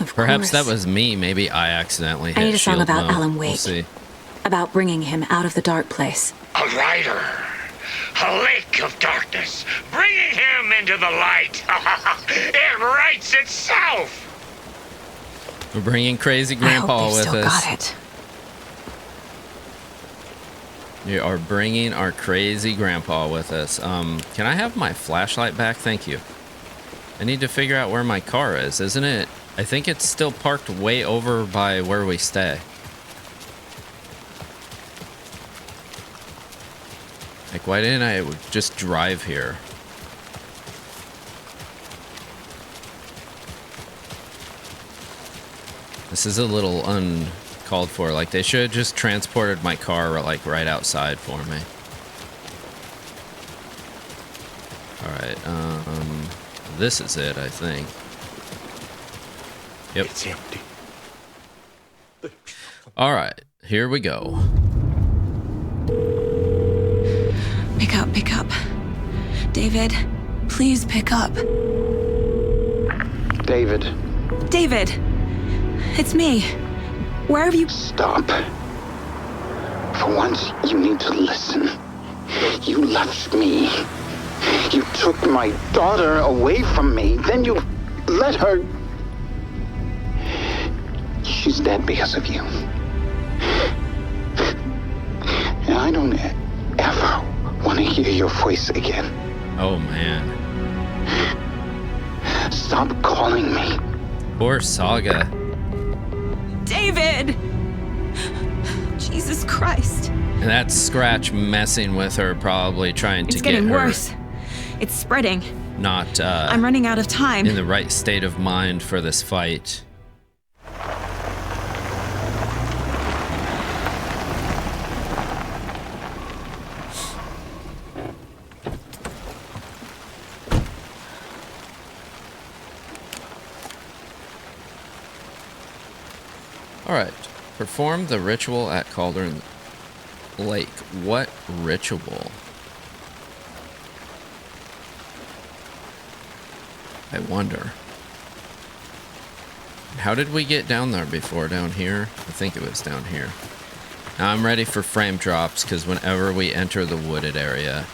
Of Perhaps course. that was me. Maybe I accidentally hit I need a song shield about mode. Alan Wake. We'll see. About bringing him out of the dark place. A rider. A lake of darkness. Bringing him into the light. It writes itself. We're bringing Crazy I Grandpa hope they've with still us. got it. We are bringing our Crazy Grandpa with us. Can I have my flashlight back? Thank you. I need to figure out where my car is, isn't it? I think it's still parked way over by where we stay. Like, why didn't I just drive here? This is a little uncalled for. Like, they should have just transported my car, like, right outside for me. Alright, this is it, I think. Yep. It's empty. Alright, here we go. Pick up. David, please pick up. David. David! It's me. Where have you... Stop. For once, you need to listen. You left me. You took my daughter away from me. Then you let her... She's dead because of you. And I don't ever want to hear your voice again. Oh, man. Stop calling me. Poor Saga. David! Jesus Christ. And that's Scratch messing with her, probably trying to It's get getting her worse. It's spreading. not I'm running out of time. in the right state of mind for this fight. Alright, perform the ritual at Cauldron Lake. What ritual? I wonder. How did we get down there before? Down here? I think it was down here. Now I'm ready for frame drops, because whenever we enter the wooded area...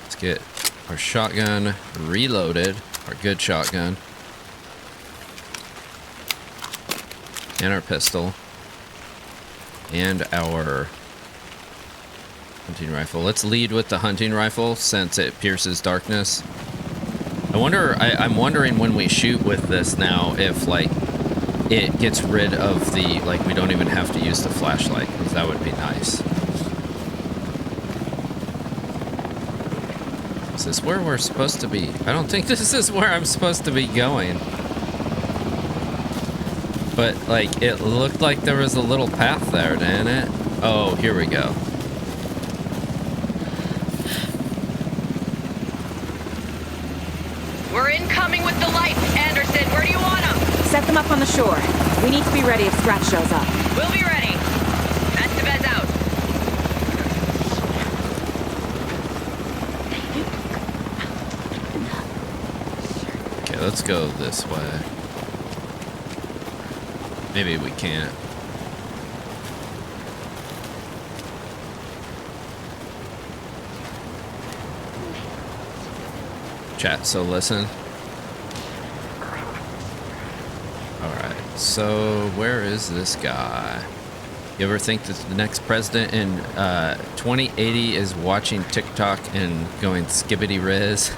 Let's get our shotgun reloaded. Our good shotgun. And our pistol. And our hunting rifle. Let's lead with the hunting rifle since it pierces darkness. I'm wondering when we shoot with this now if, like, it gets rid of the, like, we don't even have to use the flashlight, because that would be nice. Is this where we're supposed to be? I don't think this is where I'm supposed to be going. But, like, it looked like there was a little path there, didn't it? Oh, here we go. We're incoming with the lights, Anderson. Where do you want them? Set them up on the shore. We need to be ready if Scratch shows up. We'll be ready. Estevez out. Okay, let's go this way. Maybe we can't. Chat, so listen. Alright, so where is this guy? You ever think that the next president in 2080 is watching TikTok and going skibbity riz?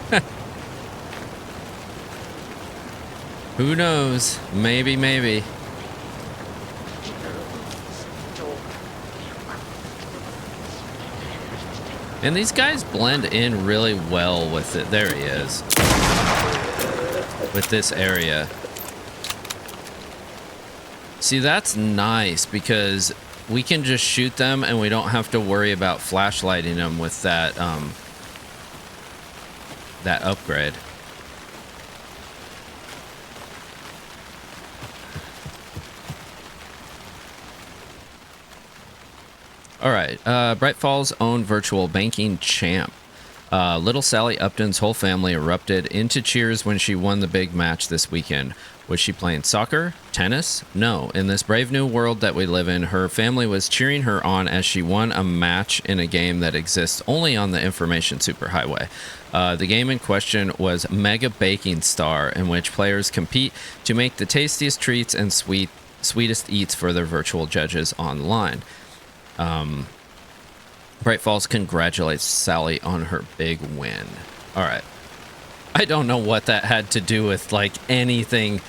Who knows? Maybe, maybe. And these guys blend in really well with it. There he is. With this area. See, that's nice because we can just shoot them and we don't have to worry about flashlighting them with that, that upgrade. All right, Bright Falls' own virtual banking champ. Little Sally Upton's whole family erupted into cheers when she won the big match this weekend. Was she playing soccer? Tennis? No. In this brave new world that we live in, her family was cheering her on as she won a match in a game that exists only on the information superhighway. The game in question was Mega Baking Star, in which players compete to make the tastiest treats and sweetest eats for their virtual judges online. Bright Falls congratulates Sally on her big win. All right. I don't know what that had to do with, like, anything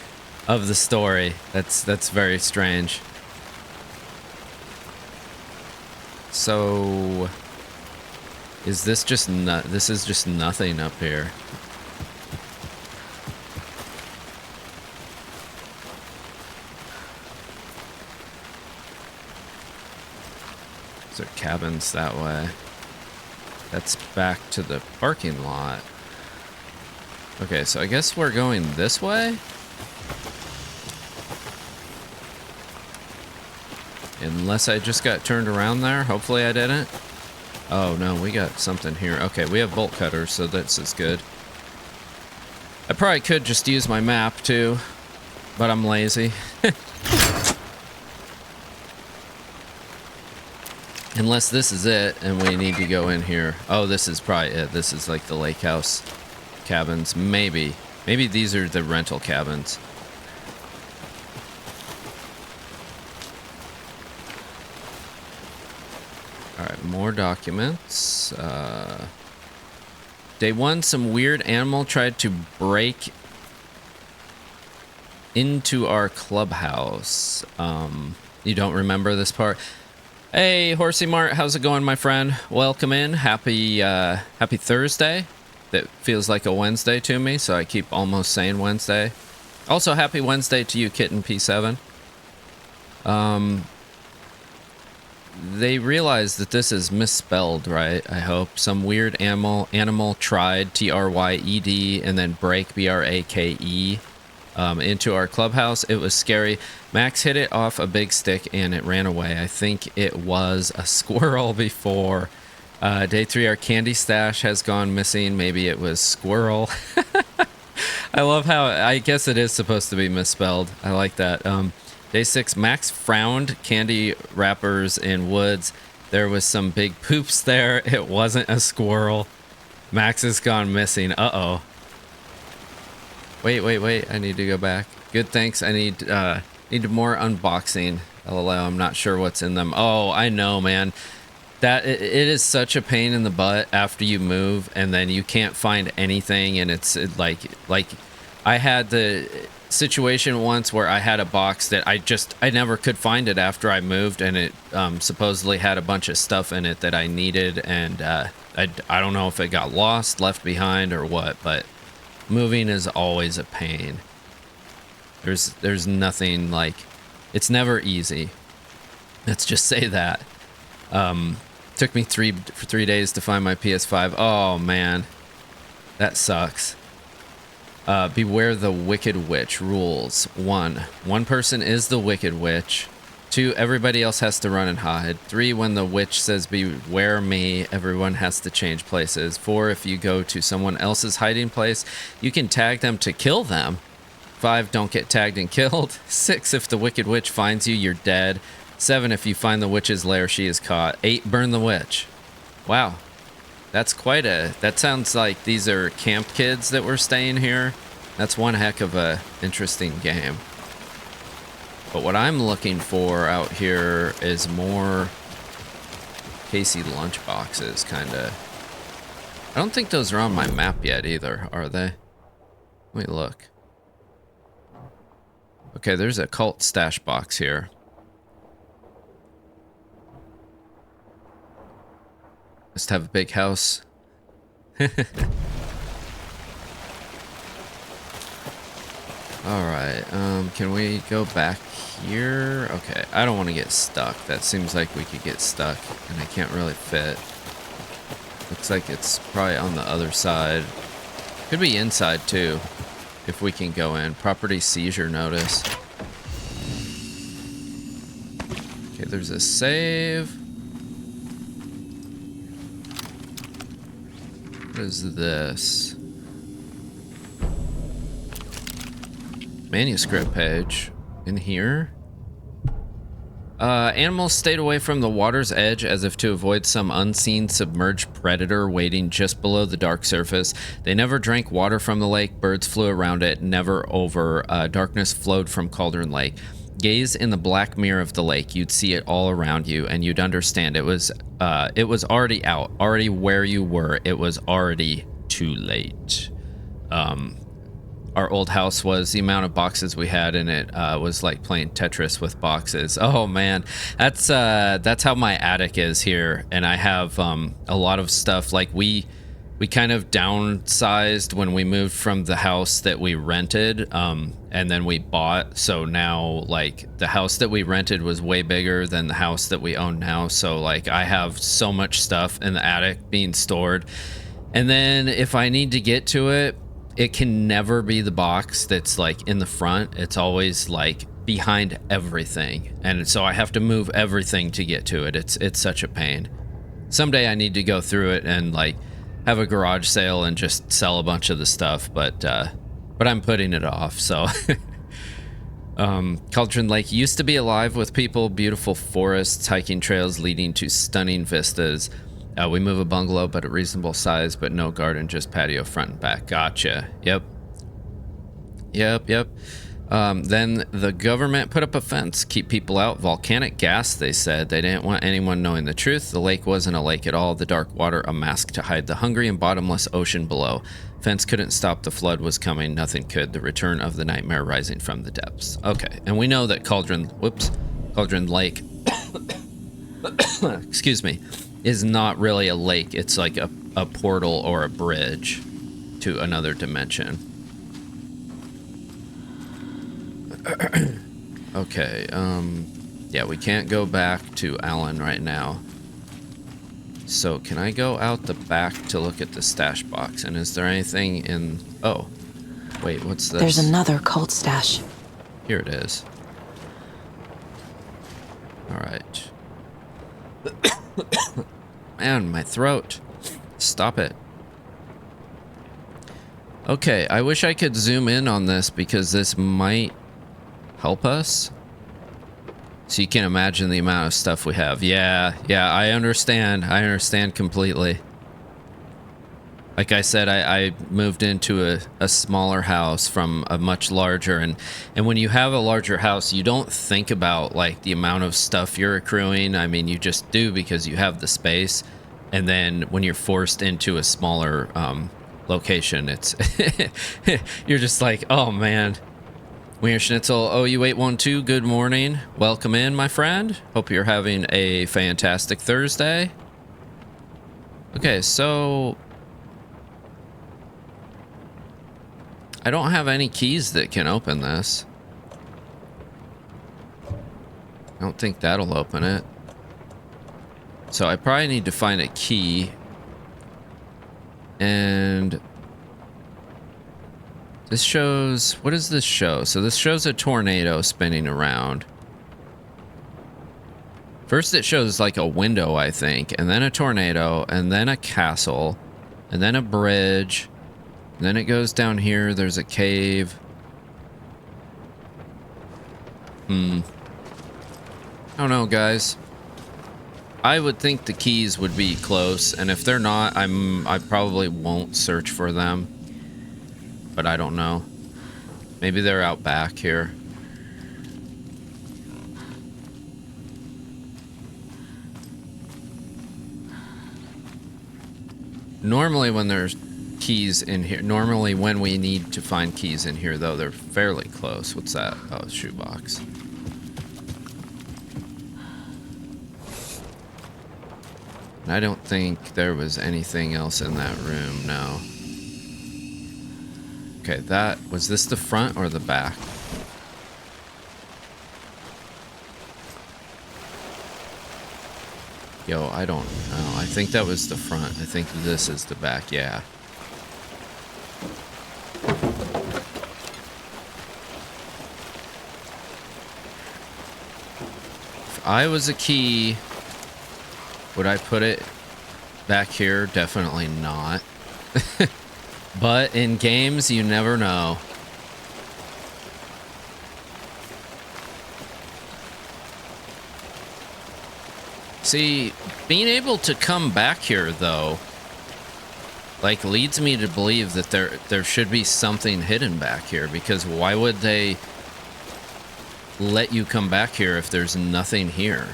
of the story. That's very strange. So, is this just this is just nothing up here. Is there cabins that way? That's back to the parking lot. Okay, so I guess we're going this way? Unless I just got turned around there. Hopefully I didn't. Oh no, we got something here. Okay, we have bolt cutters, so this is good. I probably could just use my map too, but I'm lazy. Unless this is it and we need to go in here. Oh, this is probably it. This is like the lake house cabins. Maybe these are the rental cabins. All right, more documents. Day 1, some weird animal tried to break into our clubhouse. You don't remember this part? Hey, Horsey Mart, how's it going, my friend? Welcome in. Happy Thursday. That feels like a Wednesday to me, so I keep almost saying Wednesday. Also, happy Wednesday to you, Kitten P7. They realize that this is misspelled, right? I hope. Some weird animal tried, T-R-Y-E-D, and then break, B-R-A-K-E, into our clubhouse. It was scary. Max hit it off a big stick and it ran away. I think it was a squirrel before. Day 3, our candy stash has gone missing. Maybe it was squirrel. I love how, I guess it is supposed to be misspelled. I like that. Day 6, Max found candy wrappers in woods. There was some big poops there. It wasn't a squirrel. Max has gone missing. Uh-oh. Wait. I need to go back. Good, thanks. I need more unboxing. LOL, I'm not sure what's in them. Oh, I know, man. That it is such a pain in the butt after you move and then you can't find anything, and it's like I had the situation once where I had a box that I never could find it after I moved, and it supposedly had a bunch of stuff in it that I needed, and I don't know if it got lost, left behind, or what, but moving is always a pain. There's nothing like, it's never easy. Let's just say that. Took me 3 days to find my PS5. Oh man, that sucks. Beware the Wicked Witch rules. 1, one person is the Wicked Witch. 2, everybody else has to run and hide. 3, when the witch says beware me, everyone has to change places. 4, if you go to someone else's hiding place, you can tag them to kill them. 5, don't get tagged and killed. 6, if the Wicked Witch finds you, you're dead. 7, if you find the witch's lair, she is caught. 8, burn the witch. Wow. That's quite a... That sounds like these are camp kids that were staying here. That's one heck of a interesting game. But what I'm looking for out here is more Casey lunchboxes, kind of. I don't think those are on my map yet either, are they? Let me look. Okay, there's a cult stash box here. Must have a big house. Alright, can we go back here? Okay, I don't want to get stuck. That seems like we could get stuck, and I can't really fit. Looks like it's probably on the other side. Could be inside, too, if we can go in. Property seizure notice. Okay, there's a save. What is this? Manuscript page. In here? Animals stayed away from the water's edge as if to avoid some unseen submerged predator waiting just below the dark surface. They never drank water from the lake. Birds flew around it, never over. Darkness flowed from Cauldron Lake. Gaze in the black mirror of the lake. You'd see it all around you, and you'd understand it was already out, already where you were. It was already too late. Our old house was the amount of boxes we had in it was like playing Tetris with boxes. Oh man, that's how my attic is here, and I have a lot of stuff. Like we kind of downsized when we moved from the house that we rented, and then we bought. So now like the house that we rented was way bigger than the house that we own now. So like I have so much stuff in the attic being stored, and then if I need to get to it, it can never be the box that's like in the front. It's always like behind everything. And so I have to move everything to get to it. It's such a pain. Someday I need to go through it and like have a garage sale and just sell a bunch of the stuff, but I'm putting it off. So Cauldron Lake used to be alive with people, beautiful forests, hiking trails leading to stunning vistas. We move a bungalow, but a reasonable size, but no garden, just patio front and back. Gotcha. Yep. Then the government put up a fence, keep people out. Volcanic gas, they said. They didn't want anyone knowing the truth. The lake wasn't a lake at all. The dark water, a mask to hide the hungry and bottomless ocean below. Fence couldn't stop the flood was coming. Nothing could. The return of the nightmare rising from the depths. Okay, and we know that Cauldron Lake, excuse me, is not really a lake. It's like a portal or a bridge to another dimension. Okay, yeah, we can't go back to Alan right now. So can I go out the back to look at the stash box? And is there anything in... Oh, wait, what's this? There's another cult stash. Here it is. All right. Man, my throat. Stop it. Okay, I wish I could zoom in on this because this might help us. So you can imagine the amount of stuff we have. Yeah, I understand. I understand completely. Like I said, I moved into a smaller house from a much larger, and when you have a larger house, you don't think about like the amount of stuff you're accruing. I mean, you just do because you have the space. And then when you're forced into a smaller location, it's you're just like, oh man. Wiener Schnitzel, OU812, good morning. Welcome in, my friend. Hope you're having a fantastic Thursday. Okay, so I don't have any keys that can open this. I don't think that'll open it. So I probably need to find a key. And this shows, what does this show? So this shows a tornado spinning around. First it shows like a window, I think, and then a tornado, and then a castle, and then a bridge. And then it goes down here, there's a cave. I don't know, guys. I would think the keys would be close, and if they're not, I probably won't search for them. But I don't know. Maybe they're out back here. Normally when there's keys in here, normally when we need to find keys in here, though, they're fairly close. What's that? Oh, shoebox. I don't think there was anything else in that room, no. Okay, that... Was this the front or the back? Yo, I don't know. I think that was the front. I think this is the back, yeah. If I was a key, would I put it back here? Definitely not. But in games, you never know. See, being able to come back here, though, like, leads me to believe that there should be something hidden back here, because why would they let you come back here if there's nothing here?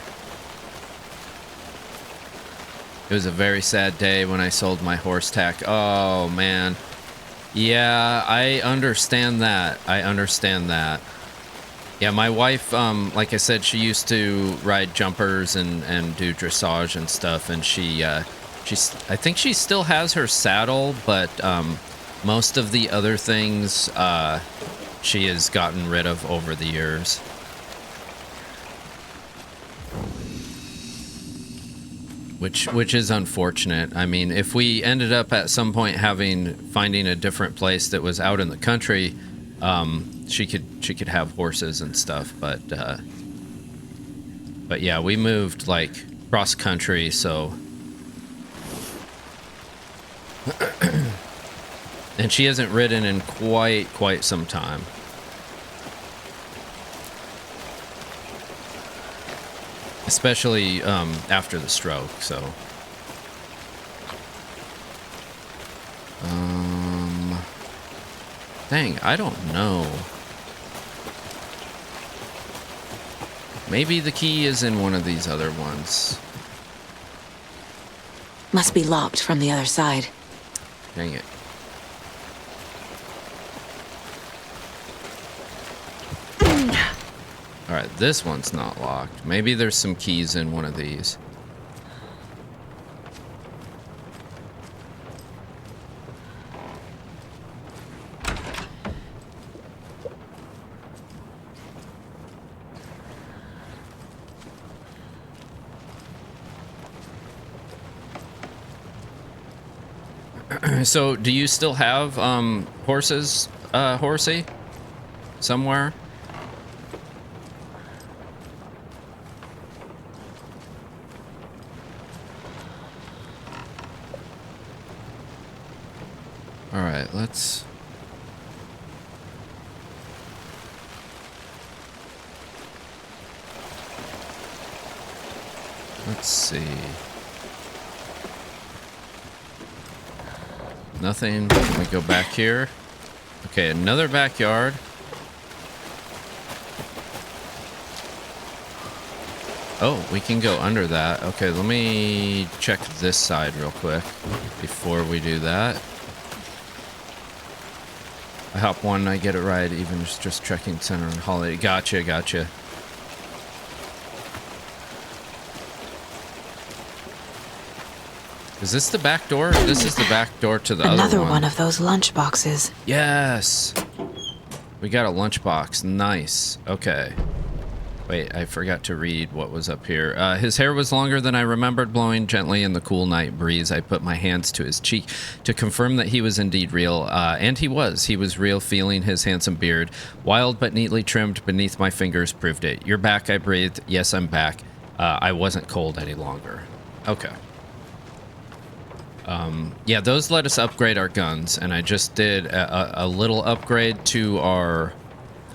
It was a very sad day when I sold my horse tack. Oh, man. Yeah, I understand that. I understand that. Yeah, my wife, like I said, she used to ride jumpers and do dressage and stuff, and I think she still has her saddle, but most of the other things she has gotten rid of over the years. Which is unfortunate. I mean, if we ended up at some point finding a different place that was out in the country, she could have horses and stuff, but yeah, we moved like cross country, so and she hasn't ridden in quite some time. Especially after the stroke, so dang, I don't know. Maybe the key is in one of these other ones. Must be locked from the other side. Dang it. Alright, this one's not locked. Maybe there's some keys in one of these. So, do you still have horses, Horsey? Somewhere? Alright, let's see. Nothing. Can we go back here? Okay, another backyard. Oh, we can go under that. Okay, let me check this side real quick before we do that. I hop one, I get it right, even just checking center and holiday. Gotcha. Is this the back door? This is the back door to the other one. Another one of those lunch boxes. Yes! We got a lunch box. Nice. Okay. Wait, I forgot to read what was up here. His hair was longer than I remembered, blowing gently in the cool night breeze. I put my hands to his cheek to confirm that he was indeed real. And he was. He was real, feeling his handsome beard. Wild but neatly trimmed beneath my fingers proved it. You're back, I breathed. Yes, I'm back. I wasn't cold any longer. Okay. Yeah, those let us upgrade our guns, and I just did a little upgrade to our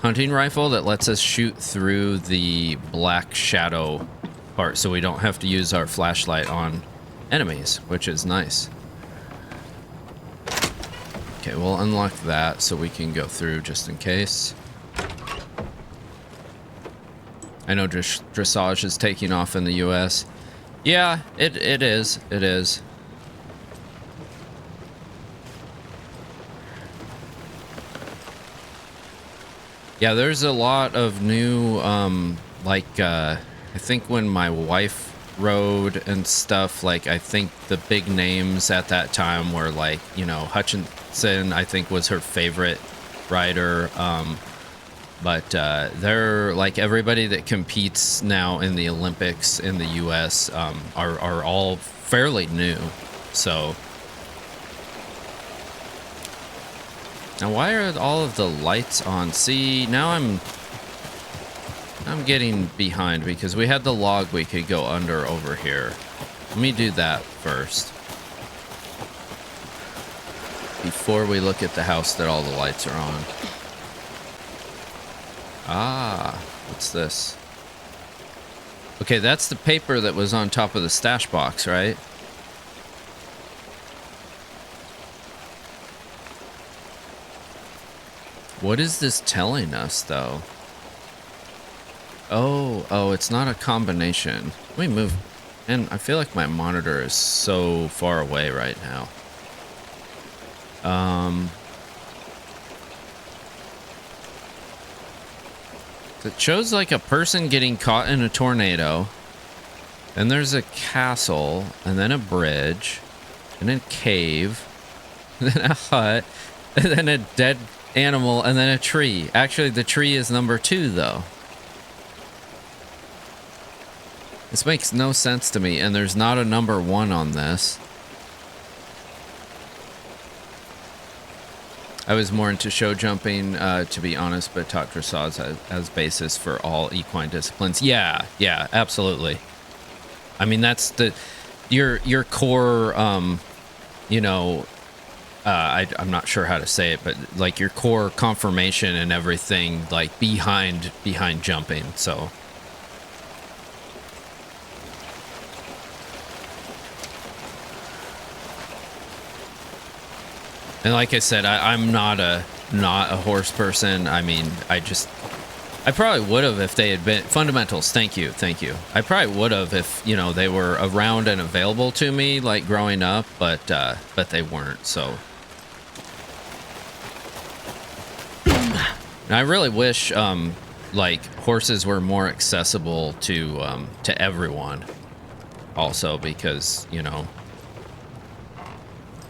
hunting rifle that lets us shoot through the black shadow part, so we don't have to use our flashlight on enemies, which is nice. Okay, we'll unlock that so we can go through just in case. I know dressage is taking off in the US. Yeah, it is. It is. Yeah, there's a lot of new, I think when my wife rode and stuff, like, I think the big names at that time were, like, you know, Hutchinson, I think, was her favorite rider, but they're, like, everybody that competes now in the Olympics in the U.S. Are all fairly new, so... Now, why are all of the lights on? See, now I'm getting behind because we had the log we could go under over here. Let me do that first. before we look at the house that all the lights are on. Ah, what's this? Okay, that's the paper that was on top of the stash box, right? What is this telling us, though? Oh, it's not a combination. Let me move. And I feel like my monitor is so far away right now. It shows like a person getting caught in a tornado. Then there's a castle, and then a bridge, and then a cave, and then a hut, and then a dead animal, and then a tree. Actually, the tree is number 2, though. This makes no sense to me, and there's not a number 1 on this. I was more into show jumping, to be honest, but taught dressage as basis for all equine disciplines. Yeah, absolutely. I mean, that's your core, you know, I'm not sure how to say it, but like your core conformation and everything, like behind jumping. So. And like I said, I'm not a horse person. I mean, I probably would have if they had been fundamentals. Thank you. I probably would have if, you know, they were around and available to me like growing up, but they weren't. So and I really wish like horses were more accessible to everyone. Also, because, you know,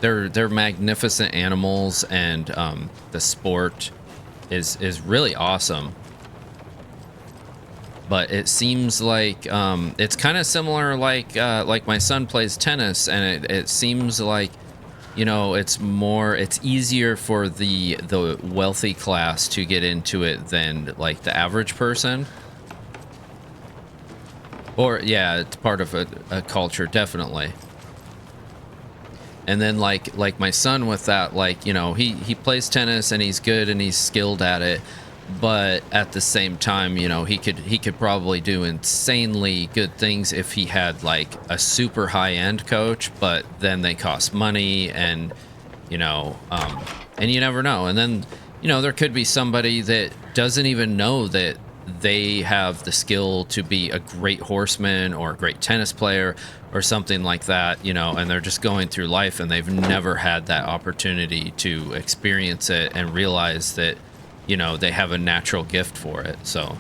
they're magnificent animals, and the sport is really awesome. But it seems like it's kind of similar, like my son plays tennis, and it seems like, you know, it's easier for the wealthy class to get into it than like the average person. Or yeah, it's part of a culture, definitely. And then like my son with that, like, you know, he plays tennis and he's good and he's skilled at it, but at the same time, you know, he could probably do insanely good things if he had like a super high-end coach, but then they cost money, and, you know, and you never know. And then, you know, there could be somebody that doesn't even know that they have the skill to be a great horseman or a great tennis player or something like that, you know, and they're just going through life and they've never had that opportunity to experience it and realize that, you know, they have a natural gift for it. So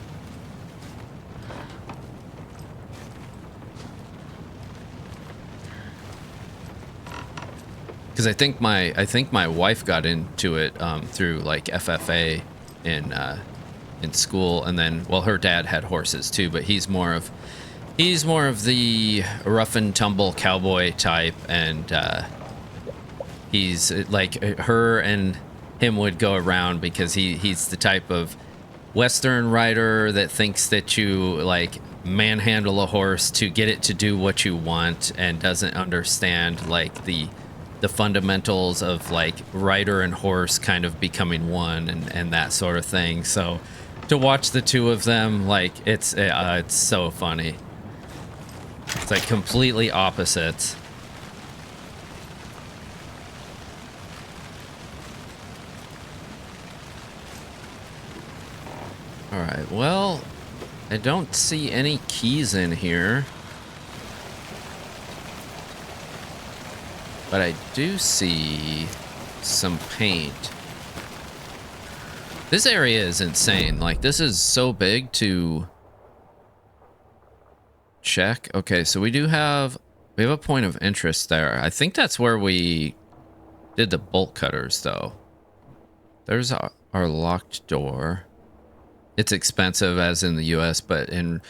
because I think my wife got into it through like FFA in school, and then, well, her dad had horses too, but he's more of the rough and tumble cowboy type, and he's like, her and him would go around because he's the type of Western rider that thinks that you like manhandle a horse to get it to do what you want, and doesn't understand like the fundamentals of like rider and horse kind of becoming one, and that sort of thing. So to watch the two of them, like, it's so funny. It's like completely opposites. All right, well, I don't see any keys in here, but I do see some paint. This area is insane. Like, this is so big to check. Okay, so we have a point of interest there. I think that's where we did the bolt cutters, though. There's our locked door. It's expensive, as in the US, but in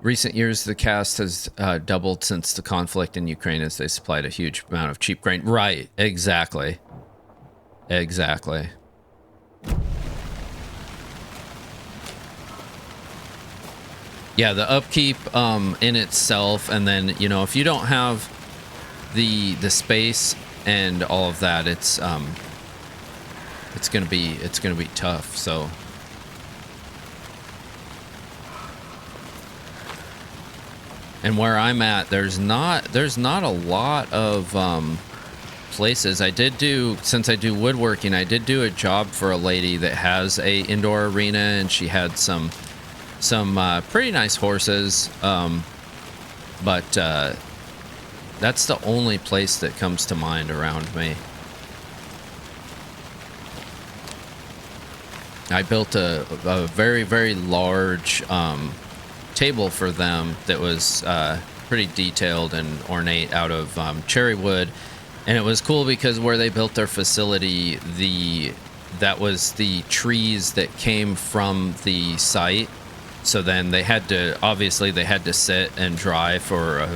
recent years, the cast has doubled since the conflict in Ukraine, as they supplied a huge amount of cheap grain. Right, exactly. Exactly. Yeah, the upkeep in itself, and then, you know, if you don't have the space and all of that, it's it's gonna be tough. So. And where I'm at, there's not a lot of places. Since I do woodworking, I did do a job for a lady that has a indoor arena, and she had some pretty nice horses. But that's the only place that comes to mind around me. I built a very, very large table for them that was pretty detailed and ornate out of cherry wood, and it was cool because where they built their facility, that was the trees that came from the site. So then they had to sit and dry for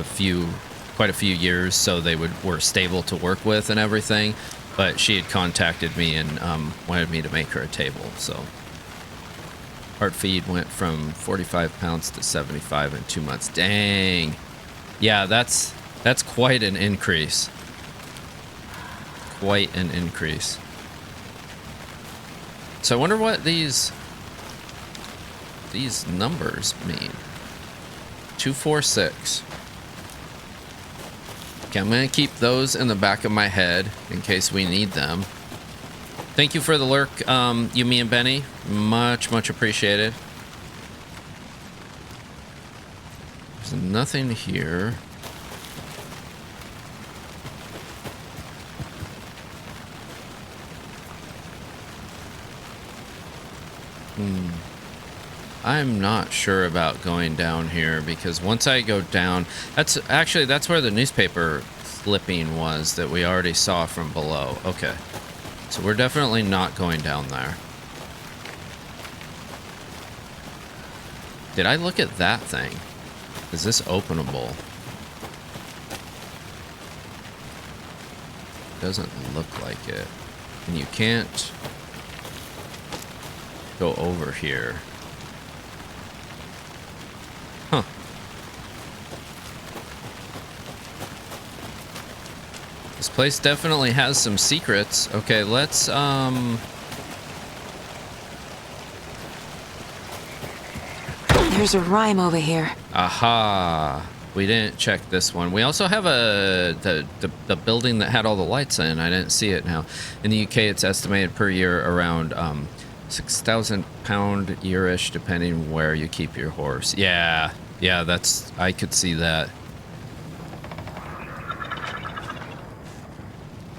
quite a few years, so they were stable to work with and everything. But she had contacted me and wanted me to make her a table. So heart feed went from 45 pounds to 75 in 2 months. Dang. Yeah, that's quite an increase. Quite an increase. So I wonder what these numbers mean. 246. Okay, I'm gonna keep those in the back of my head in case we need them. Thank you for the lurk, Yumi and Benny. Much appreciated. There's nothing here. I'm not sure about going down here, because once I go down, that's where the newspaper clipping was that we already saw from below. Okay. So we're definitely not going down there. Did I look at that thing? Is this openable? Doesn't look like it. And you can't go over here. Huh. This place definitely has some secrets. Okay, let's There's a rhyme over here. Aha. We didn't check this one. We also have the building that had all the lights in. I didn't see it now. In the UK, it's estimated per year around 6,000 pound yearish, depending where you keep your horse. Yeah, I could see that.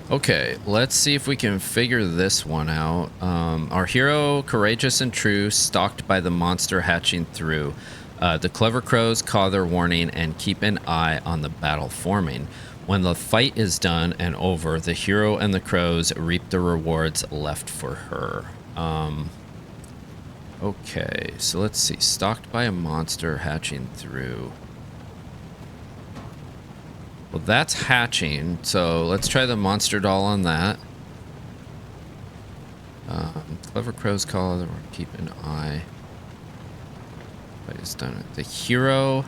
Okay, let's see if we can figure this one out. Our hero, courageous and true, stalked by the monster hatching through. The clever crows caw their warning and keep an eye on the battle forming. When the fight is done and over, the hero and the crows reap the rewards left for her. Okay, so let's see. Stalked by a monster hatching through. Well, that's hatching, so let's try the monster doll on that. Clever crows call, keep an eye. It's done. The hero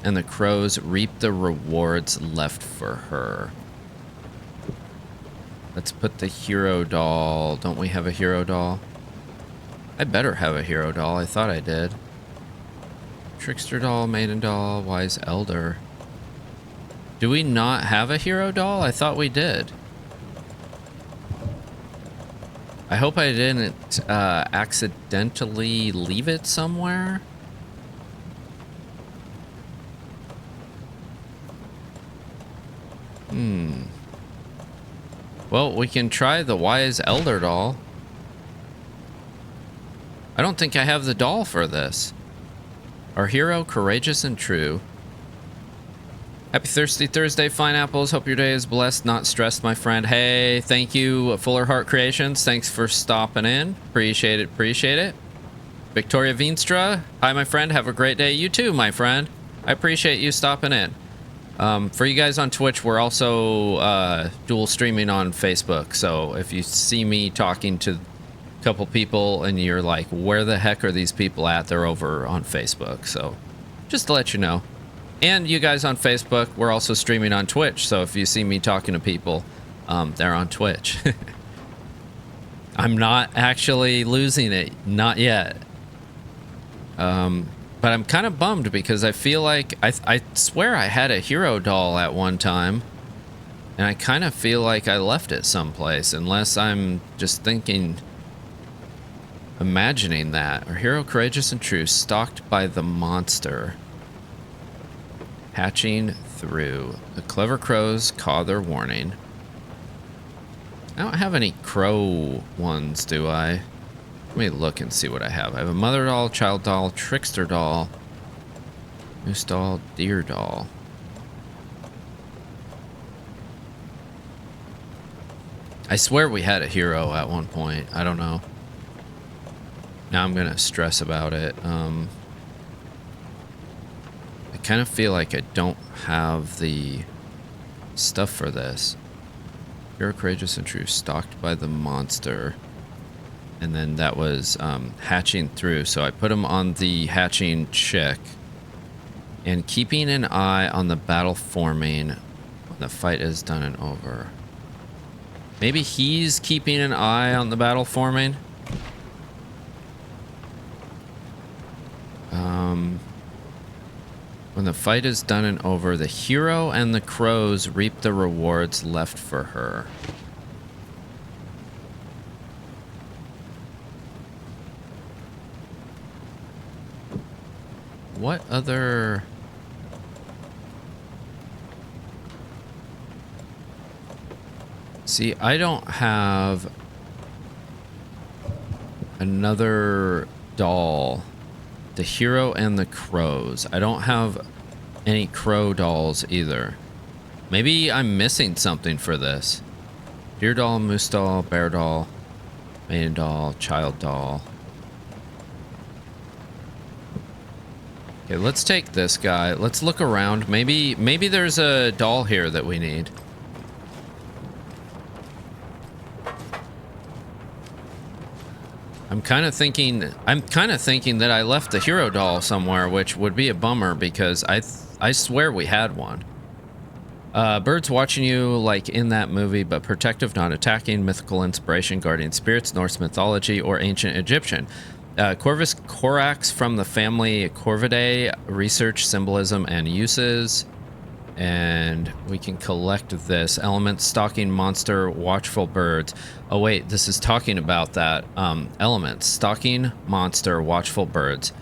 and the crows reap the rewards left for her. Let's put the hero doll. Don't we have a hero doll? I better have a hero doll. I thought I did. Trickster doll, maiden doll, wise elder. Do we not have a hero doll? I thought we did. I hope I didn't accidentally leave it somewhere. Well, we can try the wise elder doll. I don't think I have the doll for this. Our hero, courageous and true. Happy Thirsty Thursday, Fine Apples. Hope your day is blessed, not stressed, my friend. Hey, thank you, Fuller Heart Creations. Thanks for stopping in. Appreciate it, appreciate it. Victoria Veenstra. Hi, my friend. Have a great day. You too, my friend. I appreciate you stopping in. For you guys on Twitch, we're also dual streaming on Facebook. So if you see me talking to a couple people and you're like, where the heck are these people at? They're over on Facebook. So just to let you know. And you guys on Facebook, we're also streaming on Twitch. So if you see me talking to people, they're on Twitch. I'm not actually losing it. Not yet. But I'm kind of bummed because I feel like I swear I had a hero doll at one time, and I kind of feel like I left it someplace, unless I'm just imagining that. Our hero, courageous and true, stalked by the monster, hatching through. The clever crows caw their warning. I don't have any crow ones, do I? Let me look and see what I have. I have a mother doll, child doll, trickster doll, moose doll, deer doll. I swear we had a hero at one point. I don't know. Now I'm gonna stress about it. I kind of feel like I don't have the stuff for this. Hero, courageous and true, stalked by the monster. And then that was hatching through. So I put him on the hatching chick. And keeping an eye on the battle forming when the fight is done and over. Maybe he's keeping an eye on the battle forming. When the fight is done and over, the hero and the crows reap the rewards left for her. What other... See, I don't have another doll. The hero and the crows. I don't have any crow dolls either. Maybe I'm missing something for this. Deer doll, moose doll, bear doll, maiden doll, child doll. Okay, let's take this guy. Let's look around. Maybe there's a doll here that we need. I'm kind of thinking that I left the hero doll somewhere, which would be a bummer because I swear we had one. Birds watching you like in that movie, but protective, not attacking, mythical inspiration, guardian spirits, Norse mythology, or ancient Egyptian. Corvus corax from the family Corvidae, research, symbolism, and uses. And we can collect this. Element, stalking monster, watchful birds. Oh wait, this is talking about that. Element, stalking monster, watchful birds.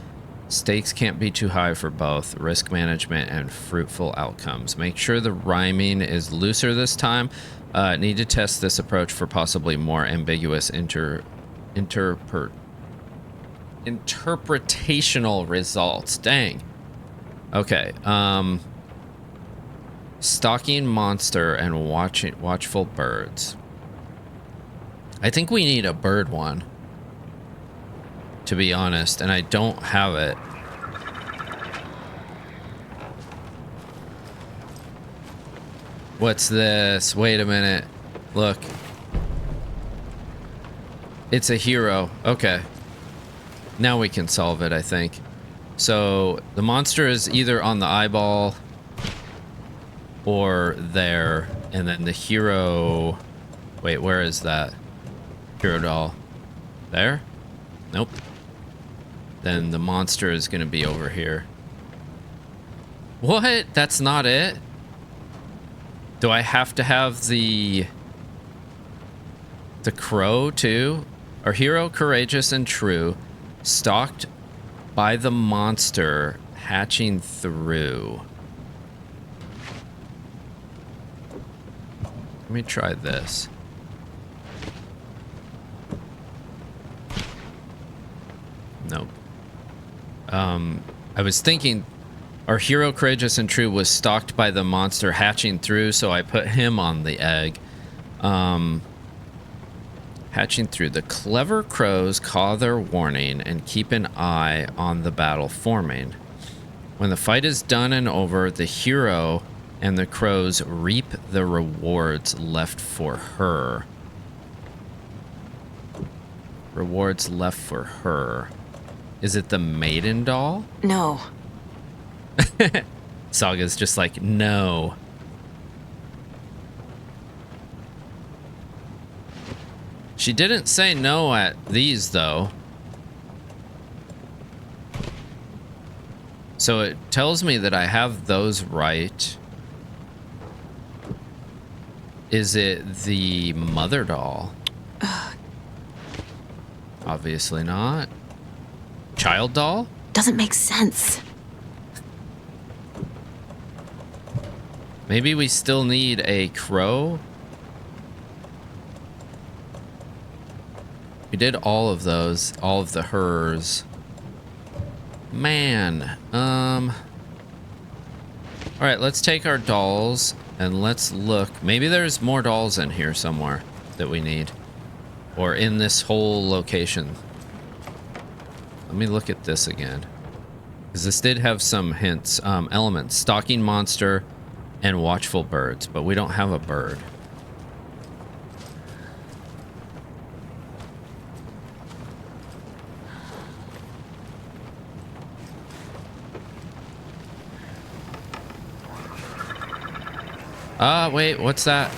Stakes can't be too high for both. Risk management and fruitful outcomes. Make sure the rhyming is looser this time. Need to test this approach for possibly more ambiguous interpretational results. Dang. Okay. Stalking monster and watchful birds. I think we need a bird one, to be honest, and I don't have it. What's this? Wait a minute. Look. It's a hero. Okay. Now we can solve it, I think. So the monster is either on the eyeball or there, and then the hero... Wait, where is that? Hero doll. There? Nope. Then the monster is gonna be over here. What? That's not it? Do I have to have the crow too? Our hero, courageous and true, stalked by the monster, hatching through. Let me try this. Nope. I was thinking our hero, courageous and true, was stalked by the monster hatching through, so I put him on the egg. Hatching through. The clever crows caw their warning and keep an eye on the battle forming. When the fight is done and over, the hero and the crows reap the rewards left for her. Rewards left for her. Is it the maiden doll? No. Saga's just like, no. She didn't say no at these, though. So it tells me that I have those right. Is it the mother doll? Obviously not. Child doll? Doesn't make sense. Maybe we still need a crow? We did all of those, all of the hers. Man, all right, let's take our dolls and let's look. Maybe there's more dolls in here somewhere that we need, or in this whole location. Let me look at this again, because this did have some hints. Elements: stalking monster and watchful birds, but we don't have a bird. Wait, what's that?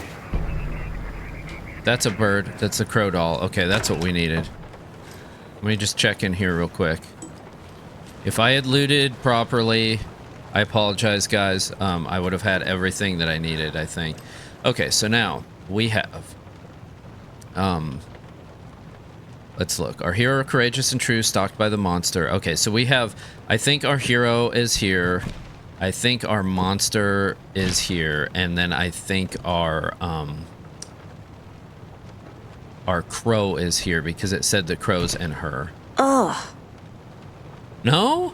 That's a bird. That's a crow doll. Okay, that's what we needed. Let me just check in here real quick. If I had looted properly, I apologize, guys. I would have had everything that I needed, I think. Okay, so now we have... let's look. Our hero, courageous and true, stalked by the monster. Okay, so we have... I think our hero is here. I think our monster is here, and then I think our crow is here because it said the crow's in her. Ugh. No?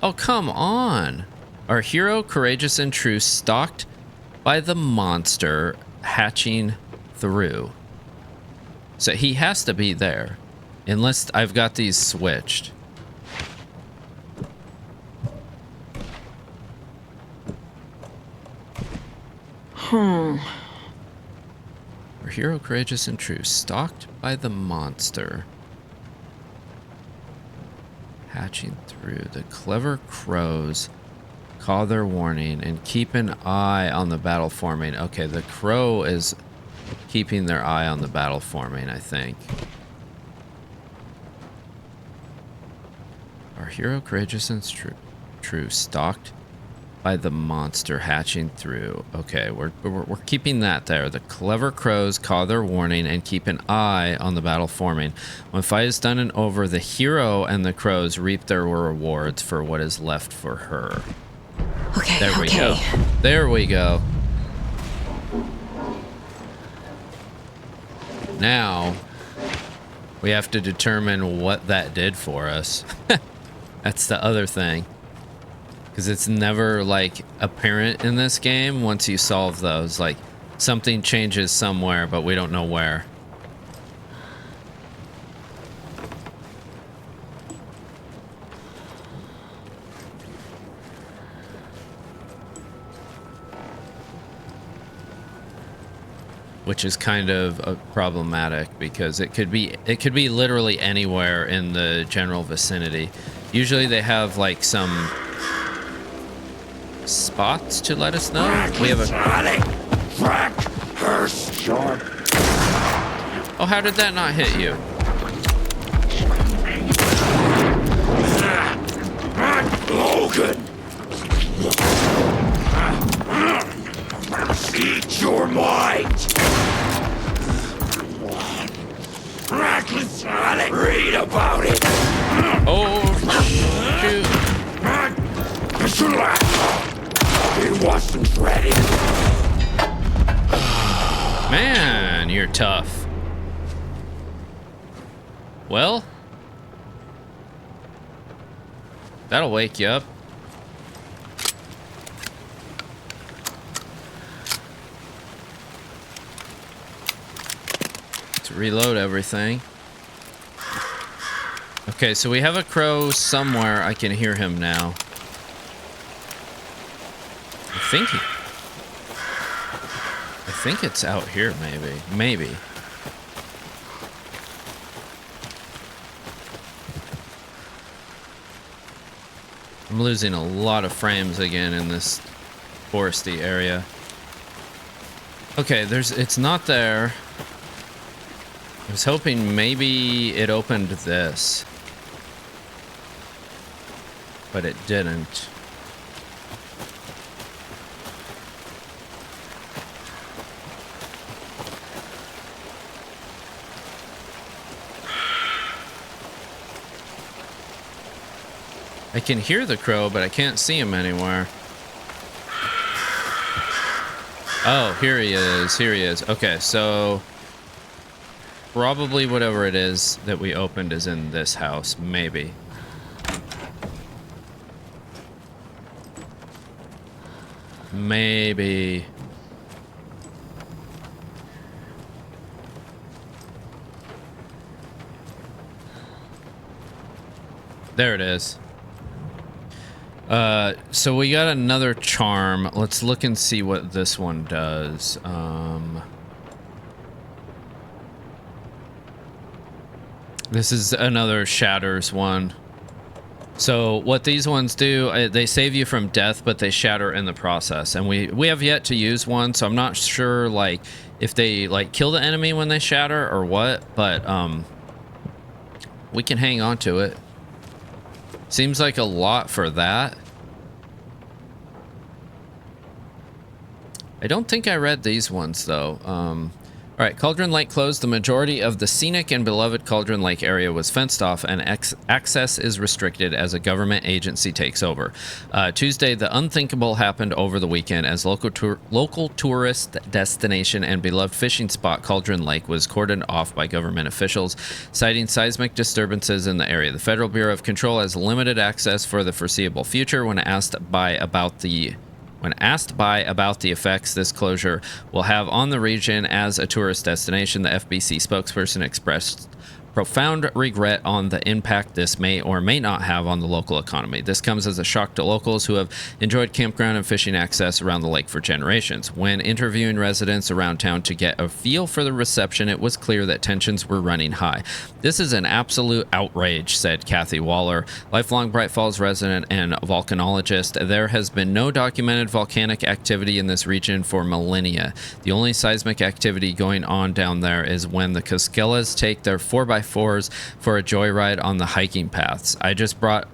Oh, come on. Our hero, courageous and true, stalked by the monster, hatching through. So he has to be there, unless I've got these switched. Our hero, courageous and true, stalked by the monster, hatching through. The clever crows call their warning and keep an eye on the battle forming. Okay, the crow is keeping their eye on the battle forming, I think. Our hero, courageous and true, stalked by the monster, hatching through. Okay, we're keeping that there. The clever crows call their warning and keep an eye on the battle forming. When fight is done and over, the hero and the crows reap their rewards for what is left for her. Okay, there we go. There we go. Now, we have to determine what that did for us. That's the other thing. Because it's never, like, apparent in this game once you solve those. Like, something changes somewhere, but we don't know where. Which is kind of problematic, because it could be literally anywhere in the general vicinity. Usually they have, like, some spots to let us know. We have a... Oh, how did that not hit you? Logan! Eat your might! Read about it! Oh, shoot. It wasn't ready. Man, you're tough. Well, that'll wake you up. Let's reload everything. Okay, so we have a crow somewhere. I can hear him now. I think it's out here, maybe. I'm losing a lot of frames again in this foresty area. Okay, it's not there. was hoping maybe it opened this, but it didn't. I can hear the crow, but I can't see him anywhere. Oh, here he is. Here he is. Okay, so probably whatever it is that we opened is in this house, maybe. Maybe. There it is. So we got another charm. Let's look and see what this one does. This is another shatters one. So what these ones do, they save you from death, but they shatter in the process. And we have yet to use one, so I'm not sure like if they like kill the enemy when they shatter or what, but we can hang on to it. Seems like a lot for that. I don't think I read these ones though. All right, Cauldron Lake closed. The majority of the scenic and beloved Cauldron Lake area was fenced off, and access is restricted as a government agency takes over. Tuesday, the unthinkable happened over the weekend as local tourist destination and beloved fishing spot Cauldron Lake was cordoned off by government officials, citing seismic disturbances in the area. The Federal Bureau of Control has limited access for the foreseeable future. When asked by about the effects this closure will have on the region as a tourist destination, the FBC spokesperson expressed profound regret on the impact this may or may not have on the local economy. This comes as a shock to locals who have enjoyed campground and fishing access around the lake for generations. When interviewing residents around town to get a feel for the reception, it was clear that tensions were running high. This is an absolute outrage, said Kathy Waller, lifelong Bright Falls resident and volcanologist. There has been no documented volcanic activity in this region for millennia. The only seismic activity going on down there is when the Casquellas take their 4x4s for a joyride on the hiking paths. I just bought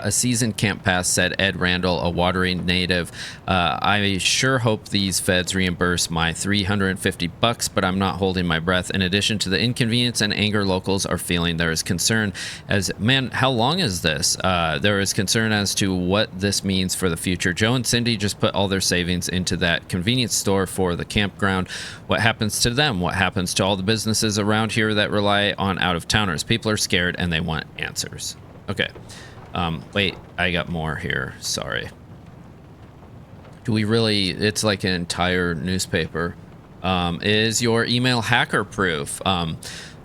a season camp pass, said Ed Randall, a Watering native. I sure hope these feds reimburse my $350, but I'm not holding my breath. In addition to the inconvenience and anger locals are feeling, there is concern as, man, how long is this? There is concern as to what this means for the future. Joe and Cindy just put all their savings into that convenience store for the campground. What happens to them? What happens to all the businesses around here that rely on out-of-towners? People are scared and they want answers. Okay. Wait, I got more here. Sorry. Do we really... It's like an entire newspaper. Is your email hacker proof?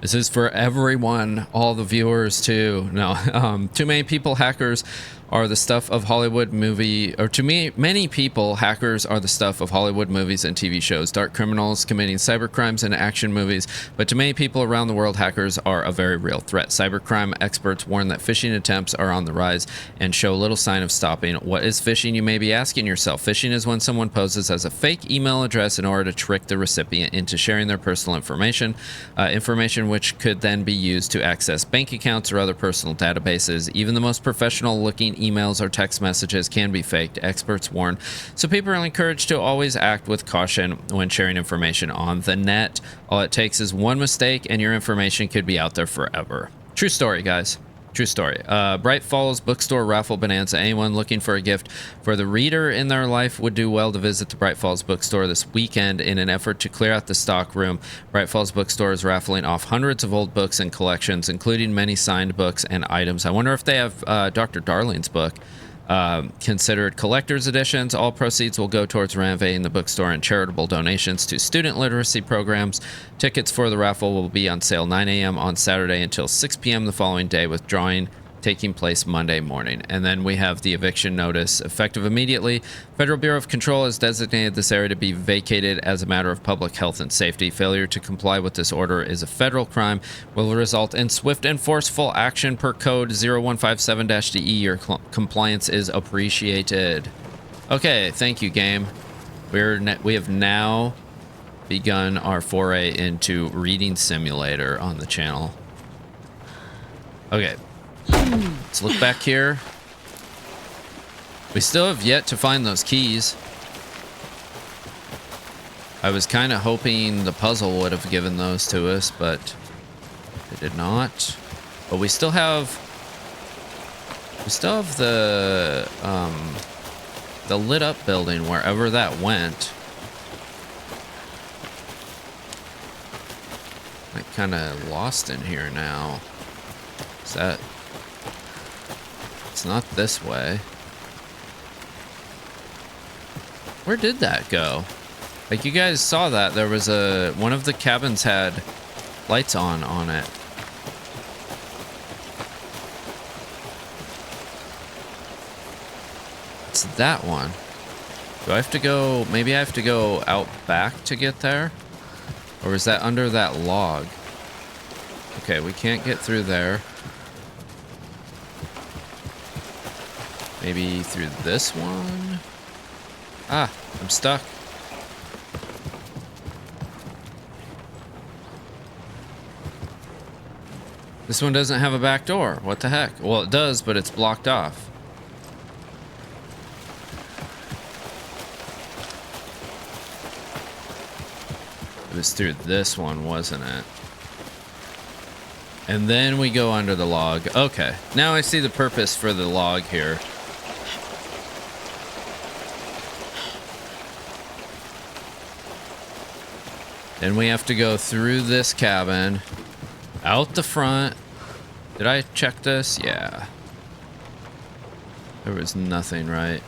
This is for everyone, all the viewers too. No, too many people hackers are the stuff of Hollywood movie, or to me, many people hackers are the stuff of Hollywood movies and TV shows, dark criminals committing cybercrimes in action movies, but to many people around the world, hackers are a very real threat. Cybercrime experts warn that phishing attempts are on the rise and show little sign of stopping. What is phishing, you may be asking yourself? Phishing is when someone poses as a fake email address in order to trick the recipient into sharing their personal information, information which could then be used to access bank accounts or other personal databases. Even the most professional looking emails or text messages can be faked, experts warn. So people are encouraged to always act with caution when sharing information on the net. All it takes is one mistake and your information could be out there forever. True story, guys. True story. Bright Falls Bookstore Raffle Bonanza. Anyone looking for a gift for the reader in their life would do well to visit the Bright Falls Bookstore this weekend in an effort to clear out the stock room. Bright Falls Bookstore is raffling off hundreds of old books and collections, including many signed books and items. I wonder if they have Dr. Darling's book. Considered collector's editions. All proceeds will go towards renovating the bookstore and charitable donations to student literacy programs. Tickets for the raffle will be on sale 9 a.m. on Saturday until 6 p.m. the following day, with drawing taking place Monday morning. And then we have the eviction notice effective immediately. Federal Bureau of Control has designated this area to be vacated as a matter of public health and safety. Failure to comply with this order is a federal crime, will result in swift and forceful action per code 0157-DE. Your compliance is appreciated. Okay, thank you, game. We have now begun our foray into reading simulator on the channel. Okay, let's look back here. We still have yet to find those keys. I was kind of hoping the puzzle would have given those to us, but it did not. But we still have the lit up building wherever that went. I'm kind of lost in here now. Is that? It's not this way. Where did that go? Like, you guys saw that there was one of the cabins had lights on it. It's that one. Do I have to go, maybe I have to go out back to get there? Or is that under that log? Okay, we can't get through there. Maybe through this one? Ah, I'm stuck. This one doesn't have a back door. What the heck? Well, it does, but it's blocked off. It was through this one, wasn't it? And then we go under the log. Okay, now I see the purpose for the log here. Then we have to go through this cabin, out the front. Did I check this? Yeah. There was nothing, right?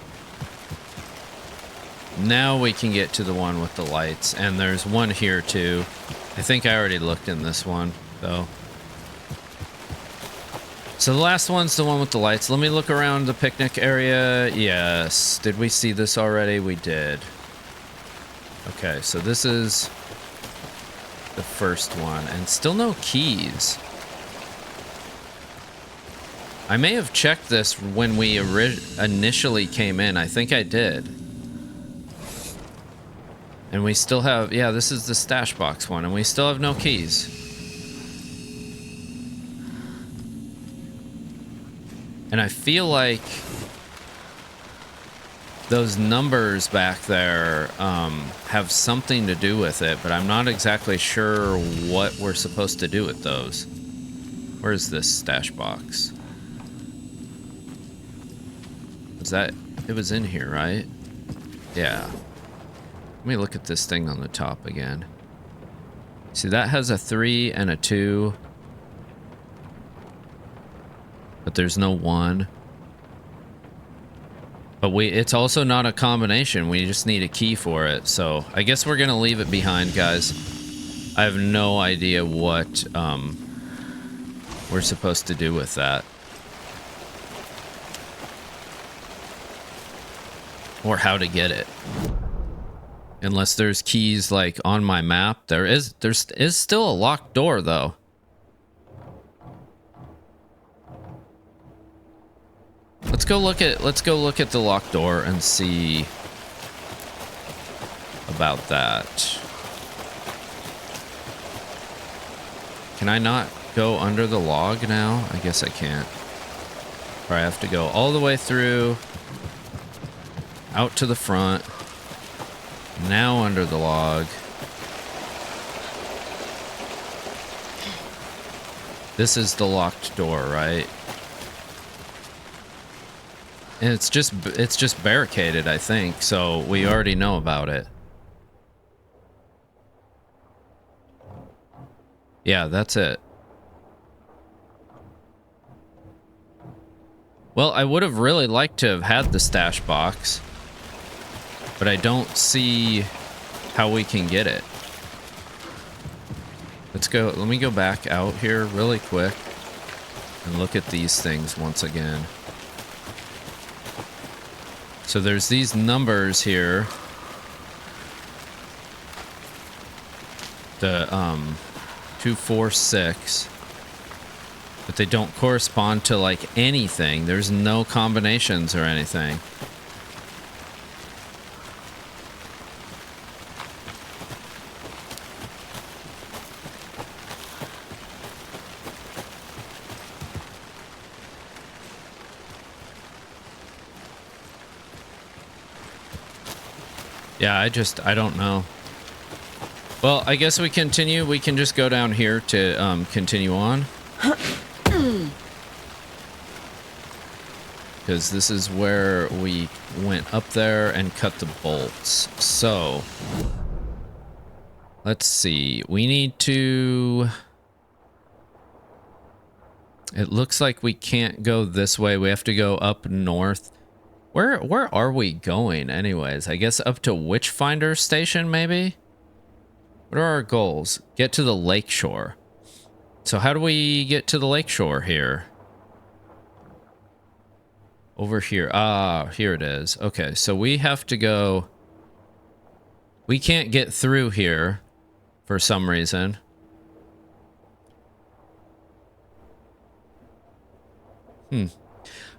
Now we can get to the one with the lights, and there's one here too. I think I already looked in this one, though. So the last one's the one with the lights. Let me look around the picnic area. Yes. Did we see this already? We did. Okay, so this is the first one, and still no keys. I may have checked this when we initially came in. I think I did. And we still have, yeah, this is the stash box one, and we still have no keys. And I feel like those numbers back there have something to do with it, but I'm not exactly sure what we're supposed to do with those. Where's this stash box? Was that, it was in here, right? Yeah. Let me look at this thing on the top again. See, that has a 3 and a 2. But there's no 1. But it's also not a combination. We just need a key for it. So I guess we're going to leave it behind, guys. I have no idea what we're supposed to do with that. Or how to get it. Unless there's keys like on my map. There's still a locked door though. Let's go look at the locked door and see about that. Can I not go under the log now? I guess I can't. Or I have to go all the way through, out to the front, now under the log. This is the locked door, right? And it's just barricaded, I think, so we already know about it. Yeah, that's it. Well, I would have really liked to have had the stash box, but I don't see how we can get it. Let me go back out here really quick and look at these things once again. So there's these numbers here. The 246. But they don't correspond to like anything. There's no combinations or anything. Yeah, I don't know. Well, I guess we continue. We can just go down here to continue on. Because this is where we went up there and cut the bolts. So, let's see. We need to... It looks like we can't go this way. We have to go up north. Where are we going anyways? I guess up to Witchfinder Station, maybe? What are our goals? Get to the lakeshore. So how do we get to the lakeshore here? Over here. Ah, here it is. Okay, so we have to go... We can't get through here for some reason. All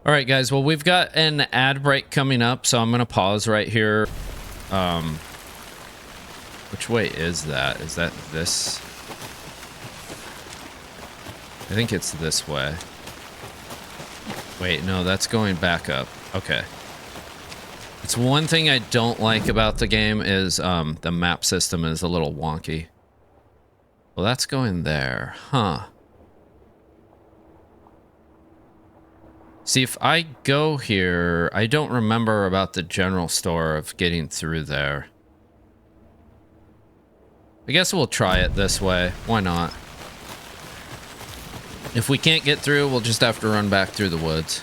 right, guys. Well, we've got an ad break coming up, so I'm going to pause right here. Which way is that? Is that this? I think it's this way. Wait, no, that's going back up. Okay. It's one thing I don't like about the game is the map system is a little wonky. Well, that's going there. Huh. See, if I go here, I don't remember about the general store of getting through there. I guess we'll try it this way. Why not? If we can't get through, we'll just have to run back through the woods.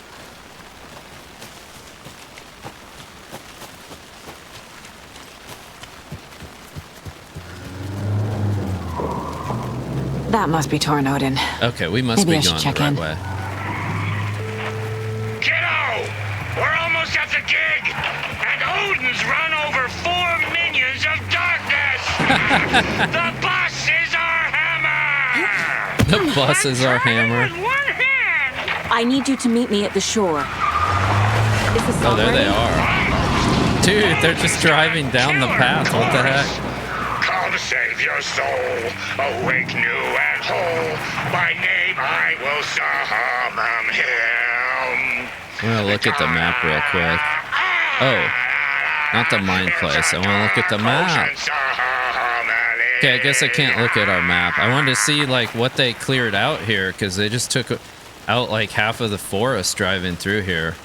That must be Tor and Odin. Okay, we must Maybe be I going should the check right in. way. Kiddo! We're almost at the gig! And Odin's run over 4 minions of darkness! The bus is our hammer! The bus is our hammer. With one hand! I need you to meet me at the shore. Is the Oh, song there ready? they are. Dude, they're just driving down the path. What the heck? Come save your soul, awake new and whole. By name I will summon him. I'm gonna look at the map real quick. Oh, not the mine place. I wanna look at the map. Okay, I guess I can't look at our map. I wanted to see like what they cleared out here because they just took out like half of the forest driving through here.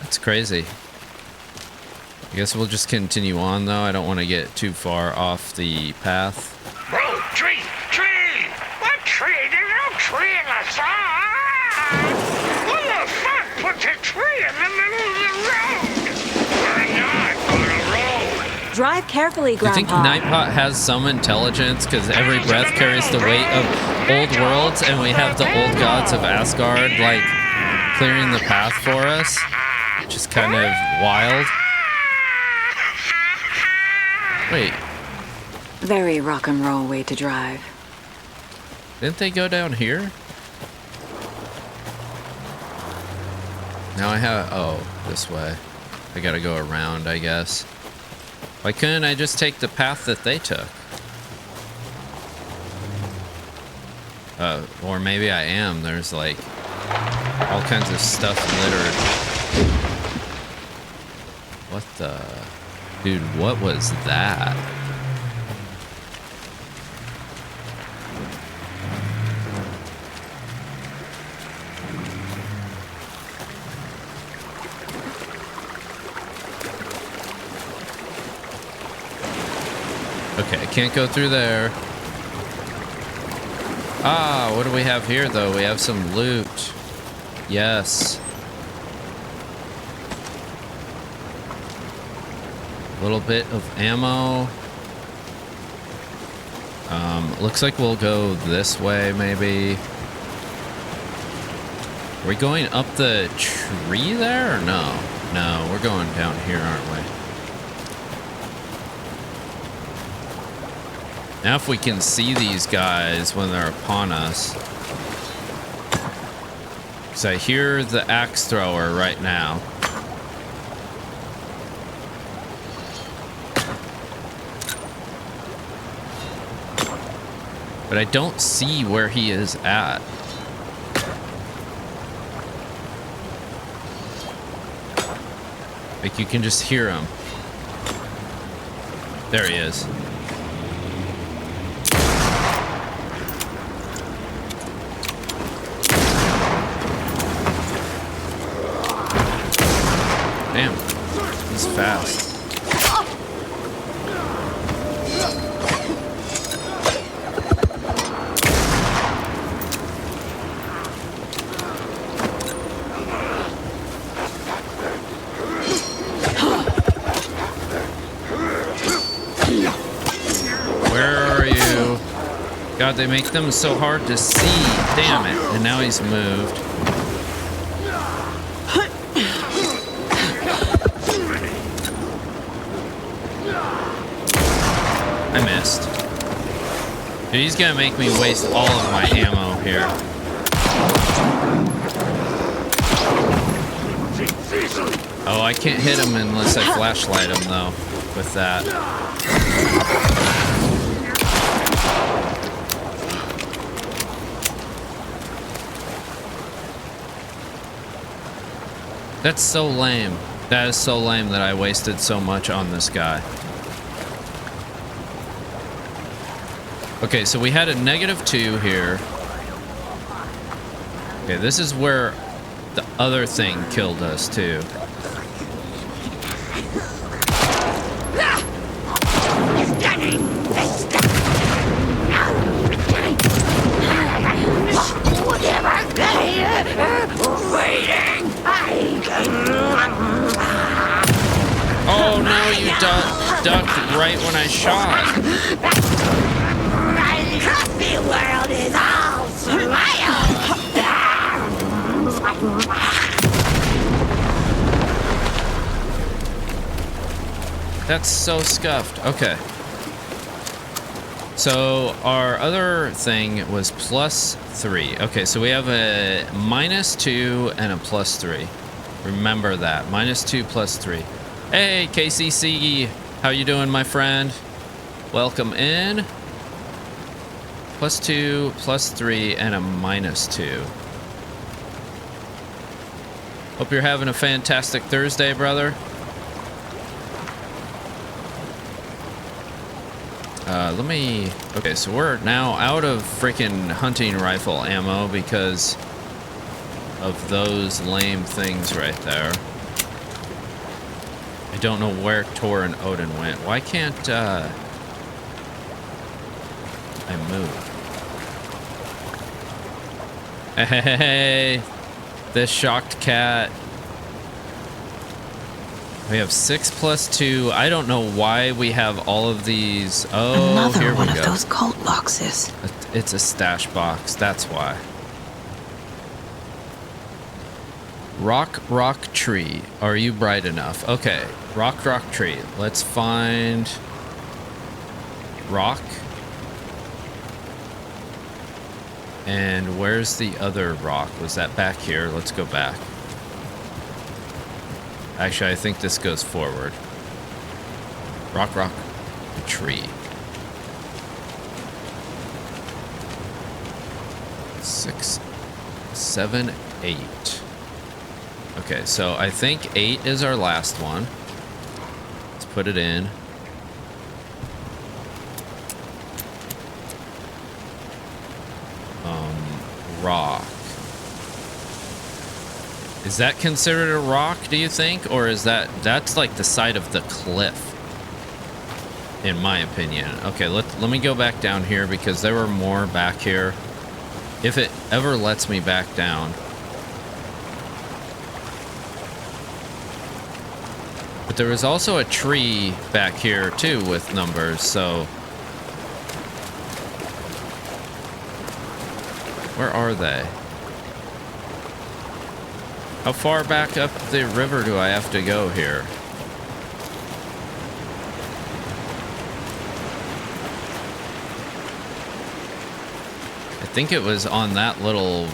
That's crazy. I guess we'll just continue on though. I don't want to get too far off the path. Bro, tree! What tree? There's no tree in the side! What the fuck put the tree in the middle of the road? We're not on a road! Drive carefully, Do you think Grandpa. Nightbot has some intelligence because every breath carries the weight of old worlds and we have the old gods of Asgard like clearing the path for us? Which is kind of wild. Wait, Very rock and roll way to drive. didn't they go down here? Now I have, oh, this way. I gotta go around, I guess. Why couldn't I just take the path that they took? Or maybe I am. There's like all kinds of stuff littered. What the? Dude, what was that? Okay, I can't go through there. Ah, what do we have here, though? We have some loot. Yes. A little bit of ammo. Looks like we'll go this way, maybe. Are we going up the tree there, or no? No, we're going down here, aren't we? Now if we can see these guys when they're upon us. Because I hear the axe thrower right now. But I don't see where he is at. Like you can just hear him. There he is. Damn, he's fast. Where are you? God, they make them so hard to see. Damn it. And now he's moved. I missed. Dude, he's gonna make me waste all of my ammo here. Oh, I can't hit him unless I flashlight him, though, with that. That's so lame. That is so lame that I wasted so much on this guy. Okay, so we had a -2 here. Okay, this is where the other thing killed us, too. Oh no, you ducked right when I shot. The world is all smile. That's so scuffed. Okay. So our other thing was +3. Okay, so we have a -2 and a +3. Remember that. -2 +3. Hey, KCC. How you doing, my friend? Welcome in. +2, +3, and a -2. Hope you're having a fantastic Thursday, brother. Okay, so we're now out of freaking hunting rifle ammo because of those lame things right there. I don't know where Tor and Odin went. Why can't, I move? Hey, this shocked cat. We have 6 + 2. I don't know why we have all of these. Oh, Another here we one go. of those cult boxes. It's a stash box. That's why. Rock tree. Are you bright enough? Okay. Rock tree. Let's find rock. And where's the other rock? Was that back here? Let's go back. Actually, I think this goes forward. Rock, tree. 6, 7, 8. Okay, so I think 8 is our last one. Let's put it in. Rock. Is that considered a rock, do you think? Or is that's like the side of the cliff, in my opinion. Okay, let me go back down here because there were more back here. If it ever lets me back down. But there was also a tree back here too with numbers, so. Where are they? How far back up the river do I have to go here? I think it was on that little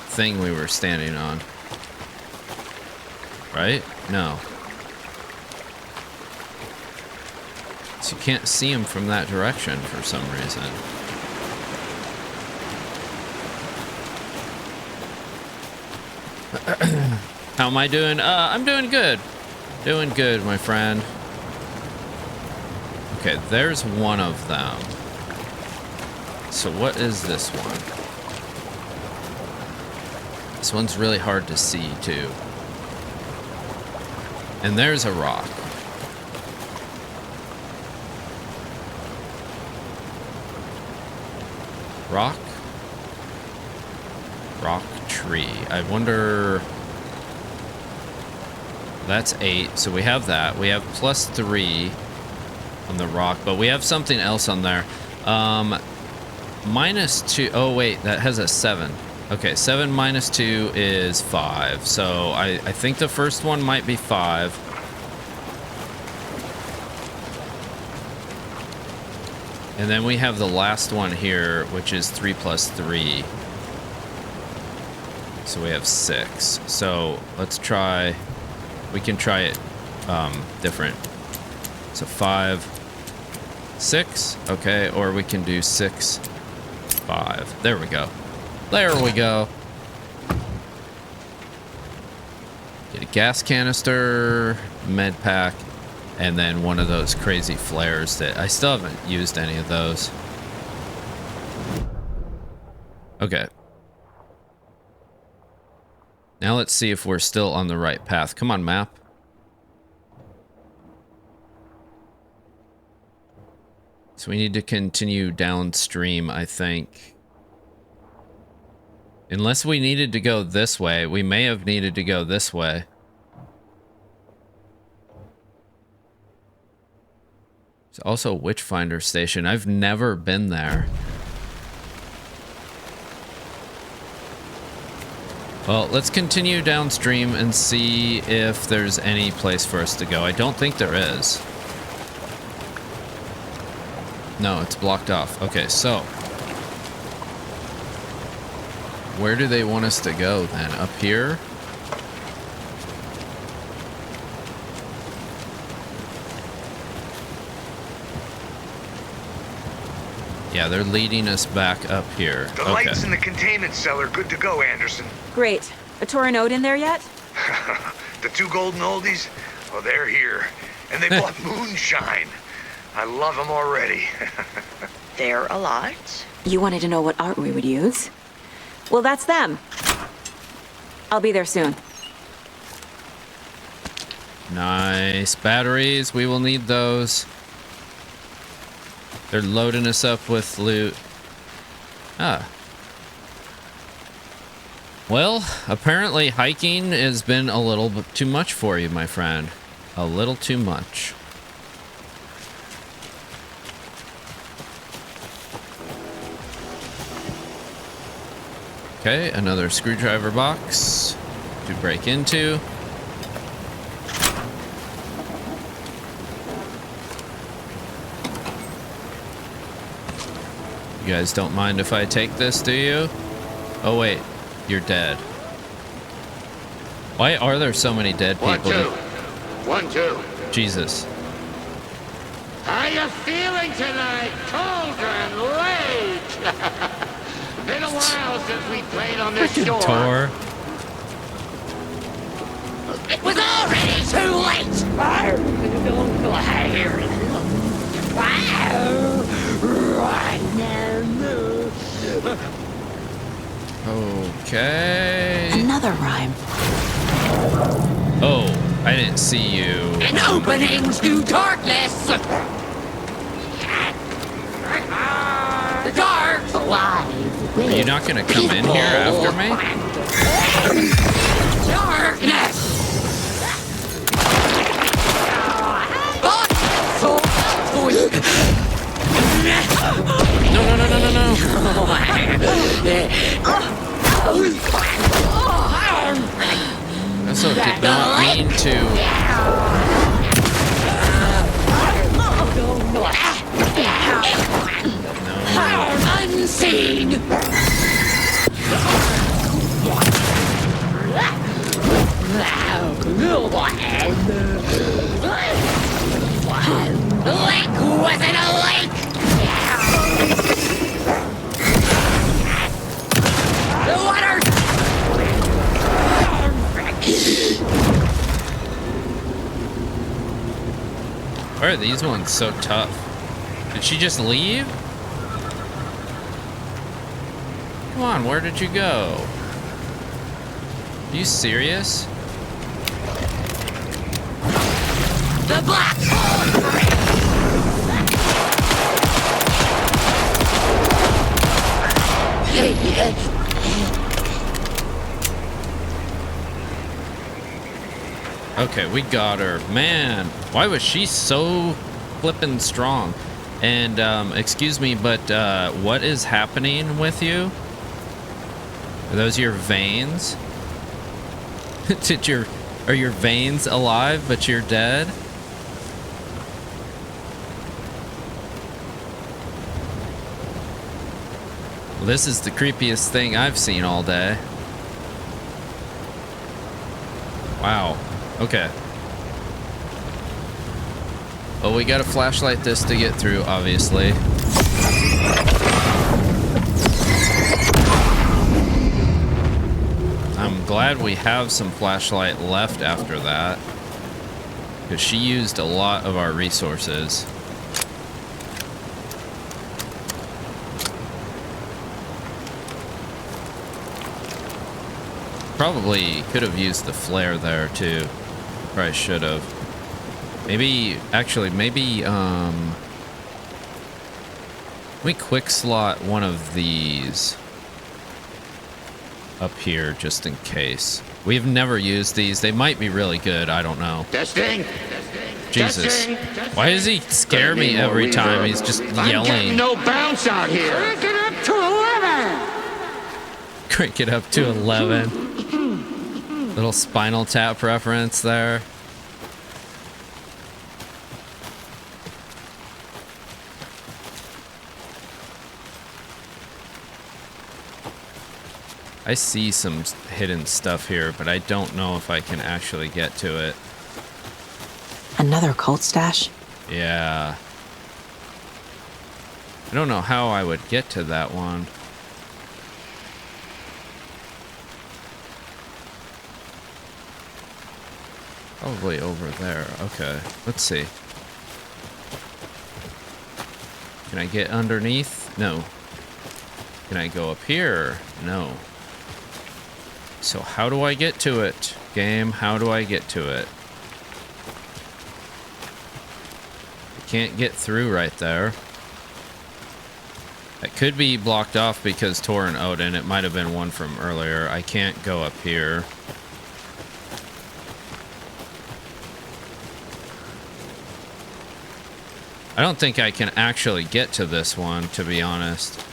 thing we were standing on. Right? No. So you can't see him from that direction for some reason. How am I doing? I'm doing good. Doing good, my friend. Okay, there's one of them. So what is this one? This one's really hard to see, too. And there's a rock. Rock? Rock tree. I wonder... That's 8, so we have that. We have +3 on the rock, but we have something else on there. -2. Oh, wait, that has a 7. Okay, 7 minus 2 is 5. So I think the first one might be 5. And then we have the last one here, which is 3 plus 3. So we have 6. So let's try... We can try it different. So 5, 6. Okay, or we can do 6, 5. There we go. There we go. Get a gas canister, med pack, and then one of those crazy flares that I still haven't used any of those. Okay. Now let's see if we're still on the right path. Come on, map. So we need to continue downstream, I think. Unless we needed to go this way. We may have needed to go this way. There's also a Witchfinder station. I've never been there. Well, let's continue downstream and see if there's any place for us to go. I don't think there is. No, it's blocked off. Okay, so where do they want us to go then? Up here? Yeah, they're leading us back up here. The lights in the containment cellar good to go, Anderson. Great. A Tor and Odin there yet? The 2 golden oldies? Oh, they're here. And they bought moonshine. I love them already. They're a lot. You wanted to know what art we would use? Well, that's them. I'll be there soon. Nice. Batteries. We will need those. They're loading us up with loot. Ah. Well, apparently hiking has been a little bit too much for you, my friend. A little too much. Okay, another screwdriver box to break into. You guys don't mind if I take this, do you? Oh wait, you're dead. Why are there so many dead people? 1, 2. Jesus. How you feeling tonight, Cauldron Lake? Been a while since we played on this shore. Tor. It was already too late. Okay. Another rhyme. Oh, I didn't see you. An opening to darkness. The dark's alive. Are you not gonna come in here after me? Darkness. No, no, no, no, no, no. Also did not mean to. No. Unseen. The lake wasn't a lake. The water. Why are these ones so tough? Did she just leave? Come on, where did you go? Are you serious? The black. Okay, we got her. Man, why was she so flippin' strong? And, excuse me, but, what is happening with you? Are those your veins? Are your veins alive, but you're dead? Well, this is the creepiest thing I've seen all day. Wow. Okay. Well, we gotta flashlight this to get through, obviously. I'm glad we have some flashlight left after that, because she used a lot of our resources. Probably could have used the flare there too. Probably should have. Maybe, actually, maybe, let me quick slot one of these up here just in case. We've never used these. They might be really good. I don't know. Testing. Jesus. Why does he scare me every time? He's just I'm getting yelling. no bounce out here. Crank it up to 11. Crank it up to 11. Little Spinal Tap reference there. I see some hidden stuff here, but I don't know if I can actually get to it. Another cult stash? Yeah. I don't know how I would get to that one. Probably over there. Okay, let's see. Can I get underneath? No. Can I go up here? No. So how do I get to it? Game, how do I get to it? I can't get through right there. It could be blocked off because Tor and Odin. It might have been one from earlier. I can't go up here. I don't think I can actually get to this one, to be honest.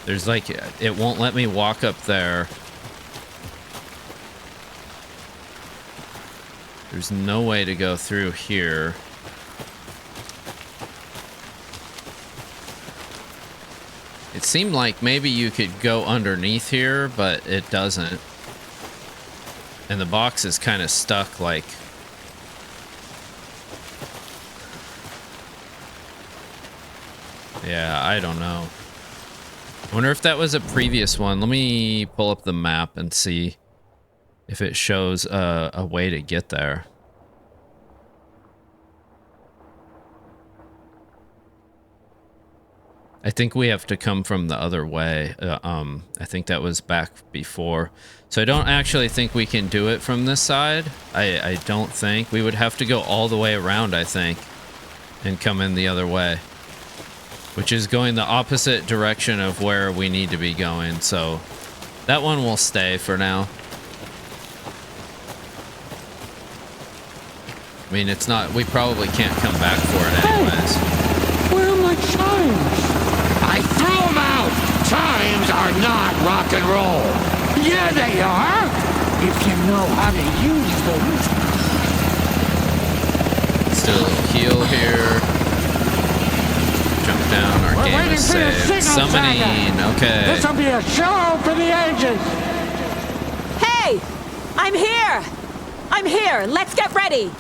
There's like, it won't let me walk up there. There's no way to go through here. It seemed like maybe you could go underneath here, but it doesn't. And the box is kind of stuck, like... Yeah, I don't know. I wonder if that was a previous one. Let me pull up the map and see if it shows a way to get there. I think we have to come from the other way. I think that was back before. So I don't actually think we can do it from this side. I don't think. We would have to go all the way around, I think, and come in the other way, which is going the opposite direction of where we need to be going. So that one will stay for now. I mean, it's not, we probably can't come back for it anyways. Where are my chimes? I threw them out. Chimes are not rock and roll. Yeah, they are. If you know how to use them. Still heal here. Jump down. Our We're game waiting is for your saved. signal, Summoning. Saga. Okay. This'll be a show for the ages. Hey! I'm here! I'm here! Let's get ready!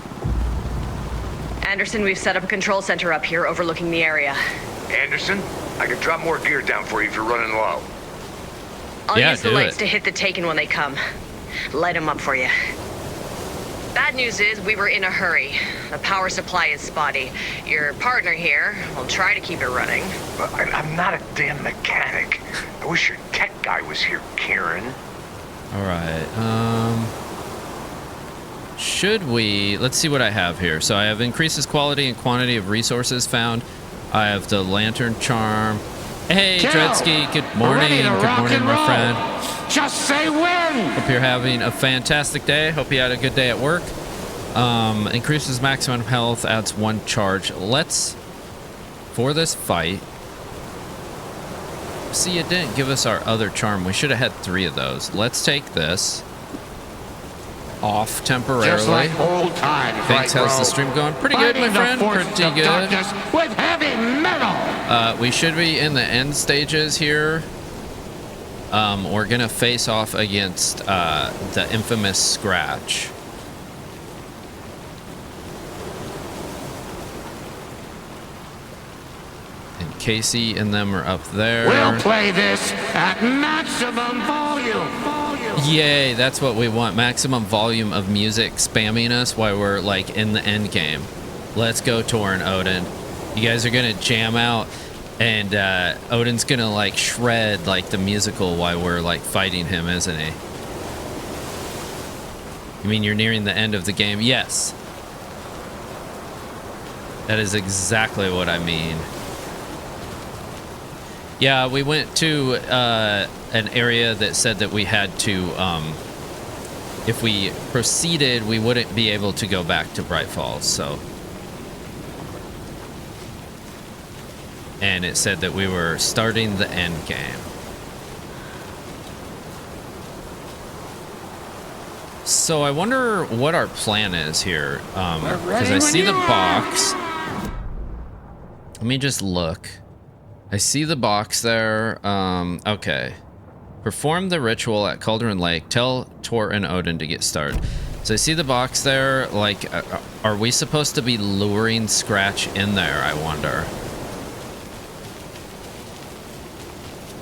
Anderson, we've set up a control center up here overlooking the area. Anderson, I can drop more gear down for you if you're running low. I'll Yeah, use the do lights it. to hit the Taken when they come. Light them up for you. Bad news is we were in a hurry. The power supply is spotty. Your partner here will try to keep it running. But I'm not a damn mechanic. I wish your tech guy was here, Karen. All right. Should we... Let's see what I have here. So I have increases quality and quantity of resources found. I have the lantern charm. Hey, Kel, Dredsky. Good morning. ready to Good rock morning, and my roll. friend. Just say when. Hope you're having a fantastic day. Hope you had a good day at work. Increases maximum health, adds 1 charge. Let's, for this fight, see, it didn't give us our other charm. We should have had 3 of those. Let's take this off temporarily. Just like old times, Thanks. right, How's bro? the stream going? Pretty good, my Fighting the friend. forces Pretty of good. darkness with heavy metal. We should be in the end stages here. We're gonna face off against the infamous Scratch. And Casey and them are up there. We'll play this at maximum volume. Yay, that's what we want. Maximum volume of music spamming us while we're like in the end game. Let's go, Tor and Odin. You guys are gonna jam out, and Odin's gonna like shred like the musical while we're like fighting him, isn't he? You mean you're nearing the end of the game? Yes. That is exactly what I mean. Yeah, we went to an area that said that we had to, if we proceeded, we wouldn't be able to go back to Bright Falls, so. And it said that we were starting the end game. So I wonder what our plan is here, because I see the box. Let me just look. I see the box there. Okay. Perform the ritual at Cauldron Lake. Tell Tor and Odin to get started. So I see the box there. Like, are we supposed to be luring Scratch in there, I wonder?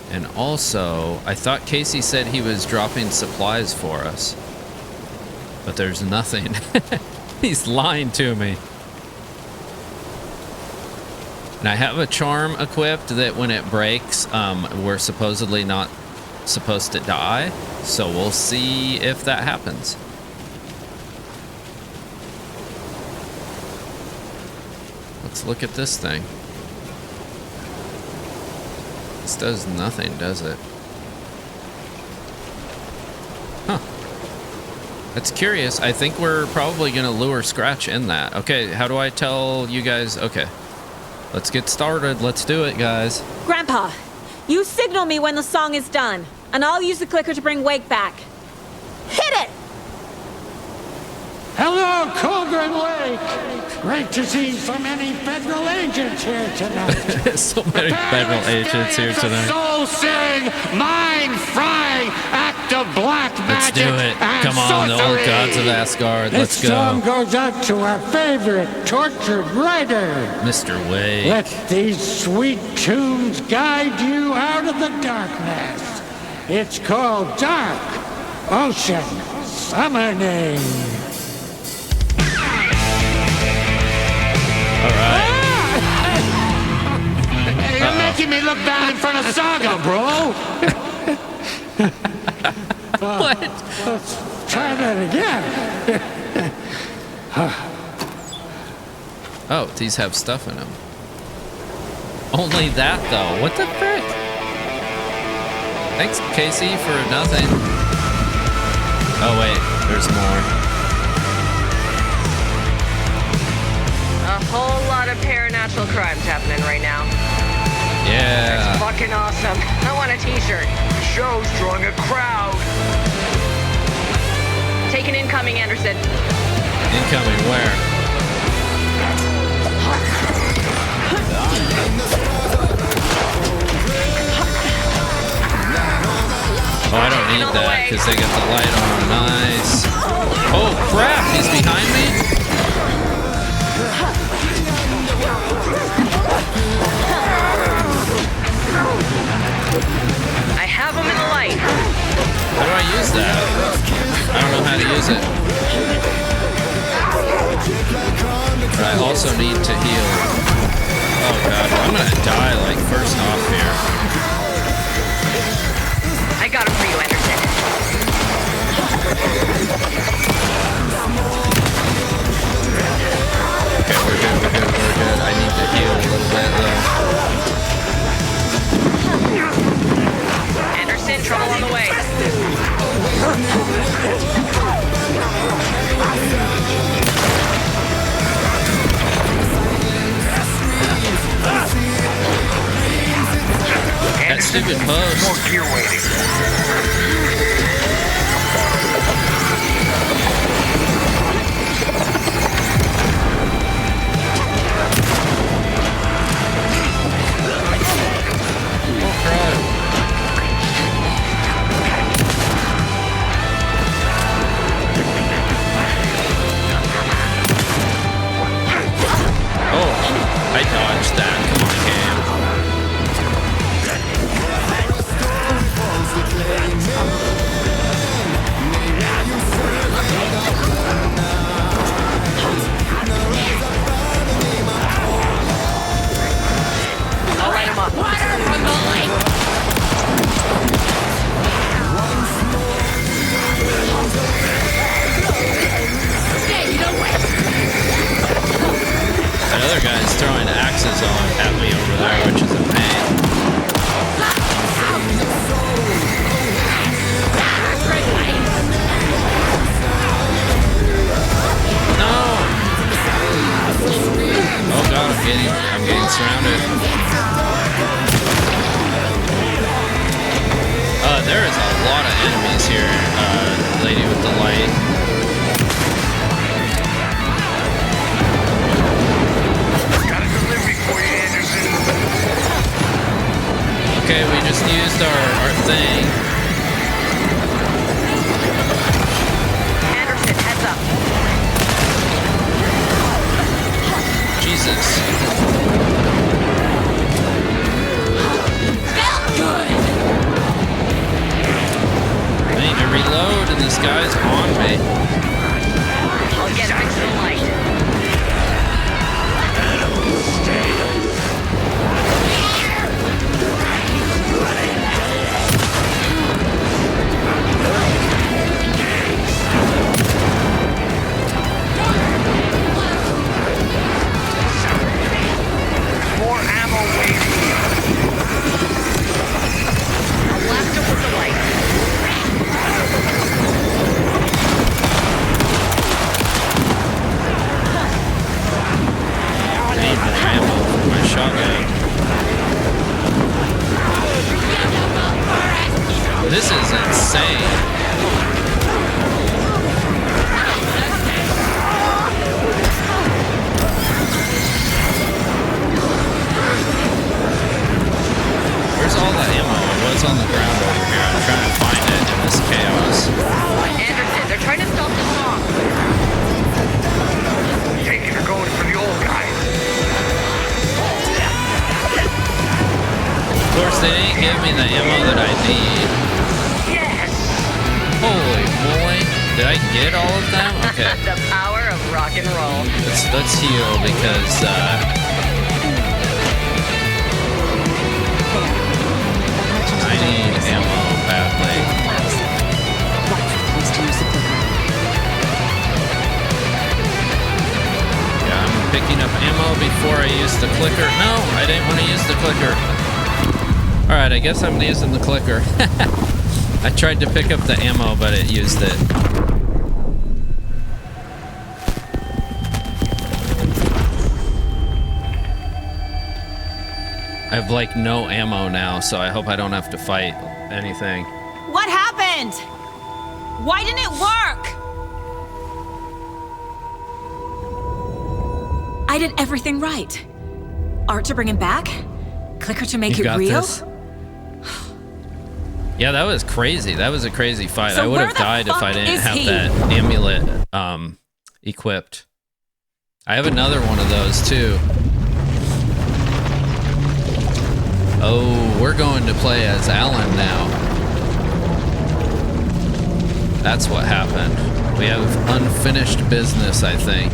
And also, I thought Casey said he was dropping supplies for us. But there's nothing. He's lying to me. And I have a charm equipped that when it breaks, we're supposedly not supposed to die. So we'll see if that happens. Let's look at this thing. This does nothing, does it? Huh. That's curious. I think we're probably going to lure Scratch in that. Okay, how do I tell you guys? Okay. Let's get started. Let's do it, guys. Grandpa, you signal me when the song is done, and I'll use the clicker to bring Wake back. Hit it! Hello, Cauldron Lake. Great to see so many federal agents here tonight. So many federal agents here tonight. Soul-searing, mind-frying act of black Let's magic do it. and Come on, the old sorcery. gods of Asgard. Let's This song go. goes out to our favorite tortured writer. Mr. Wade. Let these sweet tunes guide you out of the darkness. It's called Dark Ocean Summoning. All right. Hey, you're making me look bad in front of Saga, bro. What? Let's try that again. Oh, these have stuff in them. Only that, though. What the frick? Thanks, Casey, for nothing. Oh, wait. There's more. A whole lot of paranatural crimes happening right now. Yeah. Fucking awesome. I want a t-shirt. The show's drawing a crowd. Take an incoming, Anderson. Incoming where? Oh, I don't need that because they got the light on. Nice. Oh, crap. He's behind me? I have him in the light. How do I use that? I don't know how to use it. also need to heal. Oh god, I'm gonna die like first off here. I got him for you, Anderson. Okay, we're good. I need to heal a little bit though. Anderson, trouble on the way. That stupid post. More gear waiting. I dodged that. Come on, game. I'll light him up. Water from the lake! Another guy's throwing axes at me over there, which is a pain. No! Oh god, I'm getting surrounded. There is a lot of enemies here, lady with the light. Okay, we just used our thing. Anderson, heads up. Jesus. I need to reload and this guy's on me. I'll get him into the light. More ammo waiting. I'll blast him with the light. I need more ammo for my shotgun. This is insane. Where's all the ammo? It was on the ground over here. I'm trying to find it in this chaos. Anderson, they're trying to stop the song. Taking or going for the old guy. Of course, they didn't give me the ammo that I need. Yes! Holy moly. Did I get all of them? Okay. The power of rock and roll. Let's heal because, I need ammo badly. Yeah, I'm picking up ammo before I use the clicker. No, I didn't want to use the clicker. Alright, I guess I'm using the clicker. I tried to pick up the ammo, but it used it. I have like no ammo now, so I hope I don't have to fight anything. What happened? Why didn't it work? I did everything right. Art to bring him back? Clicker to make You it got real? this. Yeah, that was crazy. That was a crazy fight. So I would where have the died if I fuck didn't is have he? that amulet equipped. I have another one of those too. Oh, we're going to play as Alan now. That's what happened. We have unfinished business, I think.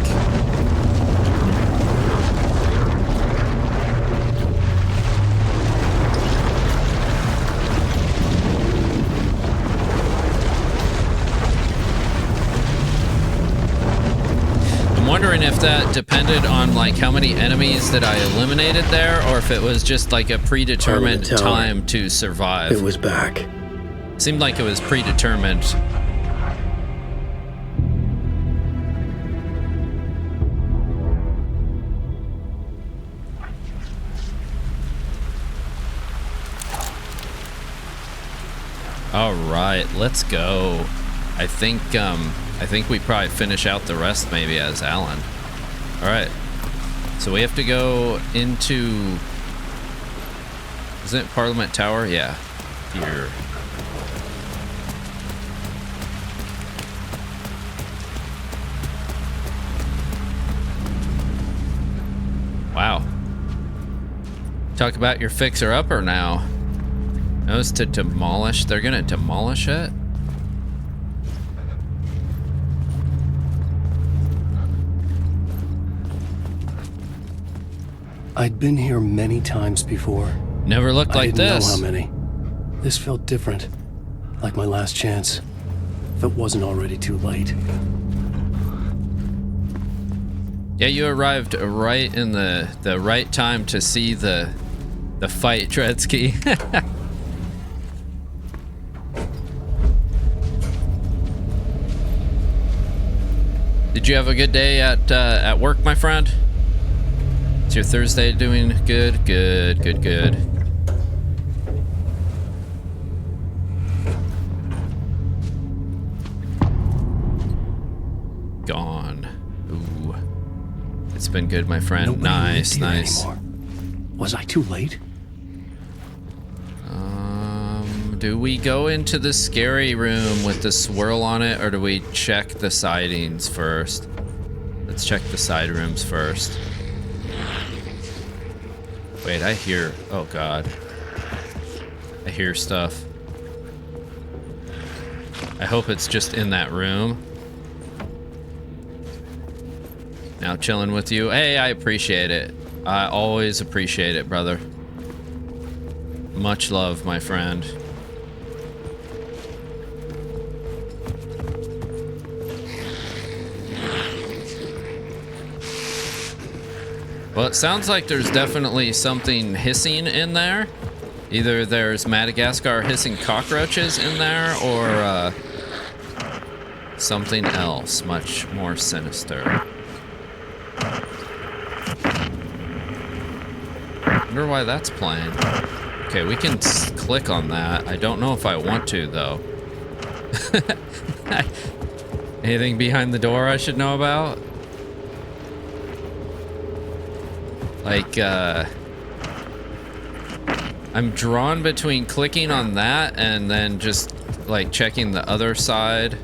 wondering if that depended on like how many enemies that I eliminated there, or if it was just like a predetermined time to survive. It was back. Seemed like it was predetermined. All right, let's go. I think we probably finish out the rest maybe as Alan. All right, so we have to go into, isn't it Parliament Tower? Yeah, here. Wow. Talk about your fixer-upper now. Notice to demolish. They're gonna demolish it? I'd been here many times before. Never looked like this. I didn't know how many. This felt different. Like my last chance. If it wasn't already too late. Yeah, you arrived right in the right time to see the fight, Tredsky. Did you have a good day at work, my friend? Is your Thursday doing good? Good. Gone. Ooh. It's been good, my friend. Nobody Nice. Anymore. Was I too late? Do we go into the scary room with the swirl on it, or do we check the sidings first? Let's check the side rooms first. Wait, I hear... Oh, God. I hear stuff. I hope it's just in that room. Now chilling with you. Hey, I appreciate it. I always appreciate it, brother. Much love, my friend. Well, it sounds like there's definitely something hissing in there. Either there's Madagascar hissing cockroaches in there, or something else much more sinister. Wonder why that's playing. Okay, we can click on that. I don't know if I want to, though. Anything behind the door I should know about? Like, I'm drawn between clicking on that and then just, like, checking the other side.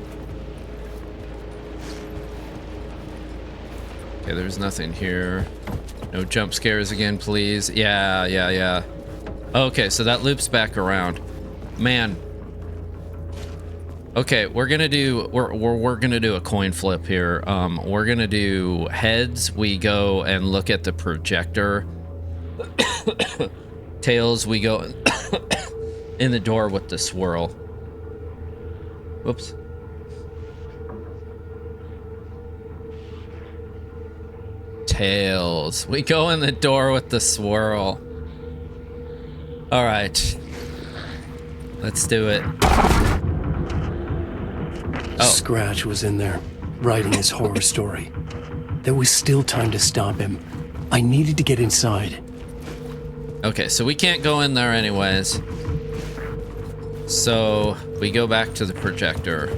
Okay, there's nothing here. No jump scares again, please. Yeah. Okay, so that loops back around. Man. Okay, we're gonna do a coin flip here. We're gonna do heads. We go and look at the projector. Tails, we go in the door with the swirl. Whoops. Tails, we go in the door with the swirl. All right, let's do it. Oh. Scratch was in there, writing his horror story. There was still time to stop him. I needed to get inside. Okay, so we can't go in there anyways. So we go back to the projector.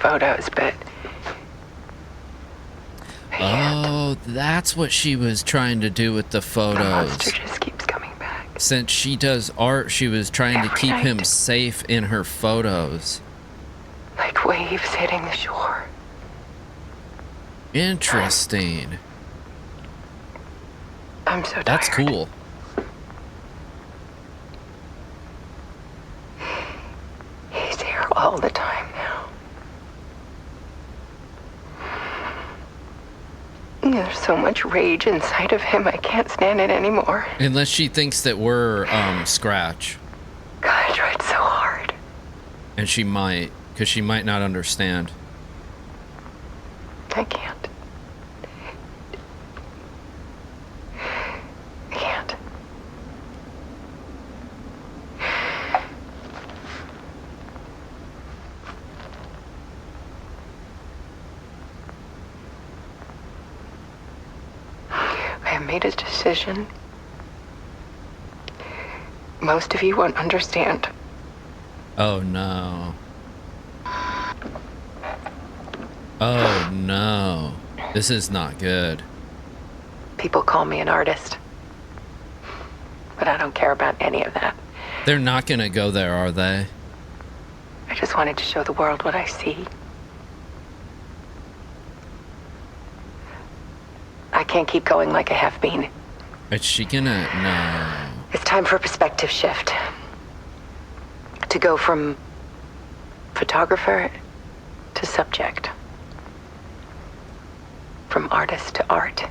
Photos, but oh, that's what she was trying to do with the photos. The monster just keeps coming back. Since she does art, she was trying to keep him safe in her photos. Like waves hitting the shore. Interesting. I'm so tired. That's cool. He's here all the time now. There's so much rage inside of him, I can't stand it anymore. Unless she thinks that we're Scratch. God, I tried so hard. And she might, because she might not understand. I can't. I can't. I have made a decision. Most of you won't understand. Oh no. Oh no. This is not good. People call me an artist. But I don't care about any of that. They're not gonna go there, are they? I just wanted to show the world what I see. I can't keep going like I have been. Is she gonna? No. It's time for a perspective shift. To go from photographer to subject. From artist to art.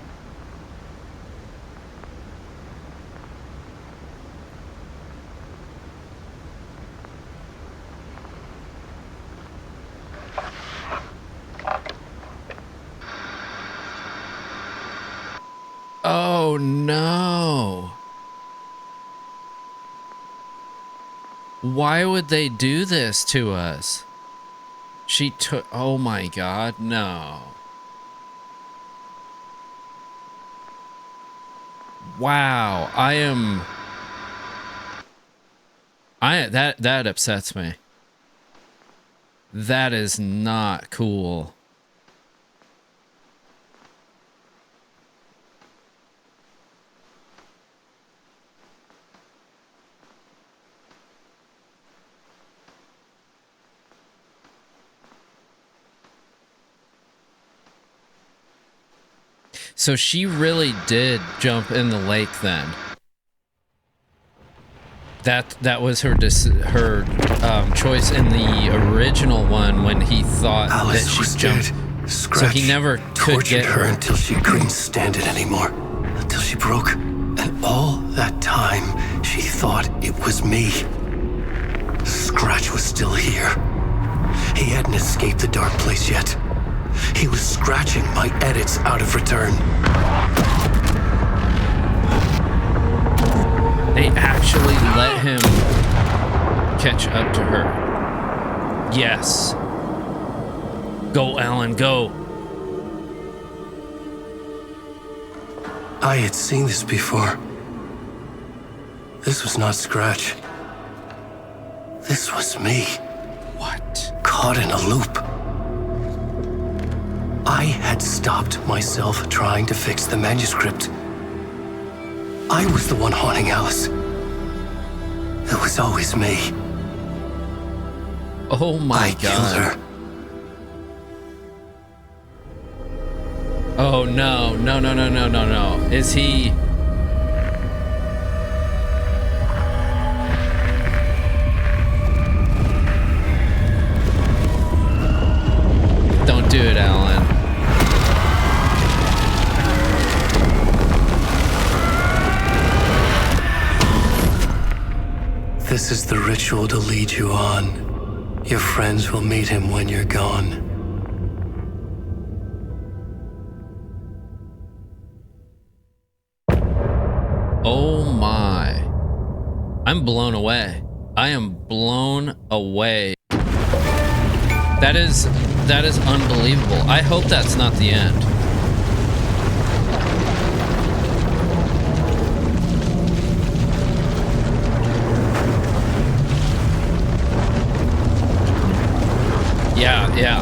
Oh no. Why would they do this to us? She took, oh my God, no. Wow, that upsets me. That is not cool. So she really did jump in the lake then. That was her choice in the original one when he thought Alice that she was jumped. dead. Scratch So he never could tortured get her until she couldn't stand it anymore. Until she broke. And all that time, she thought it was me. Scratch was still here. He hadn't escaped the dark place yet. He was scratching my edits out of return. They actually let him catch up to her. Yes. Go, Alan, go. I had seen this before. This was not Scratch. This was me. What? Caught in a loop. I had stopped myself trying to fix the manuscript. I was the one haunting Alice. It was always me. Oh my I God. killed her. Oh no, no, no, no, no, no, no. Is he... Don't do it, Alan. This is the ritual to lead you on. Your friends will meet him when you're gone. Oh my. I'm blown away. I am blown away. That is unbelievable. I hope that's not the end. Yeah,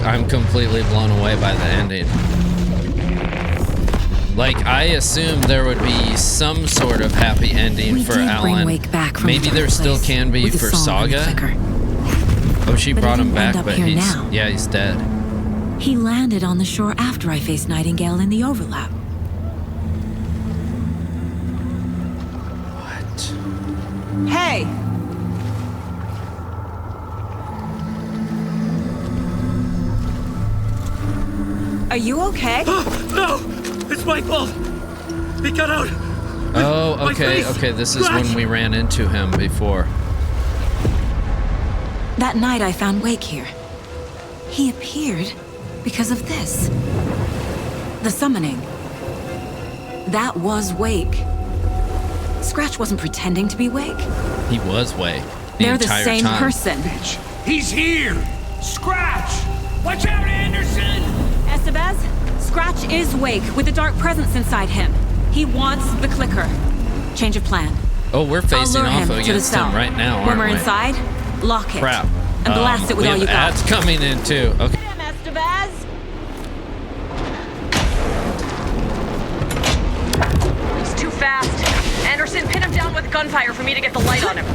I'm completely blown away by the ending. Like, I assumed there would be some sort of happy ending We for did Alan. bring Wake back from Maybe the there dark still place can be with the for song and the Saga. flicker. Oh, she But he brought him didn't end back, up but here he's now. yeah, he's dead. He landed on the shore after I faced Nightingale in the overlap. What? Hey! Are you okay? No! It's my fault! He got out! Oh, My okay, face! okay. This is Scratch! when we ran into him before. That night I found Wake here. He appeared because of this. The summoning. That was Wake. Scratch wasn't pretending to be Wake. He was Wake the They're the entire same time. person. He's here! Scratch! Watch out, Anderson! Estevez, Scratch is Wake with the dark presence inside him. He wants the clicker. Change of plan. Oh, we're I'll facing lure off him to the against cell. him right now, When aren't we're we? inside, lock it. Crap. And blast it with we all have you got. ads coming in too. Okay. Get him, Estevez! He's too fast. Anderson, pin him down with gunfire for me to get the light on him.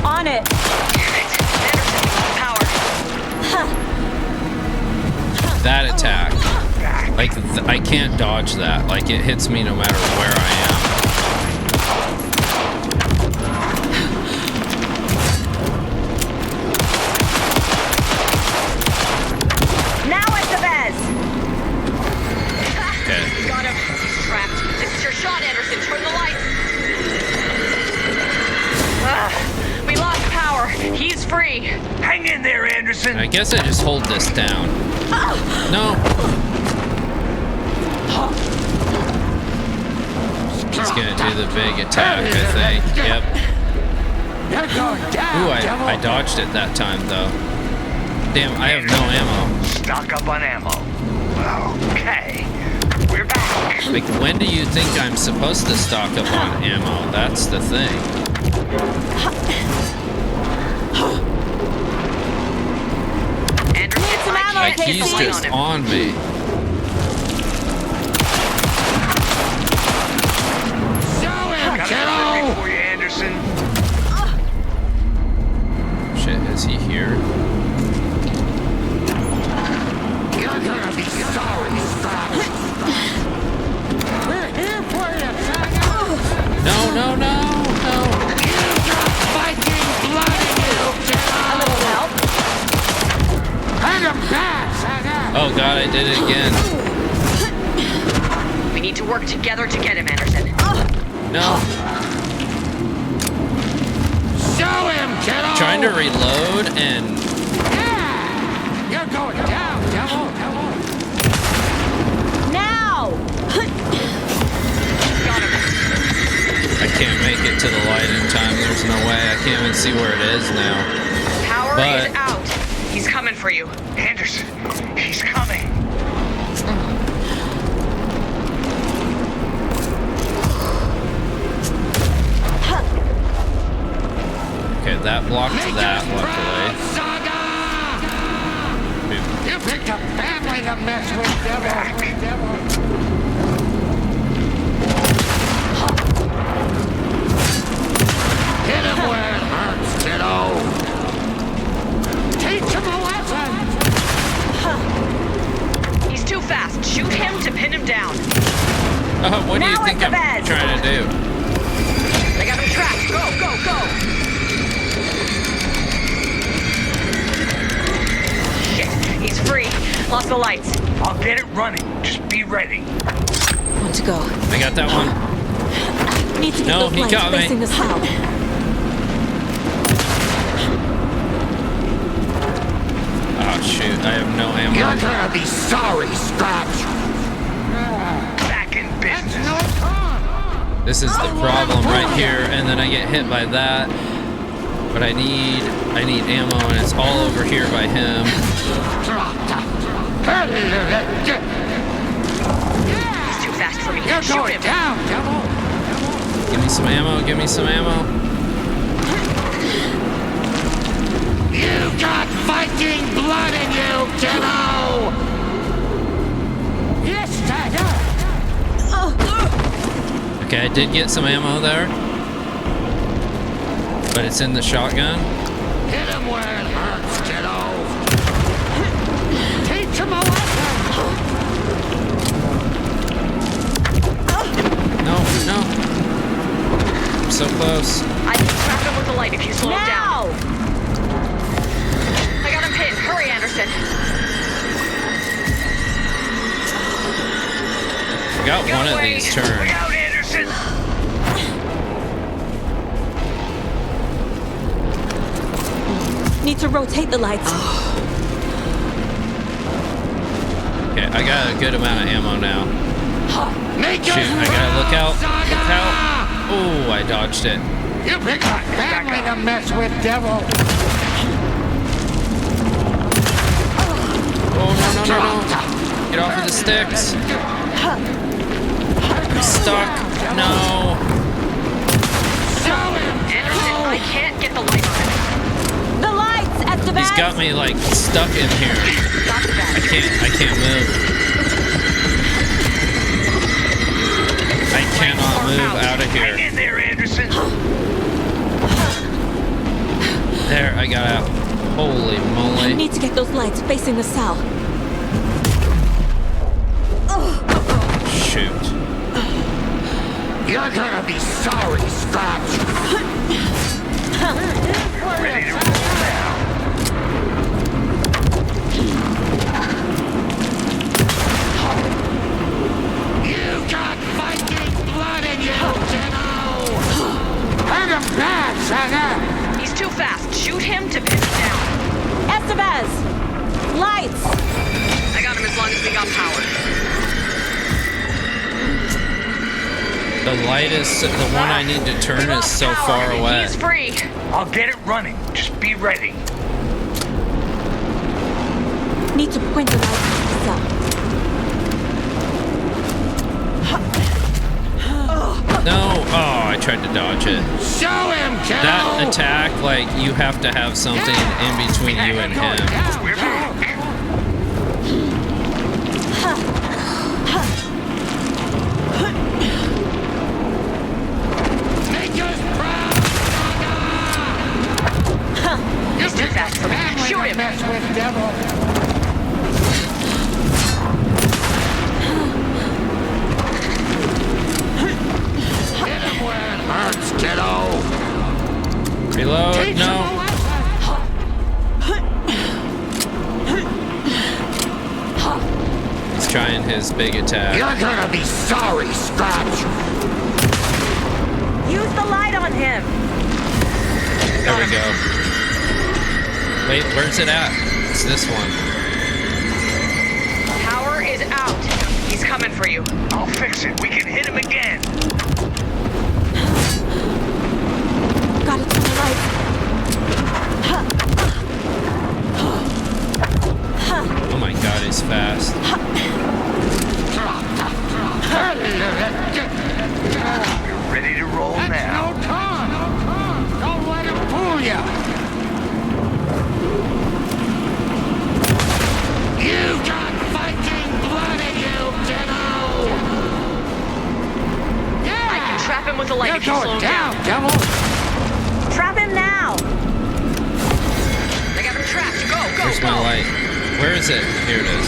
On it! Damn it. Anderson, power. That attack. Like, I can't dodge that. Like, it hits me no matter where I am. Now, Estevez! Okay. Got him. He's trapped. This is your shot, Anderson. Turn the lights. We lost power. He's free. Hang in there, Anderson. I guess I just hold this down. No. He's gonna do the big attack, I think. Yep. You're going down, Ooh, devil. I dodged it that time, though. Damn, I have no ammo. Stock up on ammo. Okay. We're back. Like, when do you think I'm supposed to stock up on ammo? That's the thing. Anderson, some I ammo, can't Like, get he's the light just on him. on me. Show him, Got kiddo! something for you, Anderson. Shit, is he here? You're gonna be sorry, Scratch. We're here for you, Saga! No, no, no, no. You got Viking blood in you, kiddo! A little help. Hand him back, Saga! Oh god, I did it again. We need to work together to get him, Anderson. No. Show him, kiddo! Trying to reload and Yeah! You're going down, devil! Now! Got him. I can't make it to the light in time. There's no way. I can't even see where it is now. Power But- is out. He's coming for you. Anderson, he's coming. Okay, that blocked Make that, us proud, luckily. Saga! Dude, You picked a family to mess with, devil! Hit him where it hurts, kiddo! Teach him a lesson! He's too fast. Shoot him to pin him down. what do you Now think it's I'm the bed. trying to do? They got him trapped. Go, go, go. Shit, he's free. Lost the lights. I'll get it running. Just be ready. Want to go. I got that one. Need to get No, those he lights got me. facing the cell. Oh shoot, I have no ammo. You're gonna be sorry, Scratch! Back in business. No fun! This is the problem right here, and then I get hit by that. But I need ammo, and it's all over here by him. He's too fast for me. You're Shoot going him. down, devil! Give me some ammo, give me some ammo. You got Viking blood in you, kiddo! Yes, Tiger! Okay, I did get some ammo there. But it's in the shotgun. Hit him where it hurts, kiddo. Teach him a lesson. No, no. I'm so close. I can trap him with the light if you slow him Now! down. I got him pinned. Hurry, Anderson. I got Get one of away. these turned. Look out, Anderson! Need to rotate the lights. Okay, I got a good amount of ammo now. Shoot, I gotta look out. Look out. Oh, I dodged it. You pick a family to mess with, devil. Oh, no, no, no, no. Get off of the sticks. I'm stuck. No. Anderson, I can't get the light on him. The lights, Esteban! He's got me, like, stuck in here. Got the bag. I can't move. I cannot move out of Hang here. in there, Anderson! There, I got out. Holy I moly. need to get those lights facing the cell. Shoot. You're gonna be sorry, Scratch. Ready to roll now. You got Viking blood in you, kiddo. Hurt him bad, Saga. He's too fast. Shoot him to pin him down. Estevez! Lights! I got him as long as we got power. The light is, the one I need to turn is so far away. He's free. I'll get it running. Just be ready. Need to point the lights at the cell. No. Oh, I tried to dodge it. Show him, kiddo. That attack, like, you have to have something in between you and him. We're back. Make us proud, Saga. He's too fast for me. Family Shoot to him. mess with, devil. Hit him where it hurts, kiddo. Reload. Teach him a No. lesson. He's trying his big attack. You're gonna be sorry, Scratch. Use the light on him! There we go. Wait, where's it at? It's this one. Power is out. He's coming for you. I'll fix it. We can hit him again. Gotta turn the lights. Oh my god, he's fast. You're ready to roll That's now. no time. Don't let him fool you. You got Viking blood in you, kiddo. Yeah. I can trap him with the light You're if you slow going him down, down. devil. Trap him now! I got him trapped. Go, go, Where's go. my light? Where is it? Here it is.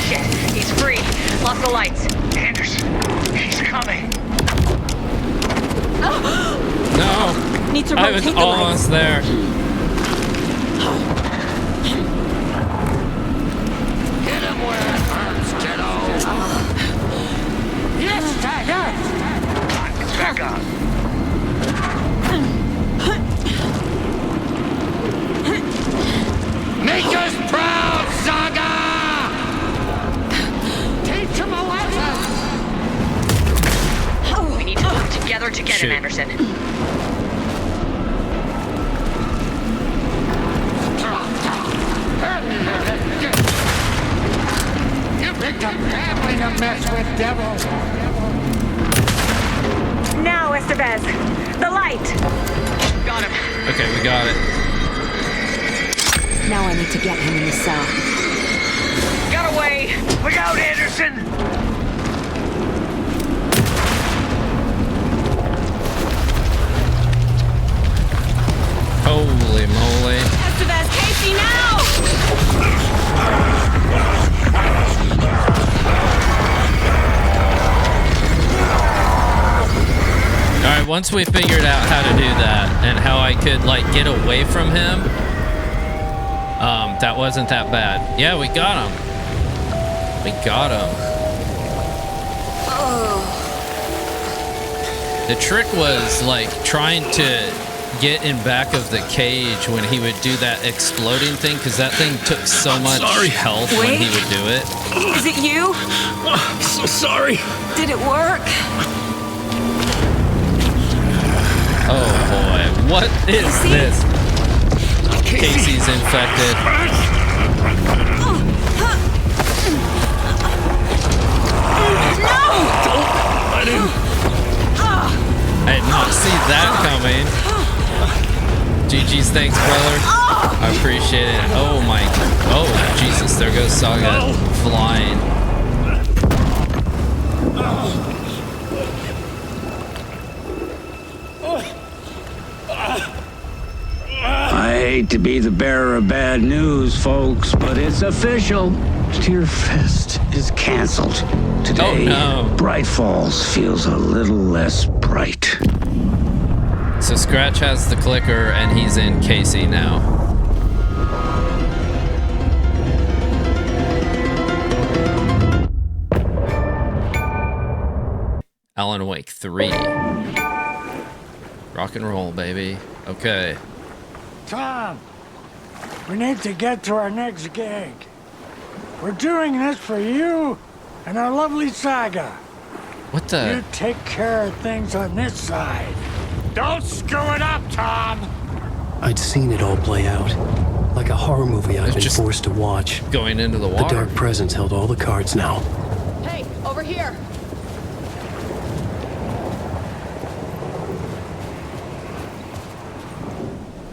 Shit, he's free. Lost the lights. Anderson, he's coming. No! Need to I was rotate the lights. almost there. Hit him where it hurts, kiddo. Yes, Tiger. Back on. Make us proud, Saga. Teach him a lesson. We need to work together to get Shoot. him, Anderson. You picked a family to mess with, devil. Now, Estevez! The light! Got him. Okay, we got it. Now I need to get him in the cell. Got away. Look out, Anderson! Alright, once we figured out how to do that and how I could, like, get away from him, that wasn't that bad. Yeah, we got him. We got him. The trick was, like, trying to get in back of the cage when he would do that exploding thing, because that thing took so much health when he would do it. Is it you? I'm so sorry. Did it work? Oh boy, what is this? Casey's infected. Let him. I did not see that coming. GG's, thanks, brother. I appreciate it. Oh my, oh Jesus, there goes Saga flying. I hate to be the bearer of bad news, folks, but it's official. Tear Fest is canceled. Today, oh, no. Bright Falls feels a little less bright. So Scratch has the clicker and he's in Casey now. Alan Wake 3. Rock and roll, baby. Okay. Tom, we need to get to our next gig. We're doing this for you and our lovely Saga. What the? You take care of things on this side. Don't screw it up, Tom! I'd seen it all play out. Like a horror movie I'd been just forced to watch. Going into the water. The Dark Presence held all the cards now. Hey, over here.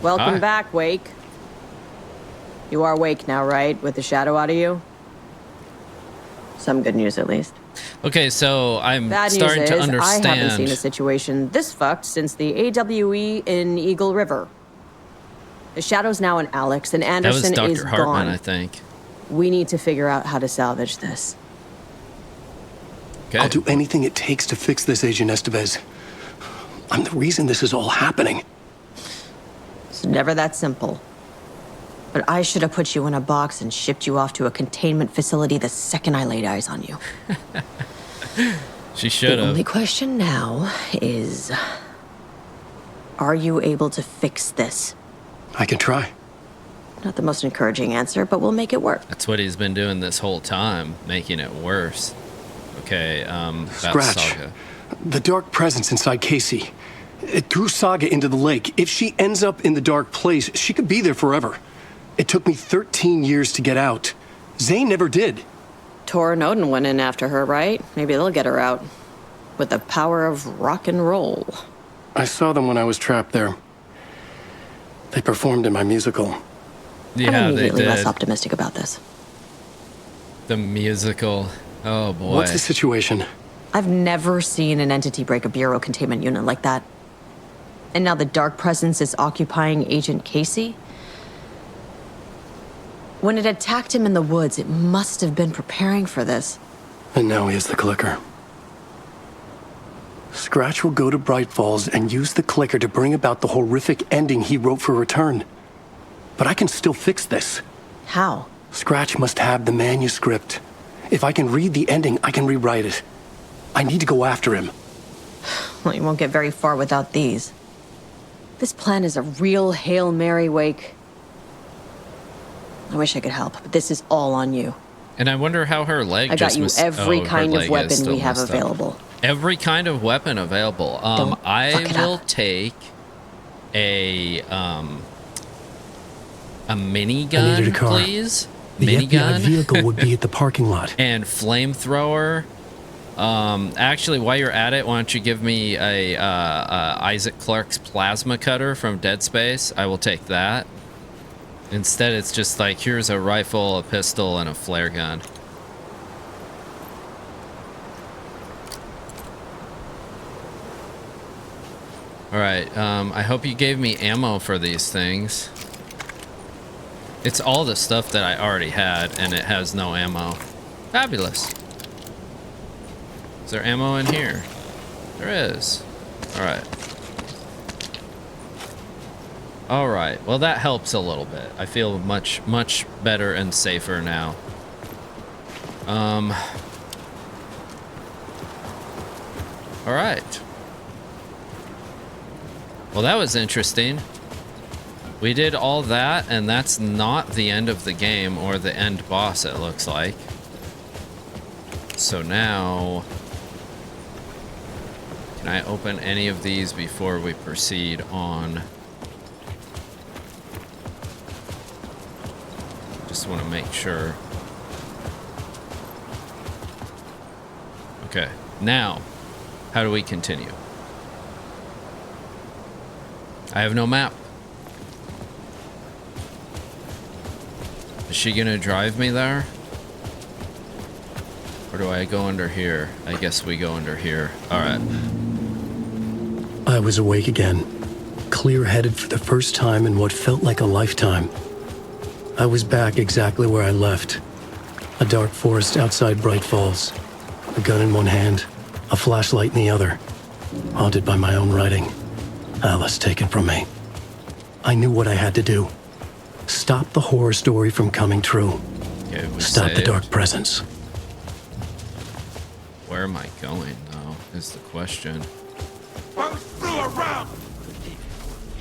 Welcome Hi. back, Wake. You are Wake now, right? With the shadow out of you? Some good news, at least. Okay, so I'm Bad starting news to is, understand. I haven't seen a situation this fucked since the AWE in Eagle River. The shadow's now in Alex, and That was Anderson is Dr. Hartman, gone. I think. We need to figure out how to salvage this. Okay. I'll do anything it takes to fix this, Agent Estevez. I'm the reason this is all happening. It's never that simple. But I should have put you in a box and shipped you off to a containment facility the second I laid eyes on you. She should The only have. question now is, are you able to fix this? I can try. Not the most encouraging answer, but we'll make it work. That's what he's been doing this whole time, making it worse. Okay, that's Scratch. Saga. The Dark Presence inside Casey. It threw Saga into the lake. If she ends up in the dark place, she could be there forever. It took me 13 years to get out. Zane never did. Tor and Odin went in after her, right? Maybe they'll get her out. With the power of rock and roll. I saw them when I was trapped there. They performed in my musical. Yeah, I'm they immediately did. less optimistic about this. The musical. Oh boy. What's the situation? I've never seen an entity break a bureau containment unit like that. And now the Dark Presence is occupying Agent Casey? When it attacked him in the woods, it must have been preparing for this. And now he has the clicker. Scratch will go to Bright Falls and use the clicker to bring about the horrific ending he wrote for Return. But I can still fix this. How? Scratch must have the manuscript. If I can read the ending, I can rewrite it. I need to go after him. Well, you won't get very far without these. This plan is a real Hail Mary, Wake. I wish I could help, but this is all on you. And I wonder how her leg I got just you mis- every her kind leg of is weapon still we have messed up. available. Every kind of weapon available. Don't I fuck it will up. take a I needed minigun, a car. please. The FBI Minigun vehicle would be at the parking lot. and flamethrower. Actually, while you're at it, why don't you give me a Isaac Clarke's plasma cutter from Dead Space? I will take that. Instead, it's just like, here's a rifle, a pistol, and a flare gun. Alright, I hope you gave me ammo for these things. It's all the stuff that I already had, and it has no ammo. Fabulous. Is there ammo in here? There is. Alright. Alright, well that helps a little bit. I feel much better and safer now. Alright. Well, that was interesting. We did all that, and that's not the end of the game, or the end boss, it looks like. So now... Can I open any of these before we proceed on? Just want to make sure. Okay, now, how do we continue? I have no map. Is she gonna drive me there? Or do I go under here? I guess we go under here. Alright. I was awake again, clear-headed for the first time in what felt like a lifetime. I was back exactly where I left. A dark forest outside Bright Falls. A gun in one hand, a flashlight in the other. Haunted by my own writing. Alice taken from me. I knew what I had to do. Stop the horror story from coming true. Okay, Stop saved. the dark presence. Where am I going, though, is the question. Burst through around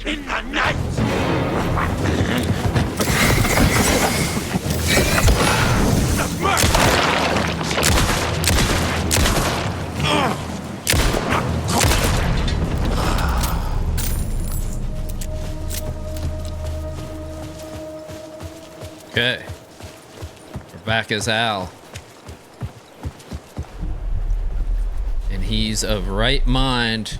in the night. Okay. We're back as Al. And he's of right mind.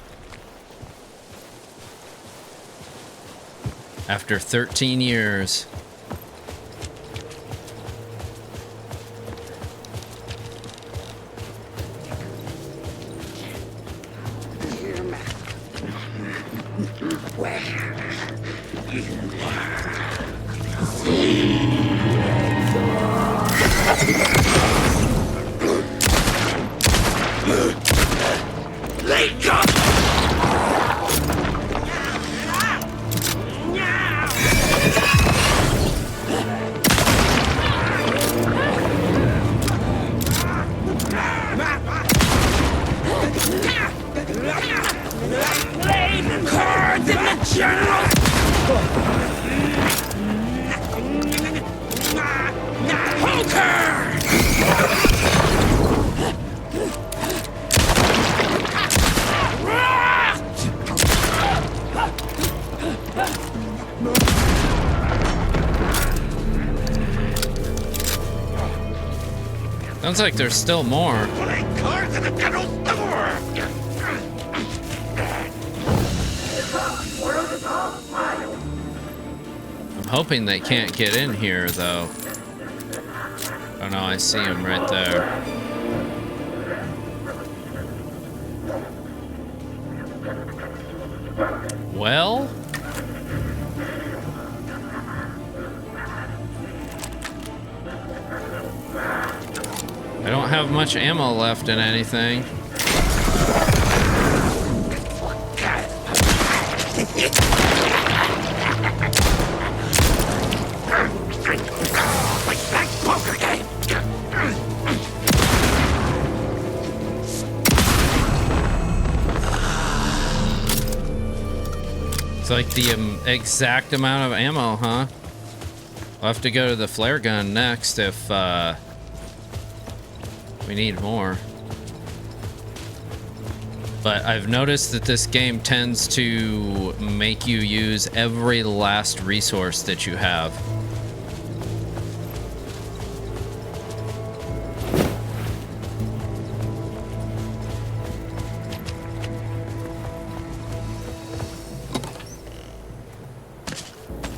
After 13 years. Sounds like there's still more. I'm hoping they can't get in here, though. Oh no, I see him right there. Well? I don't have much ammo left in anything. It's like the exact amount of ammo, huh? We'll have to go to the flare gun next if we need more. But I've noticed that this game tends to make you use every last resource that you have.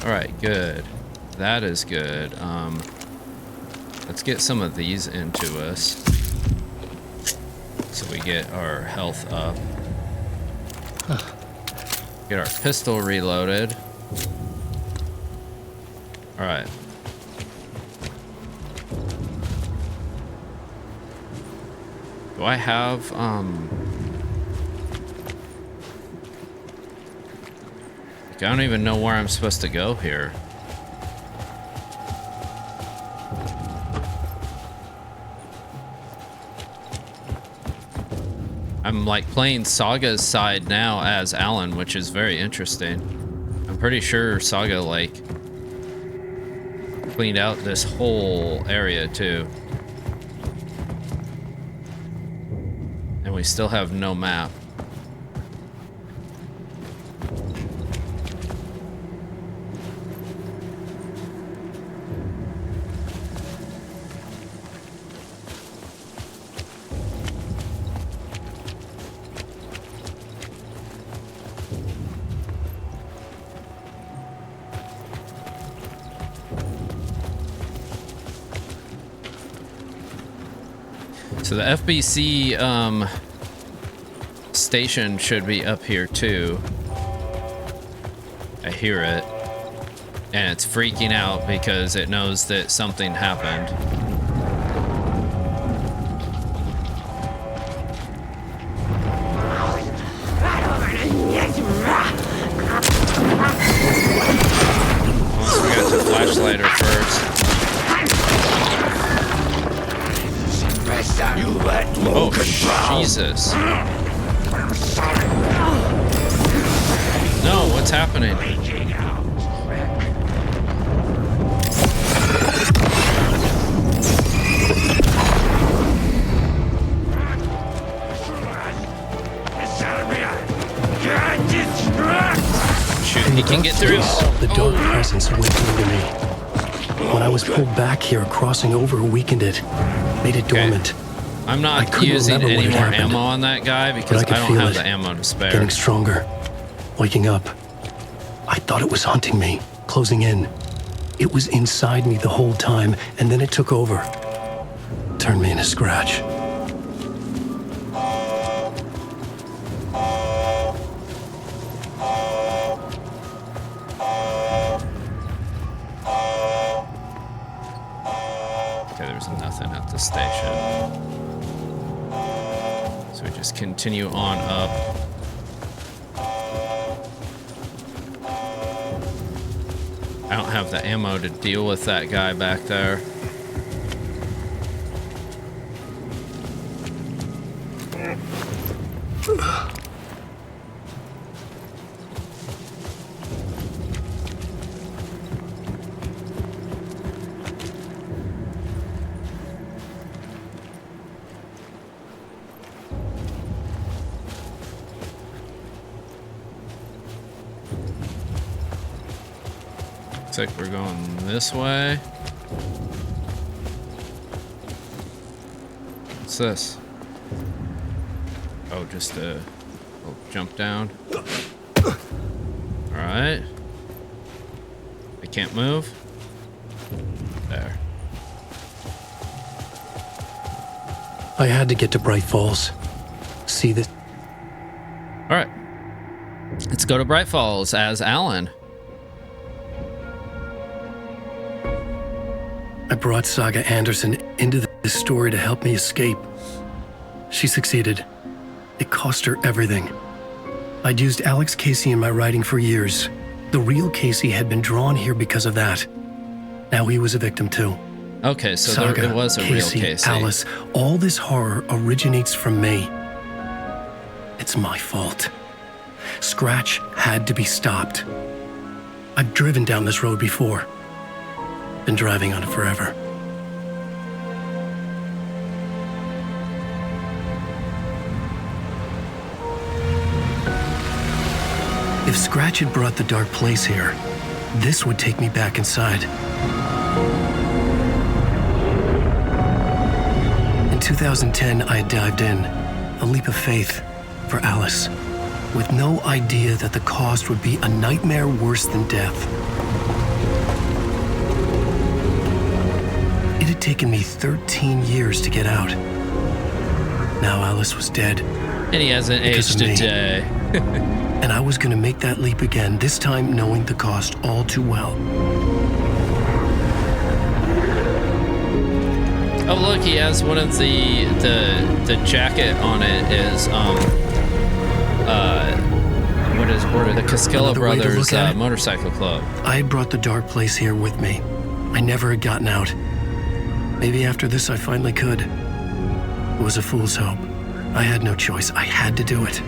Alright, good. That is good. Let's get some of these into us. So we get our health up. Get our pistol reloaded. Alright. Do I have, I don't even know where I'm supposed to go here. I'm like playing Saga's side now as Alan, which is very interesting. I'm pretty sure Saga like cleaned out this whole area too. And we still have no map. So the FBC station should be up here too. I hear it. And it's freaking out because it knows that something happened. Almost forgot to flashlight her first. Oh, Jesus. No, what's happening? Shoot, he can get through. The dark presence went into me. When I was pulled back here, crossing over weakened it, made it dormant. I'm not using any more ammo on that guy because I don't have the ammo to spare. Getting stronger, waking up. I thought it was hunting me, closing in. It was inside me the whole time, and then it took over. Turned me into Scratch. Okay, there's nothing at the station. So we just continue on up. I don't have the ammo to deal with that guy back there. Looks like we're going this way. What's this? Oh, just a little jump down. Alright. I can't move. There. I had to get to Bright Falls. See this? Alright. Let's go to Bright Falls as Alan. I brought Saga Anderson into this story to help me escape. She succeeded. It cost her everything. I'd used Alex Casey in my writing for years. The real Casey had been drawn here because of that. Now he was a victim too. Okay, so Saga, there was a Casey, real Casey. Alice, all this horror originates from me. It's my fault. Scratch had to be stopped. I've driven down this road before. Been driving on it forever. If Scratch had brought the dark place here, this would take me back inside. In 2010, I had dived in, a leap of faith for Alice, with no idea that the cost would be a nightmare worse than death. It had taken me 13 years to get out. Now Alice was dead. And he hasn't aged a day. And I was going to make that leap again, this time knowing the cost all too well. Oh look, he has one of the jacket on it is What is order? The Cascella Another way to Brothers look at it? motorcycle club. I had brought the dark place here with me. I never had gotten out. Maybe after this I finally could. It was a fool's hope. I had no choice. I had to do it.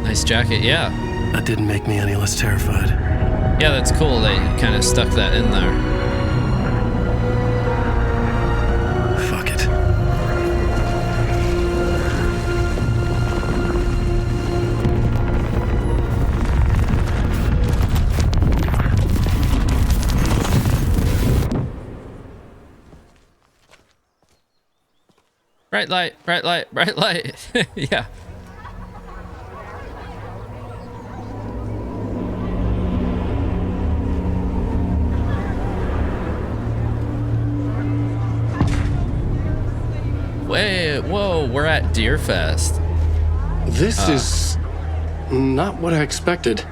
Nice jacket, yeah. That didn't make me any less terrified. Yeah, that's cool. They kind of stuck that in there. Fuck it. Bright light, bright light, bright light. Yeah. Wait, whoa, we're at Deerfest. This is not what I expected.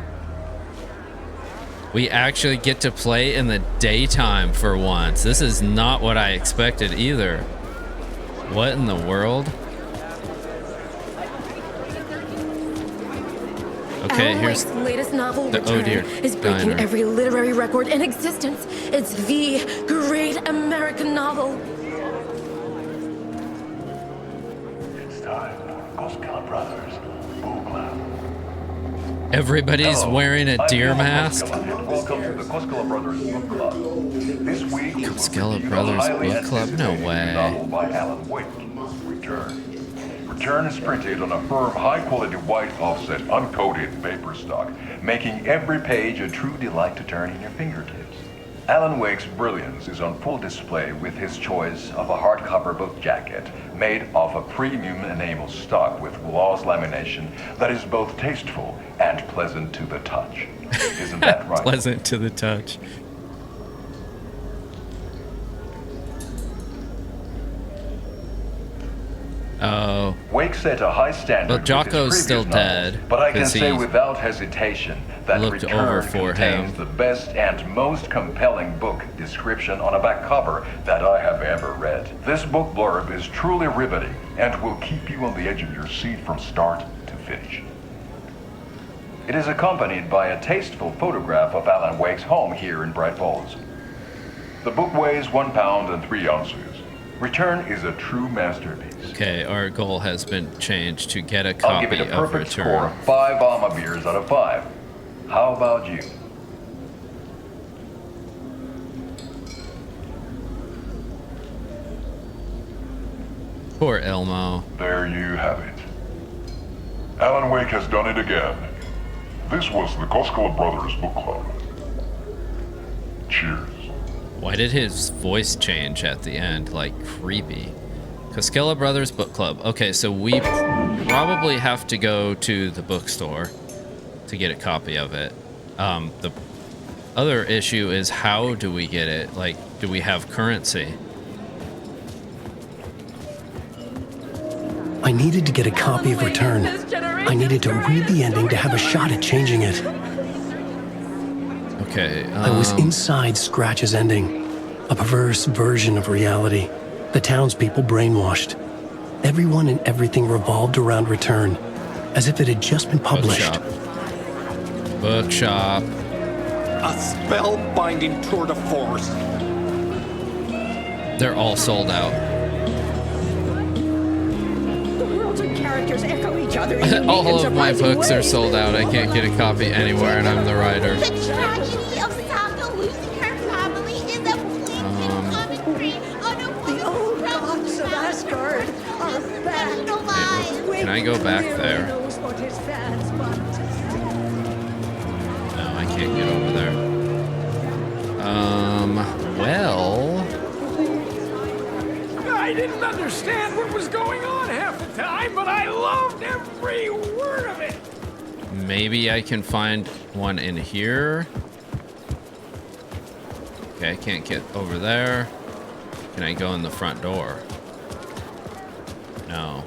We actually get to play in the daytime for once. This is not what I expected either. What in the world? Okay, Alan here's Wake's latest novel, the Return, Deer is breaking Diner. every literary record in existence. It's the great American novel. It's time for Coscala Brothers Book Club. Everybody's Hello, wearing a I'm deer Alan mask. Coscala, and welcome to the Coscala Brothers Book Club. This week, we will Coscala review the Brothers highly Book Club? No anticipated way. novel by Alan Wake, Return. Return is printed on a firm, high-quality white offset, uncoated paper stock, making every page a true delight to turn in your fingertips. Alan Wake's brilliance is on full display with his choice of a hardcover book jacket made of a premium enamel stock with gloss lamination that is both tasteful and pleasant to the touch. Isn't that right? Pleasant to the touch. Oh. Wake set a high standard. Well, with his Jocko's previous still novels, dead, but I can 'cause say he without hesitation that looked Return over for contains him. the best and most compelling book description on a back cover that I have ever read. This book blurb is truly riveting and will keep you on the edge of your seat from start to finish. It is accompanied by a tasteful photograph of Alan Wake's home here in Bright Falls. The book weighs 1 pound and 3 ounces. Return is a true masterpiece. Okay, our goal has been changed to get a I'll copy give it a of perfect score Return. of 5 Alma beers out of 5. How about you? Poor Elmo. There you have it. Alan Wake has done it again. This was the Coscala Brothers Book Club. Cheers. Why did his voice change at the end? Like, creepy. Coscala Brothers Book Club. Okay, so we probably have to go to the bookstore to get a copy of it. The other issue is, how do we get it? Like, do we have currency? I needed to get a copy of Return. I needed to read the ending to have a shot at changing it. Okay, I was inside Scratch's ending, a perverse version of reality. The townspeople brainwashed. Everyone and everything revolved around Return, as if it had just been published. Bookshop. A spellbinding tour de force. They're all sold out. The worlds and characters echo each other. In All of my books are sold out. I can't get a copy anywhere, and I'm the writer. The tragedy of Saga losing her family is a plain commentary on a The old gods of Asgard are back. Can I go back there? Knows what is bad, but No, I can't get over there. Well... I didn't understand what was going on half the time, but I loved every word of it. Maybe I can find one in here. Okay, I can't get over there. Can I go in the front door? No.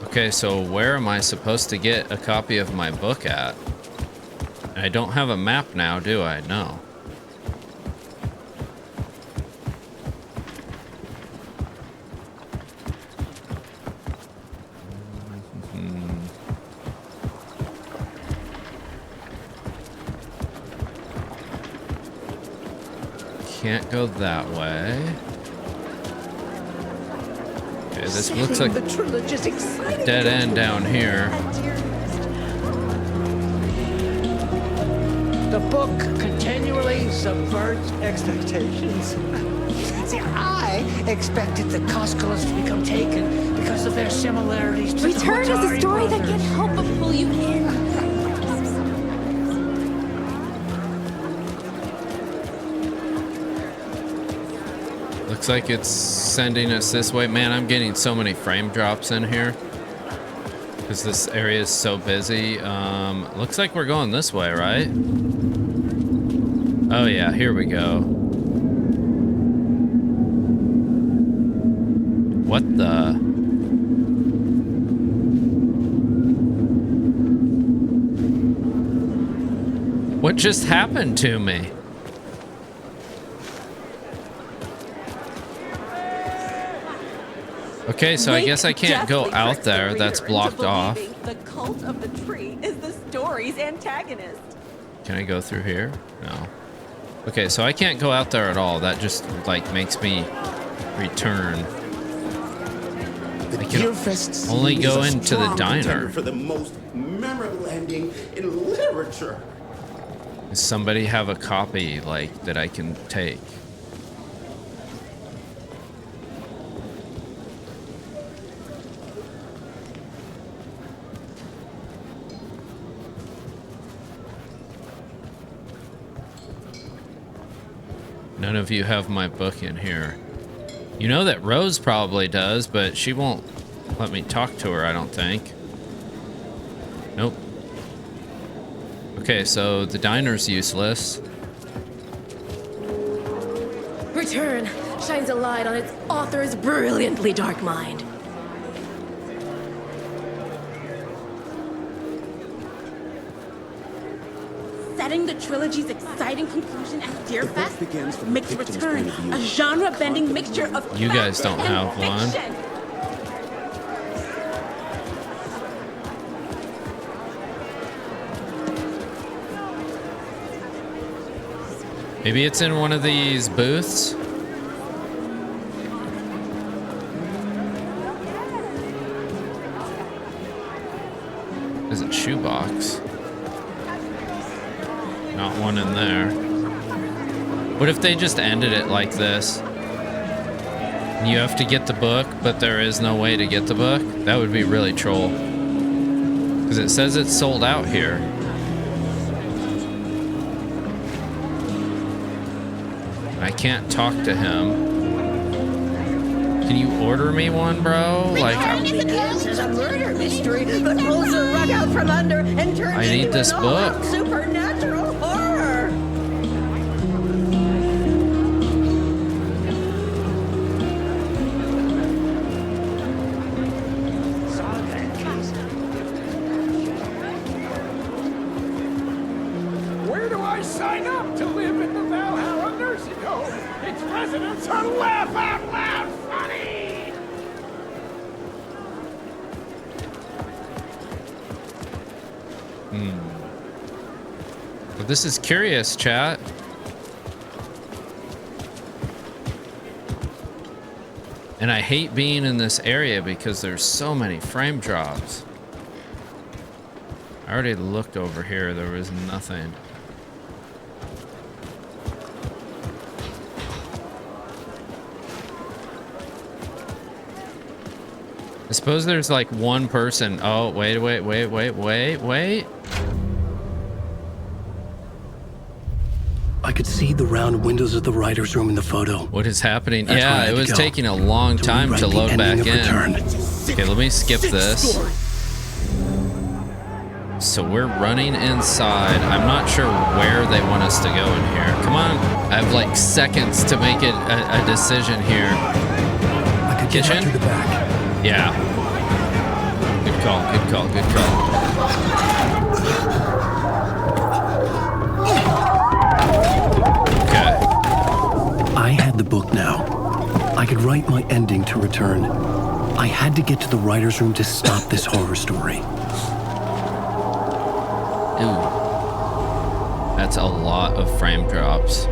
Okay, so where am I supposed to get a copy of my book at? I don't have a map now, do I? No. Can't go that way. Okay, this looks like a dead end down here. The book continually subverts expectations. See, I expected the Cosculus to become taken because of their similarities to Return the is a Hotari story that brothers. can't help but pull you in. Looks like it's sending us this way. Man, I'm getting so many frame drops in here because this area is so busy. Looks like we're going this way, right? Oh yeah, here we go. What the? What just happened to me? Okay, so I guess I can't go out there. That's blocked off. The cult of the tree is the story's antagonist. Can I go through here? No. Okay, so I can't go out there at all. That just, like, makes me return. I can only go into the diner. For the most memorable ending in literature. Does somebody have a copy, like, that I can take? None of you have my book in here. You know that Rose probably does, but she won't let me talk to her, I don't think. Nope. Okay, so the diner's useless. Return shines a light on its author's brilliantly dark mind. Setting the trilogy's exciting conclusion at Deerfest makes Return a genre-bending mixture of You guys don't fact have and one. fiction. Maybe it's in one of these booths. There's a shoebox. Not one in there. What if they just ended it like this? You have to get the book, but there is no way to get the book? That would be really troll. Because it says it's sold out here. I can't talk to him. Can you order me one, bro? Like, There's a murder mystery that pulls the rug out from under and turns I need into this an book. all-out supernatural horror. Where do I sign up to live in the Valhalla nursing home? Its residents are laugh out loud funny! But this is curious, chat. And I hate being in this area because there's so many frame drops. I already looked over here. There was nothing. I suppose there's like one person. Oh, wait. I could see the round windows of the writer's room in the photo. What is happening? That's where I Yeah, had it to was go taking a long time rewrite to the load ending back of in. Return. Okay, let me skip this. So we're running inside. I'm not sure where they want us to go in here. Come on. I have like seconds to make it a decision here. I could get out Kitchen? through the back. Yeah. Good call, good call, good call. Okay. I had the book now. I could write my ending to Return. I had to get to the writer's room to stop this horror story. Ooh. That's a lot of frame drops.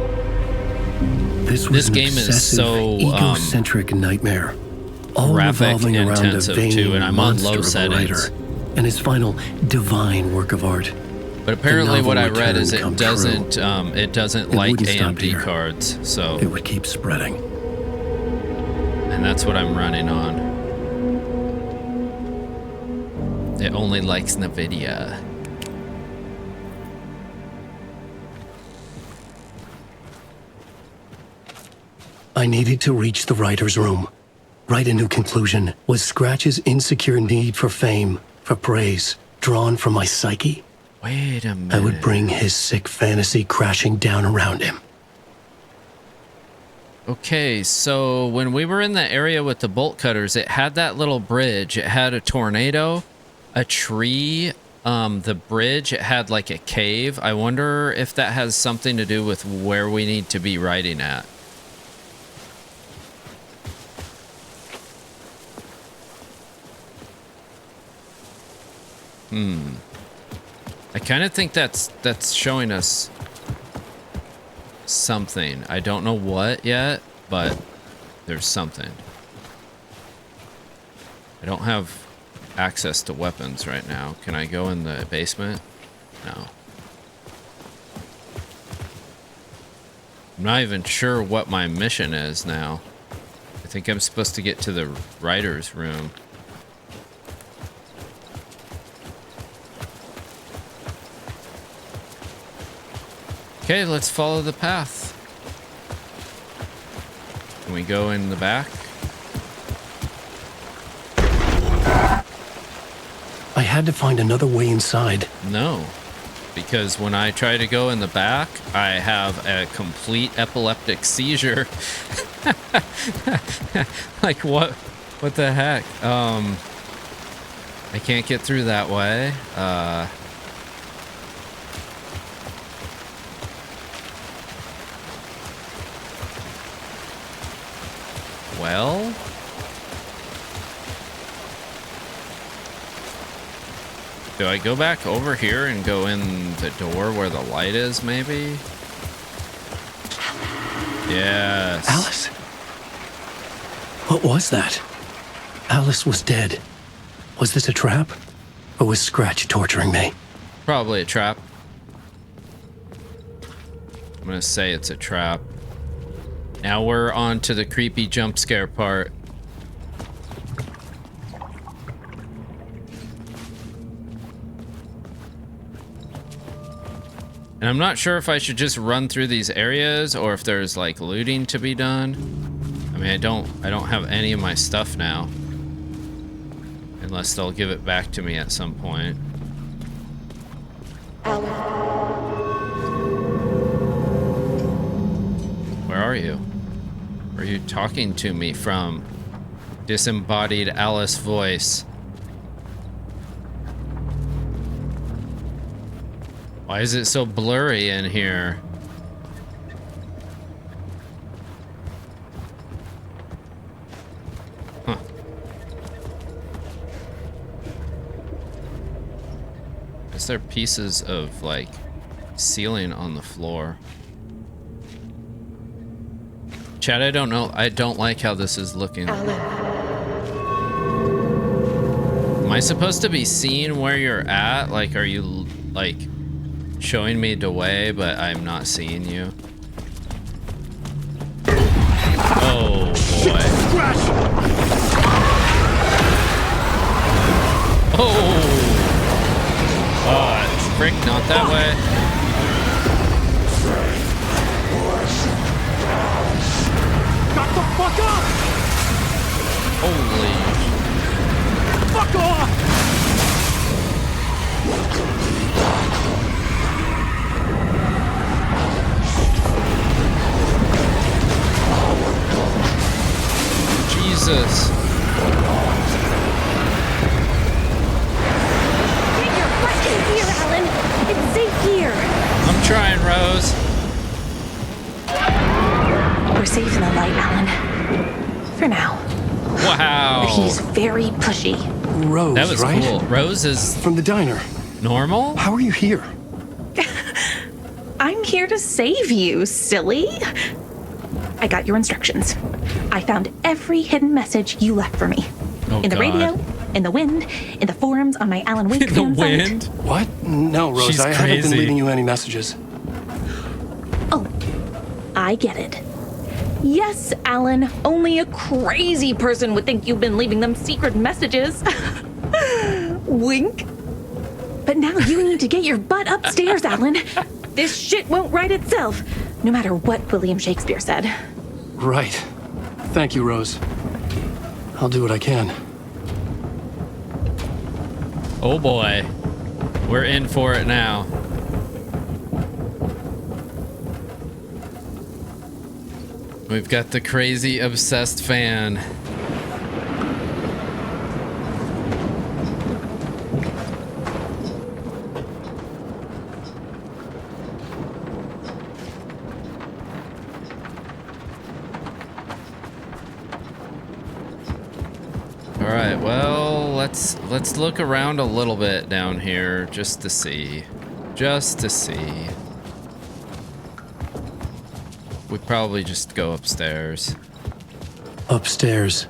This was an game is obsessive, so egocentric nightmare, all graphic revolving around a intensive vain too, and I'm on monster low of a settings. writer and his final divine work of art. But apparently, The what I novel read is return it come doesn't true. it doesn't It like wouldn't stop AMD here. cards, so It would keep spreading. and that's what I'm running on. It only likes NVIDIA. I needed to reach the writer's room. Write a new conclusion. Was Scratch's insecure need for fame, for praise, drawn from my psyche? Wait a minute. I would bring his sick fantasy crashing down around him. Okay, so when we were in the area with the bolt cutters, it had that little bridge. It had a tornado, a tree, the bridge. It had like a cave. I wonder if that has something to do with where we need to be riding at. I kind of think that's showing us something. I don't know what yet, but there's something. I don't have access to weapons right now. Can I go in the basement? No. I'm not even sure what my mission is now. I think I'm supposed to get to the writer's room. Okay, let's follow the path. Can we go in the back? I had to find another way inside. No, because when I try to go in the back, I have a complete epileptic seizure. Like what the heck? I can't get through that way. Well, do I go back over here and go in the door where the light is, maybe? Yes. Alice? What was that? Alice was dead. Was this a trap? Or was Scratch torturing me? Probably a trap. I'm gonna say it's a trap. Now we're on to the creepy jump scare part. And I'm not sure if I should just run through these areas or if there's like looting to be done. I mean, I don't have any of my stuff now. Unless they'll give it back to me at some point. Where are you? Where are you talking to me from? Disembodied Alice voice. Why is it so blurry in here? Huh. Is there pieces of, like, ceiling on the floor? Chad, I don't know. I don't like how this is looking. Am I supposed to be seeing where you're at? Like, are you, like, showing me the way, but I'm not seeing you? Oh, boy. Oh! Oh, frick, not that way. Got the fuck up! Holy. Fuck off! Jesus. Get your butt in here, Alan! It's safe here! I'm trying, Rose. We're safe in the light, Alan. For now. Wow. But he's very pushy. Rose, That was right? cool. Rose is from the diner. Normal? How are you here? I'm here to save you, silly. I got your instructions. I found every hidden message you left for me. In the radio, in the wind, in the forums, on my Alan Wake fan site. What? No, Rose, She's I haven't been crazy. leaving you any messages. Oh, I get it. Yes, Alan, only a crazy person would think you've been leaving them secret messages. Wink. But now you need to get your butt upstairs, Alan. This shit won't right itself, no matter what William Shakespeare said. Right. Thank you, Rose. I'll do what I can. Oh boy. We're in for it now. We've got the crazy obsessed fan. All right, well, let's look around a little bit down here just to see. We probably just go upstairs. Upstairs.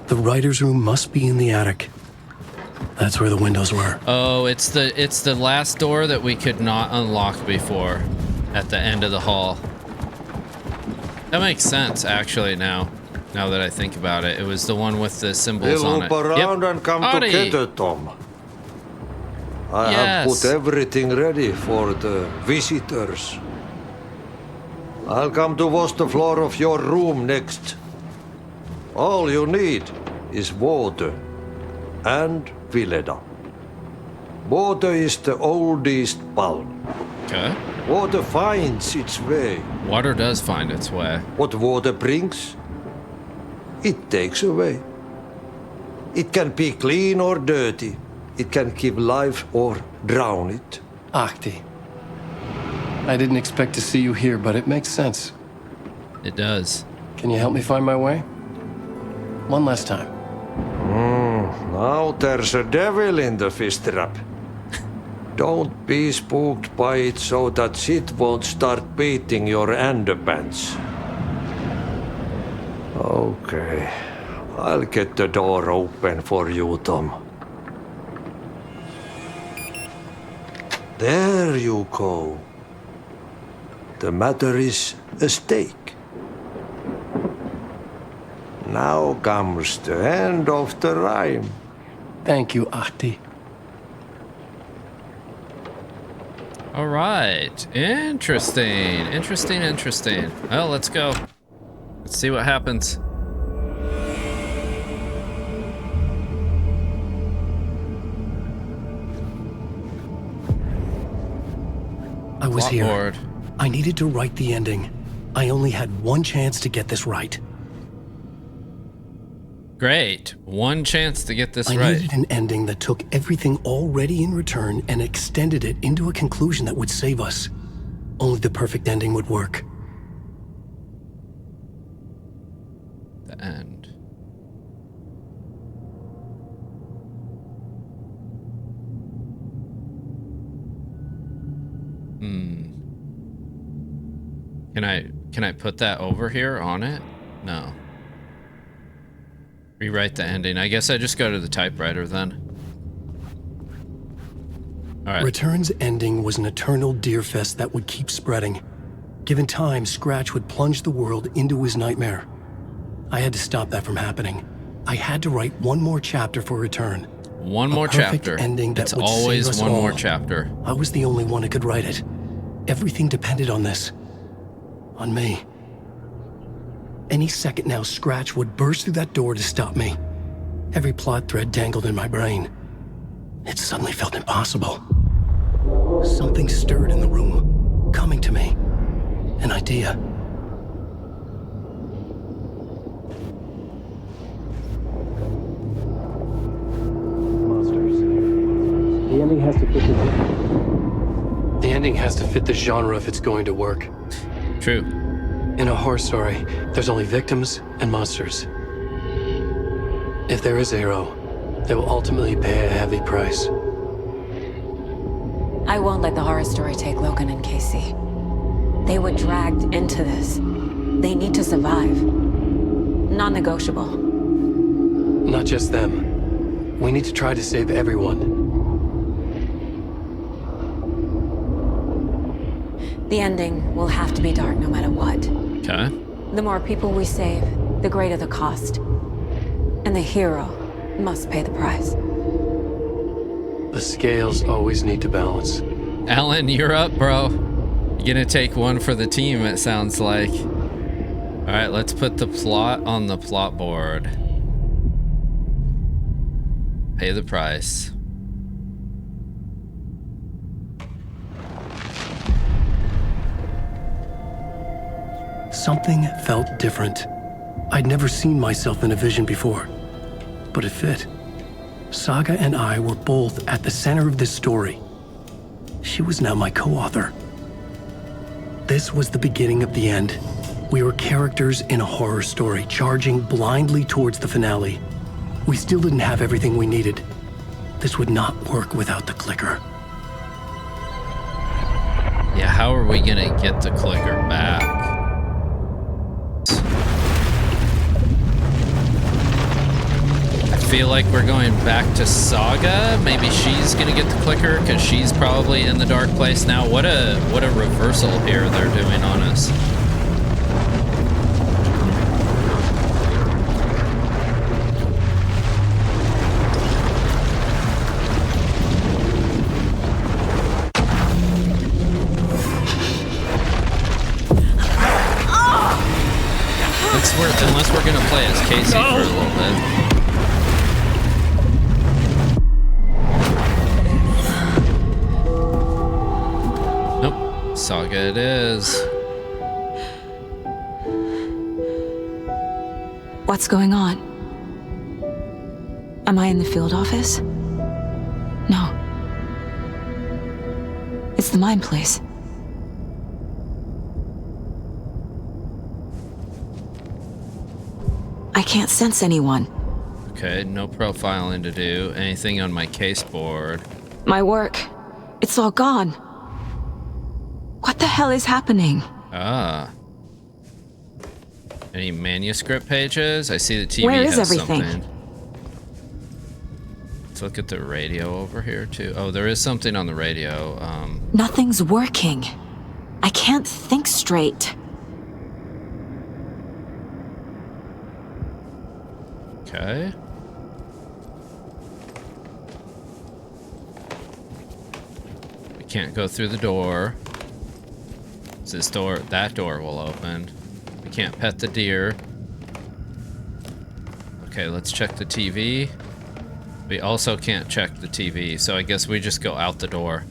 The writer's room must be in the attic. That's where the windows were. Oh, it's the last door that we could not unlock before at the end of the hall. That makes sense, actually, now that I think about it. It was the one with the symbols We'll on it. loop around and come Howdy. together, Tom. I have put everything ready for the visitors. I'll come to wash the floor of your room next. All you need is water and Vileda. Water is the oldest bulb. Okay. Water finds its way. Water does find its way. What water brings, it takes away. It can be clean or dirty. It can give life or drown it. Ahti. I didn't expect to see you here, but it makes sense. It does. Can you help me find my way? One last time. Now there's a devil in the fish trap. Don't be spooked by it so that shit won't start beating your underpants. Okay, I'll get the door open for you, Tom. There you go. The matter is a stake. Now comes the end of the rhyme. Thank you, Ahti. All right. Interesting. Well, let's go. Let's see what happens. I was Plot here. board. I needed to write the ending. I only had one chance to get this right. Great. One chance to get this I right. needed an ending that took everything already in return and extended it into a conclusion that would save us. Only the perfect ending would work. The end. Can I put that over here on it? No. Rewrite the ending. I guess I just go to the typewriter then. All right. Return's ending was an eternal deerfest that would keep spreading. Given time, Scratch would plunge the world into his nightmare. I had to stop that from happening. I had to write one more chapter for Return. One more chapter. Ending that it's would always save us one all. more chapter. I was the only one who could write it. Everything depended on this. On me. Any second now, Scratch would burst through that door to stop me. Every plot thread tangled in my brain. It suddenly felt impossible. Something stirred in the room, coming to me. An idea. The ending has to fit the ending has to fit the genre if it's going to work. True. In a horror story, there's only victims and monsters. If there is a hero, they will ultimately pay a heavy price. I won't let the horror story take Logan and Casey. They were dragged into this. They need to survive. Non-negotiable. Not just them. We need to try to save everyone. The ending will have to be dark no matter what. Okay. The more people we save, the greater the cost. And the hero must pay the price. The scales always need to balance. Alan, you're up, bro. You're gonna take one for the team, it sounds like. Alright, let's put the plot on the plot board. Pay the price. Something felt different. I'd never seen myself in a vision before, but it fit. Saga and I were both at the center of this story. She was now my co-author. This was the beginning of the end. We were characters in a horror story, charging blindly towards the finale. We still didn't have everything we needed. This would not work without the clicker. Yeah, how are we gonna get the clicker back? I feel like we're going back to Saga. Maybe she's gonna get the clicker because she's probably in the dark place now. What a reversal here they're doing on us. Unless we're gonna play as Casey for a little bit. Nope, Saga it is. What's going on? Am I in the field office? No. It's the mine place. I can't sense anyone. Okay, no profiling to do. Anything on my case board? My work. It's all gone. What the hell is happening? Ah. Any manuscript pages? I see the TV Where is has everything? something. Let's look at the radio over here too. Oh, there is something on the radio. Nothing's working. I can't think straight. Okay. We can't go through the door. This door, that door will open. We can't pet the deer. Okay, let's check the TV. We also can't check the TV, so I guess we just go out the door.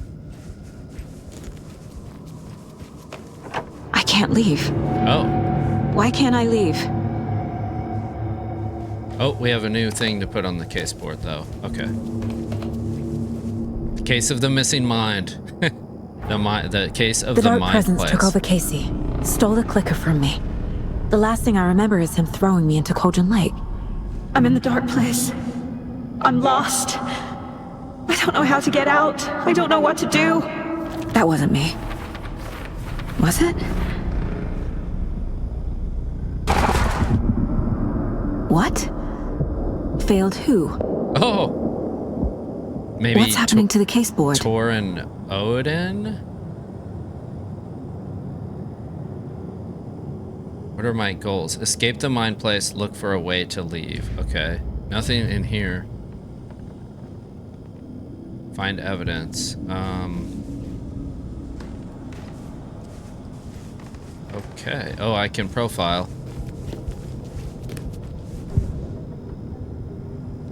I can't leave. Oh. Why can't I leave? Oh, we have a new thing to put on the case board, though. Okay. The case of the missing mind. the case of the dark mind presence place. took over Casey. Stole the clicker from me. The last thing I remember is him throwing me into Cauldron Lake. I'm in the dark place. I'm lost. I don't know how to get out. I don't know what to do. That wasn't me. Was it? What? Failed who? Oh! Maybe what's happening to the case board? Tor and Odin? What are my goals? Escape the mine place, look for a way to leave. Okay. Nothing in here. Find evidence. Okay. Oh, I can profile.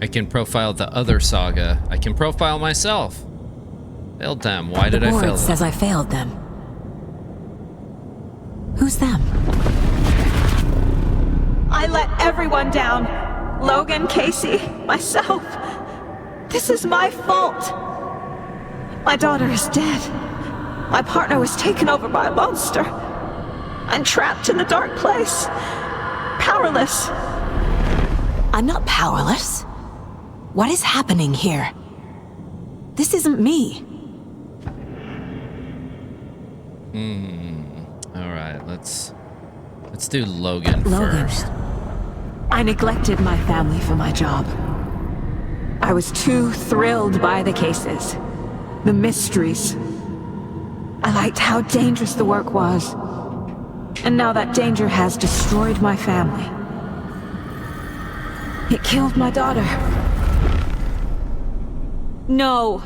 I can profile the other Saga. I can profile myself. Failed them. Why did I fail them? The board says I failed them. Who's them? I let everyone down. Logan, Casey, myself. This is my fault. My daughter is dead. My partner was taken over by a monster. I'm trapped in the dark place. Powerless. I'm not powerless. What is happening here? This isn't me. Alright, let's Let's do Logan first. I neglected my family for my job. I was too thrilled by the cases, the mysteries. I liked how dangerous the work was. And now that danger has destroyed my family. It killed my daughter. No.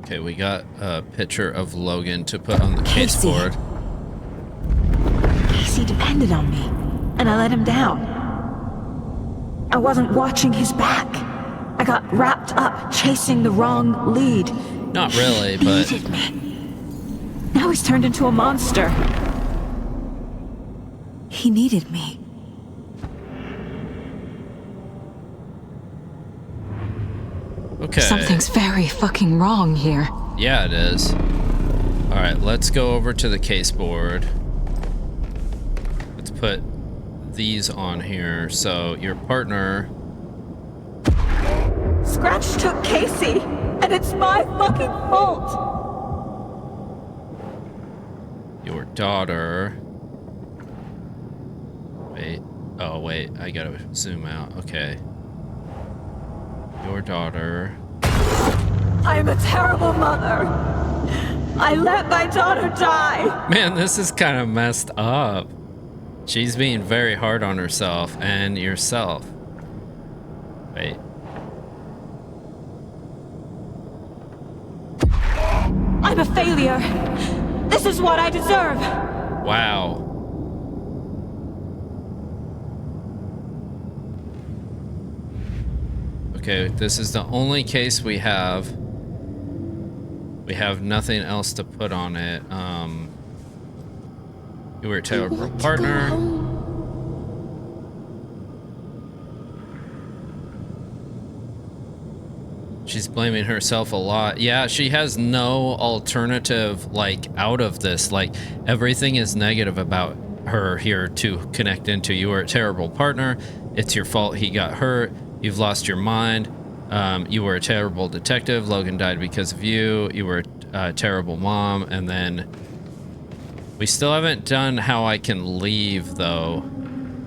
Okay, we got a picture of Logan to put on the case board. Casey depended on me, and I let him down. I wasn't watching his back. I got wrapped up chasing the wrong lead. Not really, but... He needed me. Now he's turned into a monster. He needed me. Okay. Something's very fucking wrong here. Yeah, it is. Alright, let's go over to the case board. Let's put these on here. So, your partner... Scratch took Casey, and it's my fucking fault! Your daughter... Wait. Oh, wait. I gotta zoom out. Okay. Your daughter... I'm a terrible mother. I let my daughter die. Man, this is kind of messed up. She's being very hard on herself and yourself. Wait. I'm a failure. This is what I deserve. Wow. Okay, this is the only case we have. We have nothing else to put on it. You were a terrible partner. She's blaming herself a lot. Yeah, she has no alternative, like, out of this. Like, everything is negative about her here to connect into. You were a terrible partner. It's your fault he got hurt. You've lost your mind. You were a terrible detective. Logan died because of you. You were a terrible mom. And then we still haven't done how I can leave, though.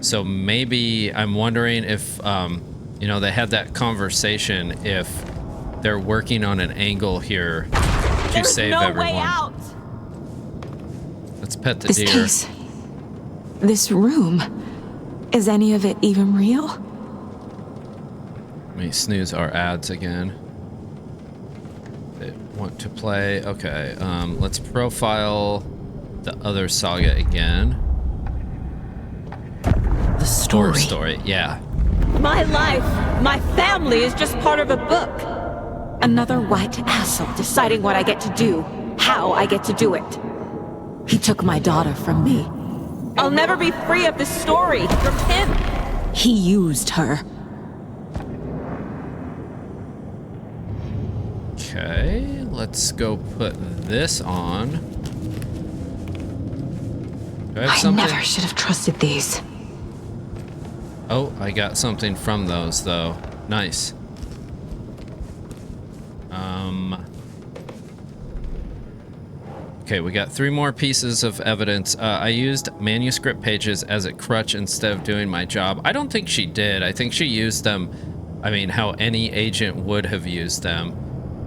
So maybe I'm wondering if, you know, they had that conversation, if they're working on an angle here to save everyone. Way out. Let's pet the deer. Case, this room, is any of it even real? Let me snooze our ads again. They want to play. Okay, let's profile the other saga again. The story. Story, yeah. My life, my family is just part of a book. Another white asshole deciding what I get to do, how I get to do it. He took my daughter from me. I'll never be free of this story from him. He used her. Okay, let's go put this on. Do I have something? Never should have trusted these. Oh, I got something from those, though. Nice. Okay, we got 3 more pieces of evidence. I used manuscript pages as a crutch instead of doing my job. I don't think she did. I think she used them, I mean, how any agent would have used them.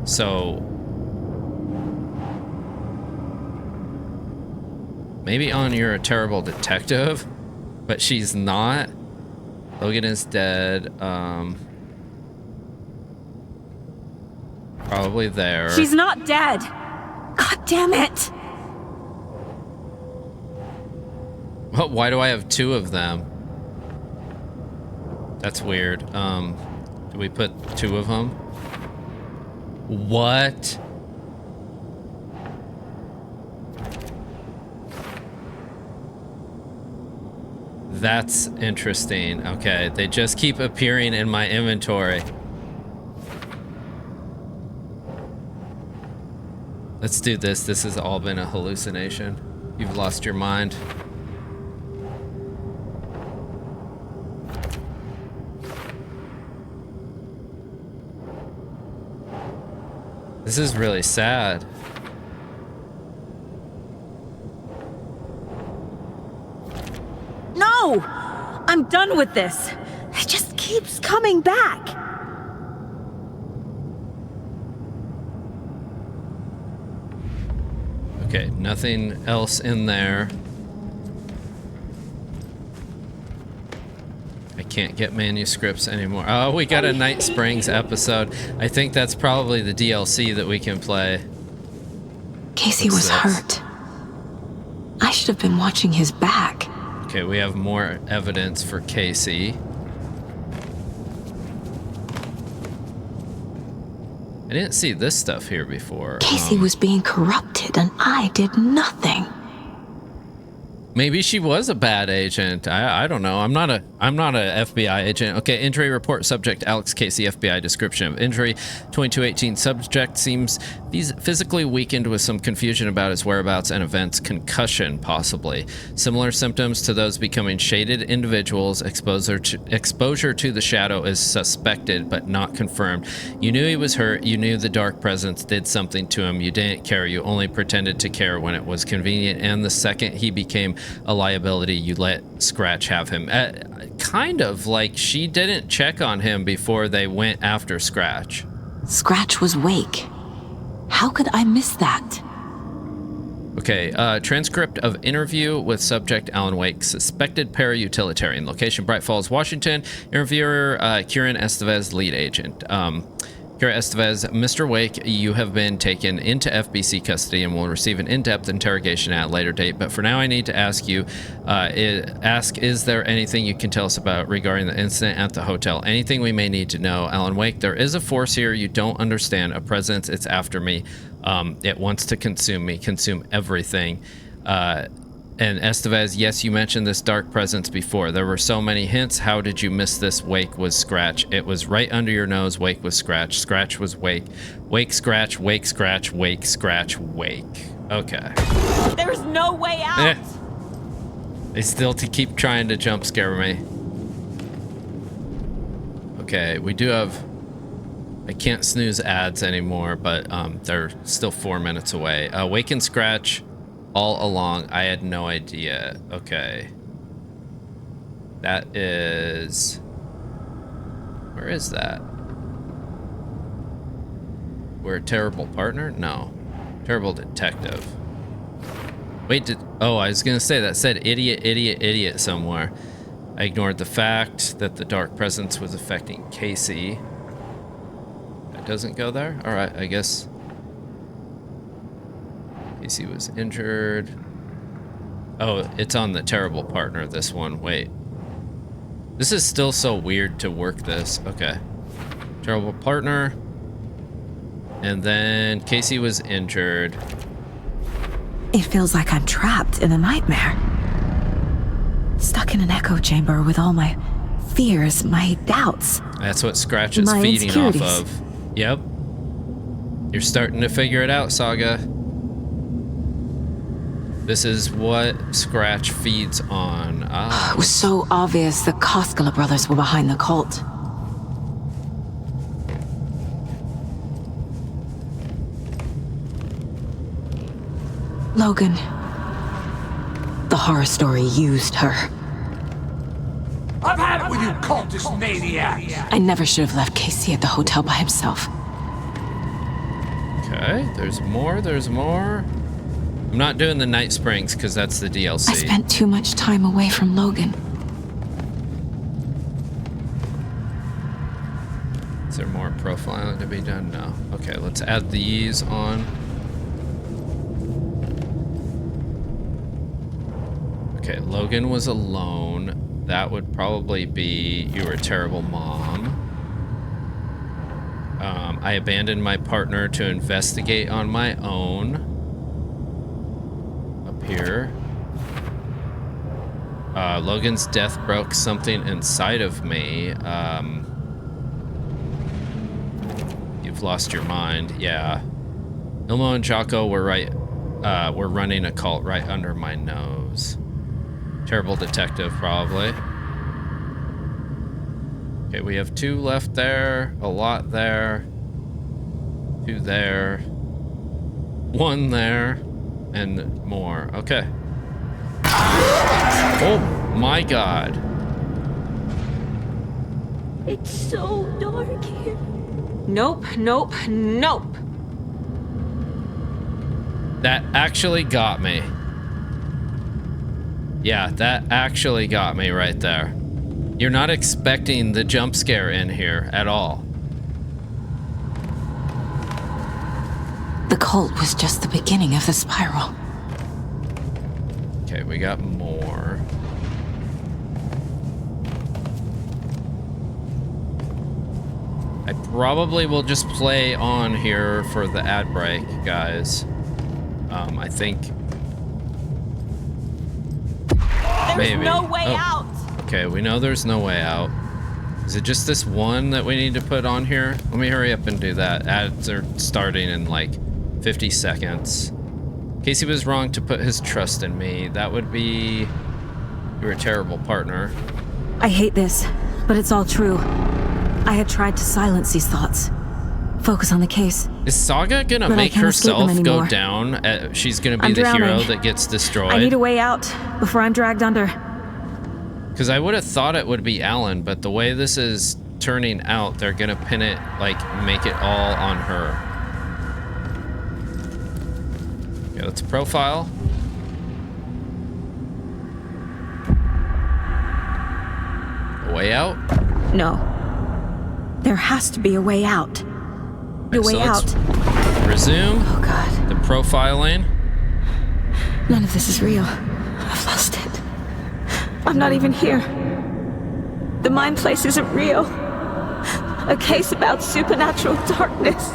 So maybe on You're a Terrible Detective, but she's not. Logan is dead. Probably there. She's not dead. God damn it. Well, why do I have 2 of them? That's weird. Do we put 2 of them? What? That's interesting. Okay, they just keep appearing in my inventory. Let's do this. This has all been a hallucination. You've lost your mind. This is really sad. No! I'm done with this. It just keeps coming back. Okay, nothing else in there. I can't get manuscripts anymore. Oh, we got a Night Springs episode. I think that's probably the DLC that we can play. Casey was hurt. I should have been watching his back. Okay, we have more evidence for Casey. I didn't see this stuff here before. Casey was being corrupted and I did nothing. Maybe she was a bad agent. I don't know. I'm not a FBI agent. Okay, injury report subject Alex Casey, FBI description of injury 2218. Subject seems physically weakened with some confusion about his whereabouts and events. Concussion possibly. Similar symptoms to those becoming shaded individuals. Exposure to the shadow is suspected but not confirmed. You knew he was hurt. You knew the dark presence did something to him. You didn't care. You only pretended to care when it was convenient. And the second he became a liability, you let Scratch have him. Kind of like she didn't check on him before they went after Scratch. Scratch was Wake. How could I miss that? Okay, transcript of interview with subject Alan Wake, suspected para-utilitarian. Location, Bright Falls, Washington. Interviewer, Kieran Estevez, lead agent. Kira Estevez, Mr. Wake, you have been taken into FBC custody and will receive an in-depth interrogation at a later date. But for now, I need to ask you, is there anything you can tell us about regarding the incident at the hotel? Anything we may need to know? Alan Wake, there is a force here you don't understand. A presence, it's after me. It wants to consume me, consume everything. And Estevez, yes, you mentioned this dark presence before. There were so many hints. How did you miss this? Wake was Scratch. It was right under your nose. Wake was Scratch. Scratch was Wake. Wake, Scratch, Wake, Scratch, Wake, Scratch, Wake. Okay. There's no way out. They still keep trying to jump scare me. Okay, we do have... I can't snooze ads anymore, but they're still 4 minutes away. Wake and Scratch... all along, I had no idea. Okay. That is... Where is that? We're a terrible partner? No. Terrible detective. Wait, oh, I was gonna say, that said idiot, idiot, idiot somewhere. I ignored the fact that the dark presence was affecting Casey. That doesn't go there? Alright, I guess... Casey was injured. Oh, it's on the terrible partner, this one. Wait. This is still so weird to work this. Okay. Terrible partner. And then Casey was injured. It feels like I'm trapped in a nightmare. Stuck in an echo chamber with all my fears, my doubts. That's what Scratch is feeding off of. Yep. You're starting to figure it out, Saga. This is what Scratch feeds on. It was so obvious the Koskela brothers were behind the cult. Logan. The horror story used her. I've had it with you cultist maniacs! I never should have left Casey at the hotel by himself. Okay, there's more, there's more. I'm not doing the Night Springs because that's the DLC. I spent too much time away from Logan. Is there more profiling to be done? No. Okay, let's add these on. Okay, Logan was alone. That would probably be you were a terrible mom. I abandoned my partner to investigate on my own. Here. Logan's death broke something inside of me. You've lost your mind. Yeah. Ilmo and Jocko were were running a cult right under my nose. Terrible detective, probably. Okay, we have 2 left there. A lot there. 2 there. 1 there. And more. Okay. Oh, My God. It's so dark here. Nope, nope, nope. That actually got me. Yeah, that actually got me right there. You're not expecting the jump scare in here at all. The cult was just the beginning of the spiral. Okay, we got more. I probably will just play on here for the ad break, guys. I think... There's no way out. Okay, we know there's no way out. Is it just this one that we need to put on here? Let me hurry up and do that. Ads are starting in like 50 seconds. Casey was wrong to put his trust in me. That would be... You're a terrible partner. I hate this, but it's all true. I had tried to silence these thoughts. Focus on the case. Is Saga gonna make herself go down? She's gonna be the hero that gets destroyed? I need a way out before I'm dragged under. Because I would have thought it would be Alan, but the way this is turning out, they're gonna pin it, like, make it all on her. Okay, let's profile. A way out? No. There has to be a way out. The way out. Resume. Oh, God. The profiling. None of this is real. I've lost it. I'm not even here. The mind place isn't real. A case about supernatural darkness.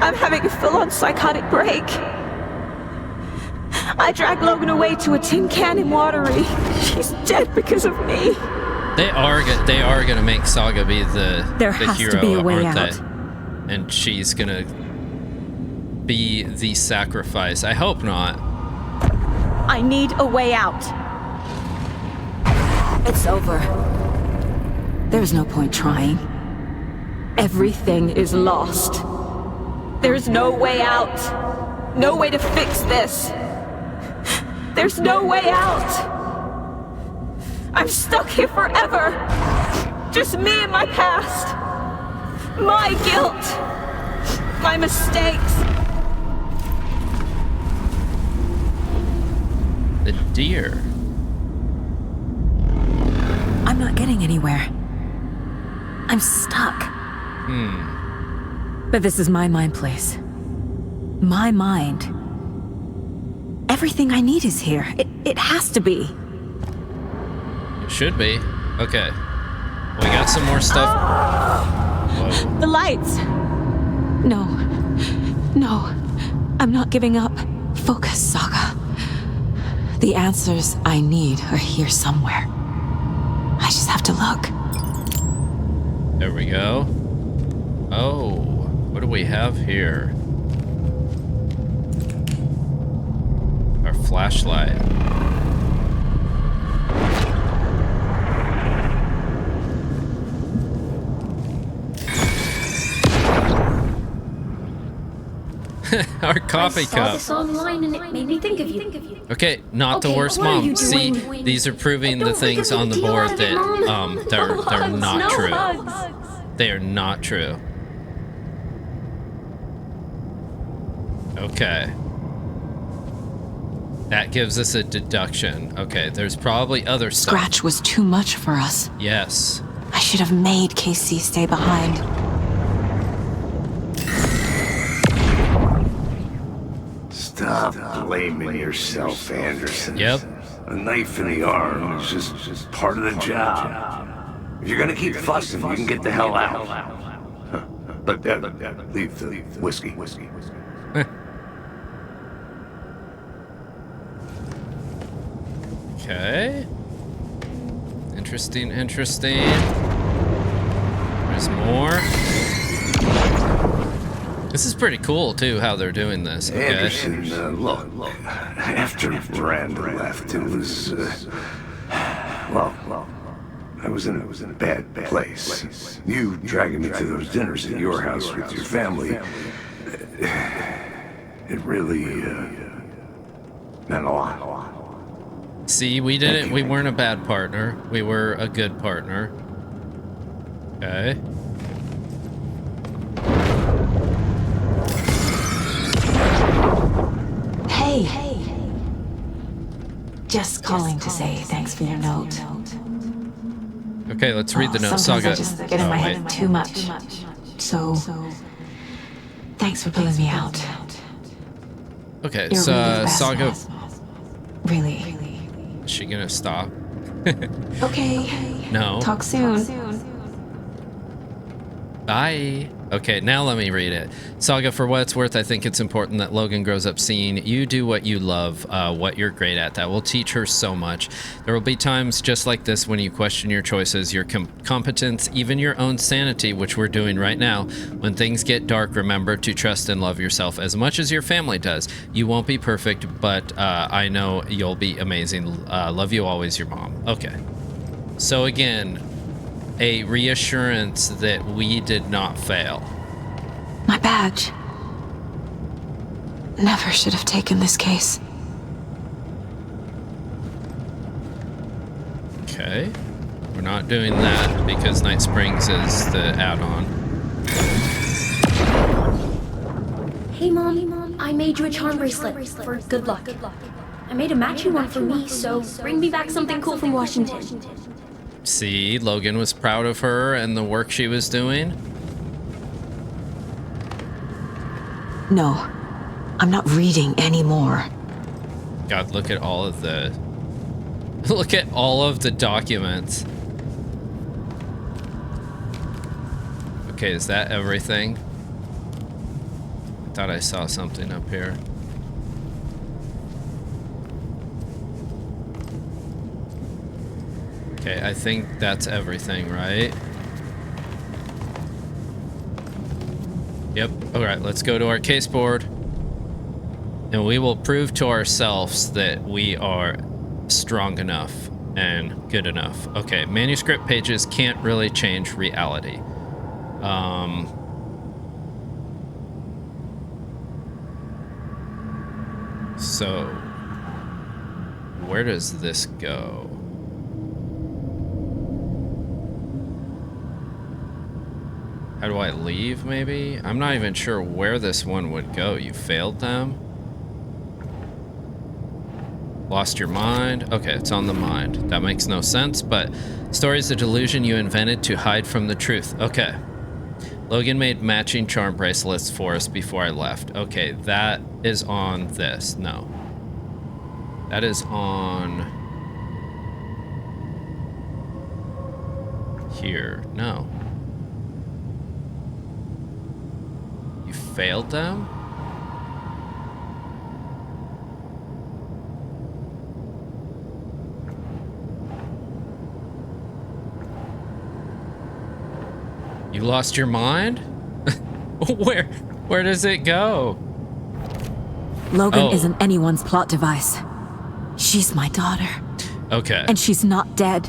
I'm having a full-on psychotic break. I dragged Logan away to a tin can in Watery. She's dead because of me. They are gonna make Saga be the hero, to be a way aren't out. they? And she's gonna be the sacrifice. I hope not. I need a way out. It's over. There's no point trying. Everything is lost. There's no way out. No way to fix this. There's no way out. I'm stuck here forever. Just me and my past. My guilt. My mistakes. The deer. I'm not getting anywhere. I'm stuck. But this is my mind place. My mind. Everything I need is here. It has to be. It should be. Okay. We got some more stuff. Whoa. The lights. No. No. I'm not giving up. Focus, Saga. The answers I need are here somewhere. I just have to look. There we go. Oh, what do we have here? Our flashlight. Our coffee cup. I saw this online and it made me think of you. Okay, not the worst mom. See, these are proving the things on the board that they're not true. They are not true. Okay. That gives us a deduction. Okay, there's probably other stuff. Scratch was too much for us. Yes. I should have made KC stay behind. Stop blaming yourself, Anderson. Yep. A knife in the arm is just part of the job. If you're gonna keep fussing, you can get the hell out. But leave the whiskey. Okay. Interesting. There's more. This is pretty cool, too, how they're doing this. Okay. Anderson, look. After Miranda left, it was, well, I was in a bad place. You dragging me to those dinners at your house with your family, it really meant a lot. See, we weren't a bad partner. We were a good partner. Okay. Hey. Just calling to say thanks for your note. Okay, let's read the note. Sometimes Saga. I just get in my head too much. So, thanks for pulling me out. Okay, You're so really the best, Saga. Maz. Really. Is she gonna stop? Okay. No. Talk soon. Bye. Okay, now let me read it. Saga, for what it's worth, I think it's important that Logan grows up seeing you do what you love, what you're great at. That will teach her so much. There will be times just like this when you question your choices, your competence, even your own sanity, which we're doing right now. When things get dark, remember to trust and love yourself as much as your family does. You won't be perfect, but I know you'll be amazing. Love you always, your mom. Okay. So again, a reassurance that we did not fail. My badge. Never should have taken this case. Okay. We're not doing that because Night Springs is the add-on. Hey, Mom. I made you a charm bracelet for good luck. I made a matching one for me, so bring me back something cool from Washington. See, Logan was proud of her and the work she was doing. No, I'm not reading anymore. God, look at all of the... Look at all of the documents. Okay, is that everything? I thought I saw something up here. Okay, I think that's everything, right? Yep. Alright, let's go to our case board. And we will prove to ourselves that we are strong enough and good enough. Okay, manuscript pages can't really change reality. So, where does this go? How do I leave, maybe? I'm not even sure where this one would go. You failed them? Lost your mind? Okay, it's on the mind. That makes no sense, but story's a delusion you invented to hide from the truth. Okay. Logan made matching charm bracelets for us before I left. Okay, that is on this. No. That is on... here. No. You failed them? You lost your mind? Where does it go? Logan isn't anyone's plot device. She's my daughter. Okay. And she's not dead.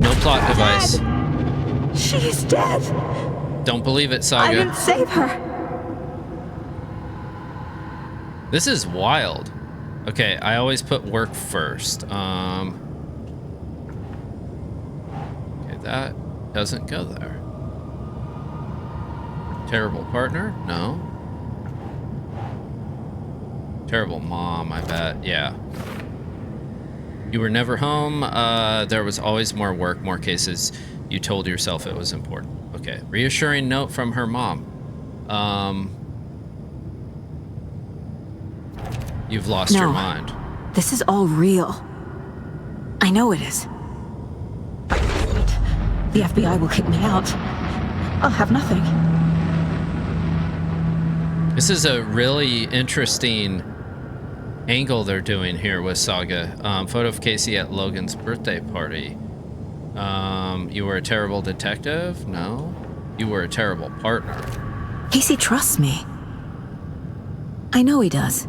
No plot device. She's dead. Don't believe it, Saga. I didn't save her. This is wild. Okay, I always put work first. Okay, that doesn't go there. Terrible partner? No. Terrible mom, I bet. Yeah. You were never home. There was always more work, more cases. You told yourself it was important. Okay. Reassuring note from her mom. You've lost your mind. This is all real. I know it is. The FBI will kick me out. I'll have nothing. This is a really interesting angle they're doing here with Saga. Photo of Casey at Logan's birthday party. You were a terrible detective? No. You were a terrible partner. Casey trusts me. I know he does.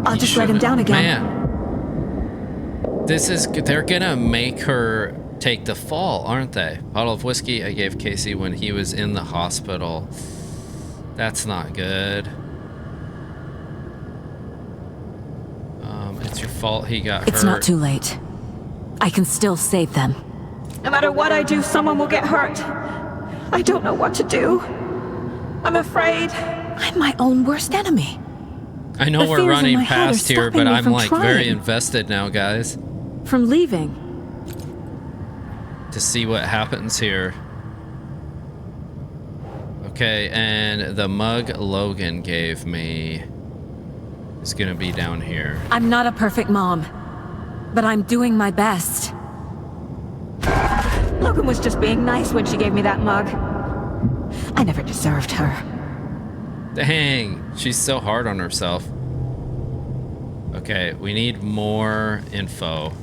I'll just let him down again. Man. They're gonna make her take the fall, aren't they? Bottle of whiskey I gave Casey when he was in the hospital. That's not good. It's your fault he got hurt. It's not too late. I can still save them. No matter what I do, someone will get hurt. I don't know what to do. I'm afraid. I'm my own worst enemy. I know we're running past here, but I'm like very invested now, guys. From leaving. To see what happens here. Okay, and the mug Logan gave me is gonna be down here. I'm not a perfect mom, but I'm doing my best. Logan was just being nice when she gave me that mug. I never deserved her. Dang, she's so hard on herself. Okay, we need more info.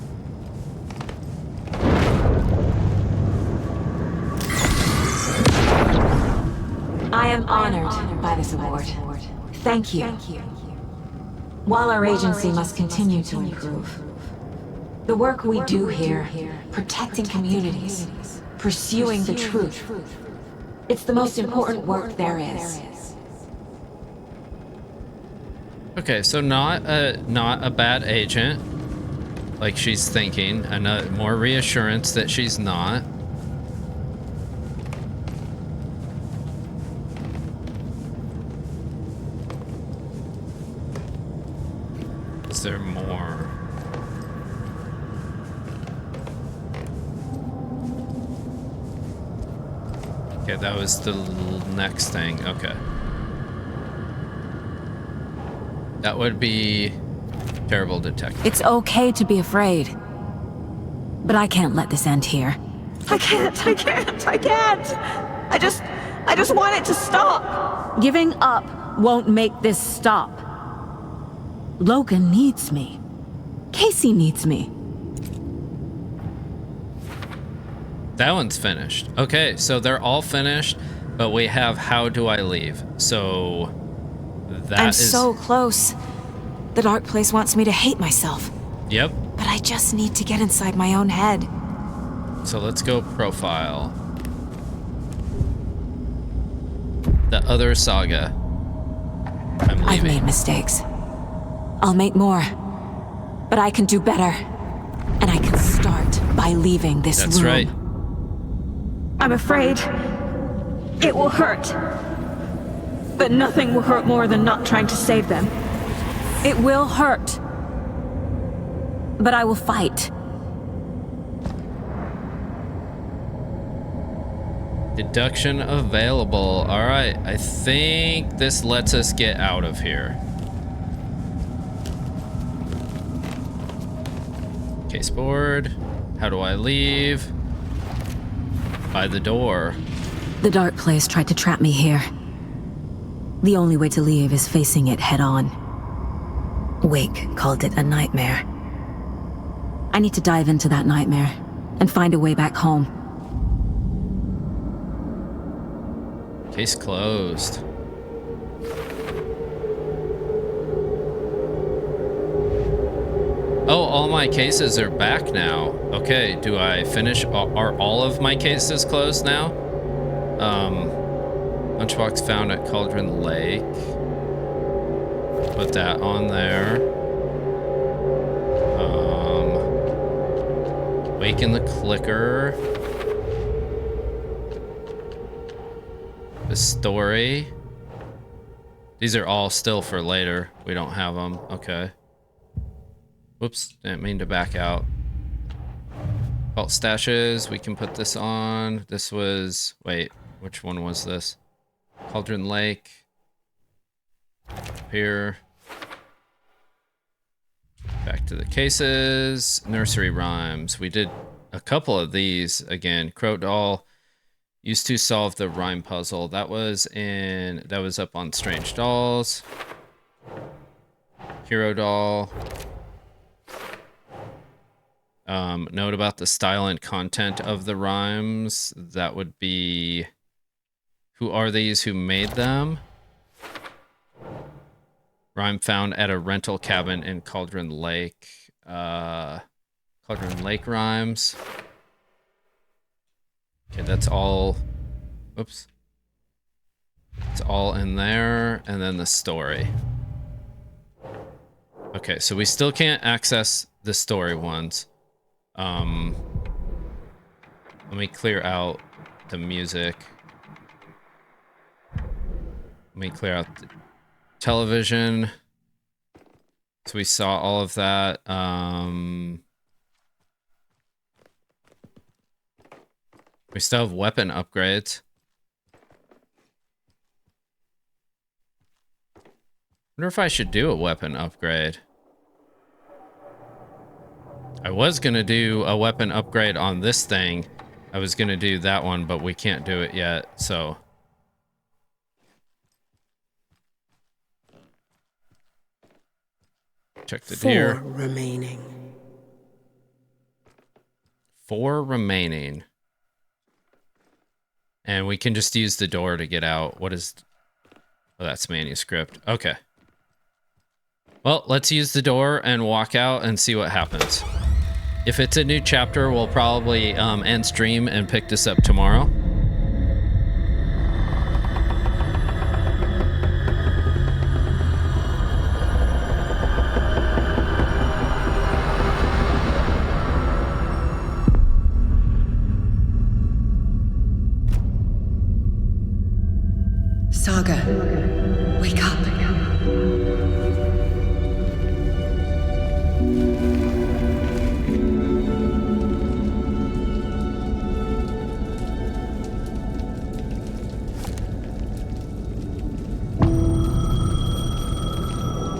I am honored by this award. Thank you. While our agency must continue to improve, the work we do here, protecting communities, pursuing the truth, it's the most important work there is. Okay, so not a bad agent, like she's thinking. More reassurance that she's not. Is there more? Okay, that was the next thing. Okay. That would be terrible detective. It's okay to be afraid, but I can't let this end here. I can't. I just want it to stop. Giving up won't make this stop. Logan needs me. Casey needs me. That one's finished. Okay, so they're all finished, but we have how do I leave? So I'm so close. The dark place wants me to hate myself. Yep. But I just need to get inside my own head. So let's go profile. The other saga. I'm leaving. I've made mistakes. I'll make more. But I can do better. And I can start by leaving this room. That's right. I'm afraid it will hurt. But nothing will hurt more than not trying to save them. It will hurt. But I will fight. Deduction available. All right, I think this lets us get out of here. Case board. How do I leave? By the door. The dark place tried to trap me here. The only way to leave is facing it head on. Wake called it a nightmare. I need to dive into that nightmare and find a way back home. Case closed. Oh, all my cases are back now. Okay, do I finish? Are all of my cases closed now? Lunchbox found at Cauldron Lake. Put that on there. Wake in the clicker. The story. These are all still for later. We don't have them. Okay. Whoops, didn't mean to back out. Vault stashes, we can put this on. This was, wait, which one was this? Cauldron Lake. Up here. Back to the cases. Nursery rhymes. We did a couple of these again. Crow Doll used to solve the rhyme puzzle. That was up on Strange Dolls. Hero Doll. Note about the style and content of the rhymes. That would be, who are these who made them? Rhyme found at a rental cabin in Cauldron Lake. Cauldron Lake rhymes. Okay, that's all. Oops. It's all in there. And then the story. Okay, so we still can't access the story ones. Let me clear out the music. Let me clear out the television. So we saw all of that. We still have weapon upgrades. Wonder if I should do a weapon upgrade. I was gonna do a weapon upgrade on this thing. I was gonna do that one, but we can't do it yet, so. Check the deer. 4 remaining. 4 remaining. And we can just use the door to get out. What is... Oh, that's manuscript. Okay. Well, let's use the door and walk out and see what happens. If it's a new chapter, we'll probably end stream and pick this up tomorrow. Saga, wake up.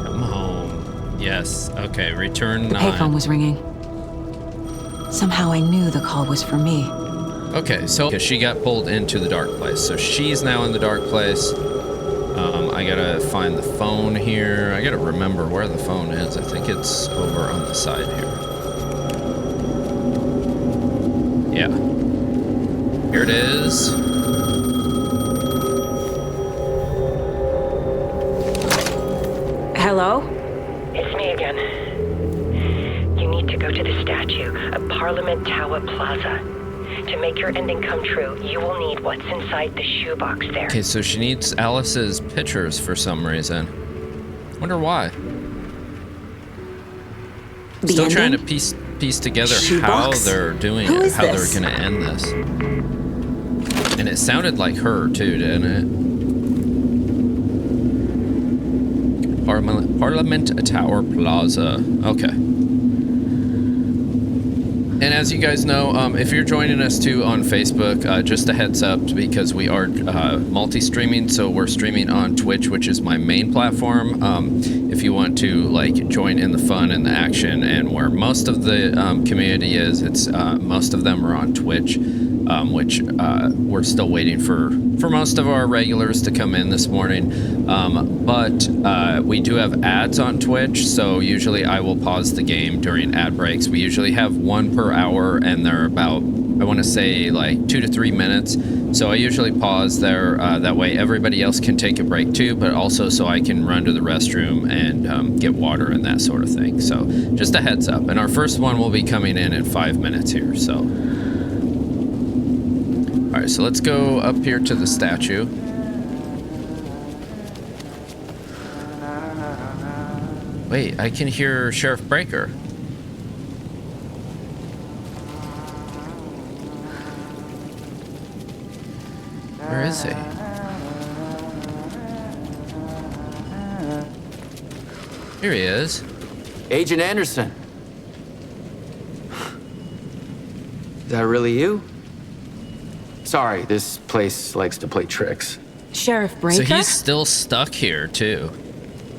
Come home. Yes. Okay, return 9. The payphone was ringing. Somehow I knew the call was for me. Okay, so she got pulled into the dark place. So she's now in the dark place. I gotta find the phone here. I gotta remember where the phone is. I think it's over on the side here. Yeah. Here it is. Hello? It's me again. You need to go to the statue at Parliament Tower Plaza. To make your ending come true, you will need what's inside the shoebox there. Okay, so she needs Alice's pictures for some reason. Wonder why. Still trying to piece together how they're doing it, how they're gonna end this. And it sounded like her too, didn't it? Parliament Tower Plaza. Okay. And as you guys know, if you're joining us too on Facebook, just a heads up, because we are multi-streaming, so we're streaming on Twitch, which is my main platform. If you want to like join in the fun and the action, and where most of the community is, it's most of them are on Twitch, which we're still waiting for most of our regulars to come in this morning. But we do have ads on Twitch, so usually I will pause the game during ad breaks. We usually have 1 per hour, and they're about, I want to say, like 2 to 3 minutes. So I usually pause there. That way everybody else can take a break too, but also so I can run to the restroom and get water and that sort of thing. So just a heads up. And our first one will be coming in 5 minutes here. So, all right, so let's go up here to the statue. Wait, I can hear Sheriff Breaker. Where is he? Here he is. Agent Anderson. Is that really you? Sorry, this place likes to play tricks. Sheriff Breaker? So he's still stuck here, too.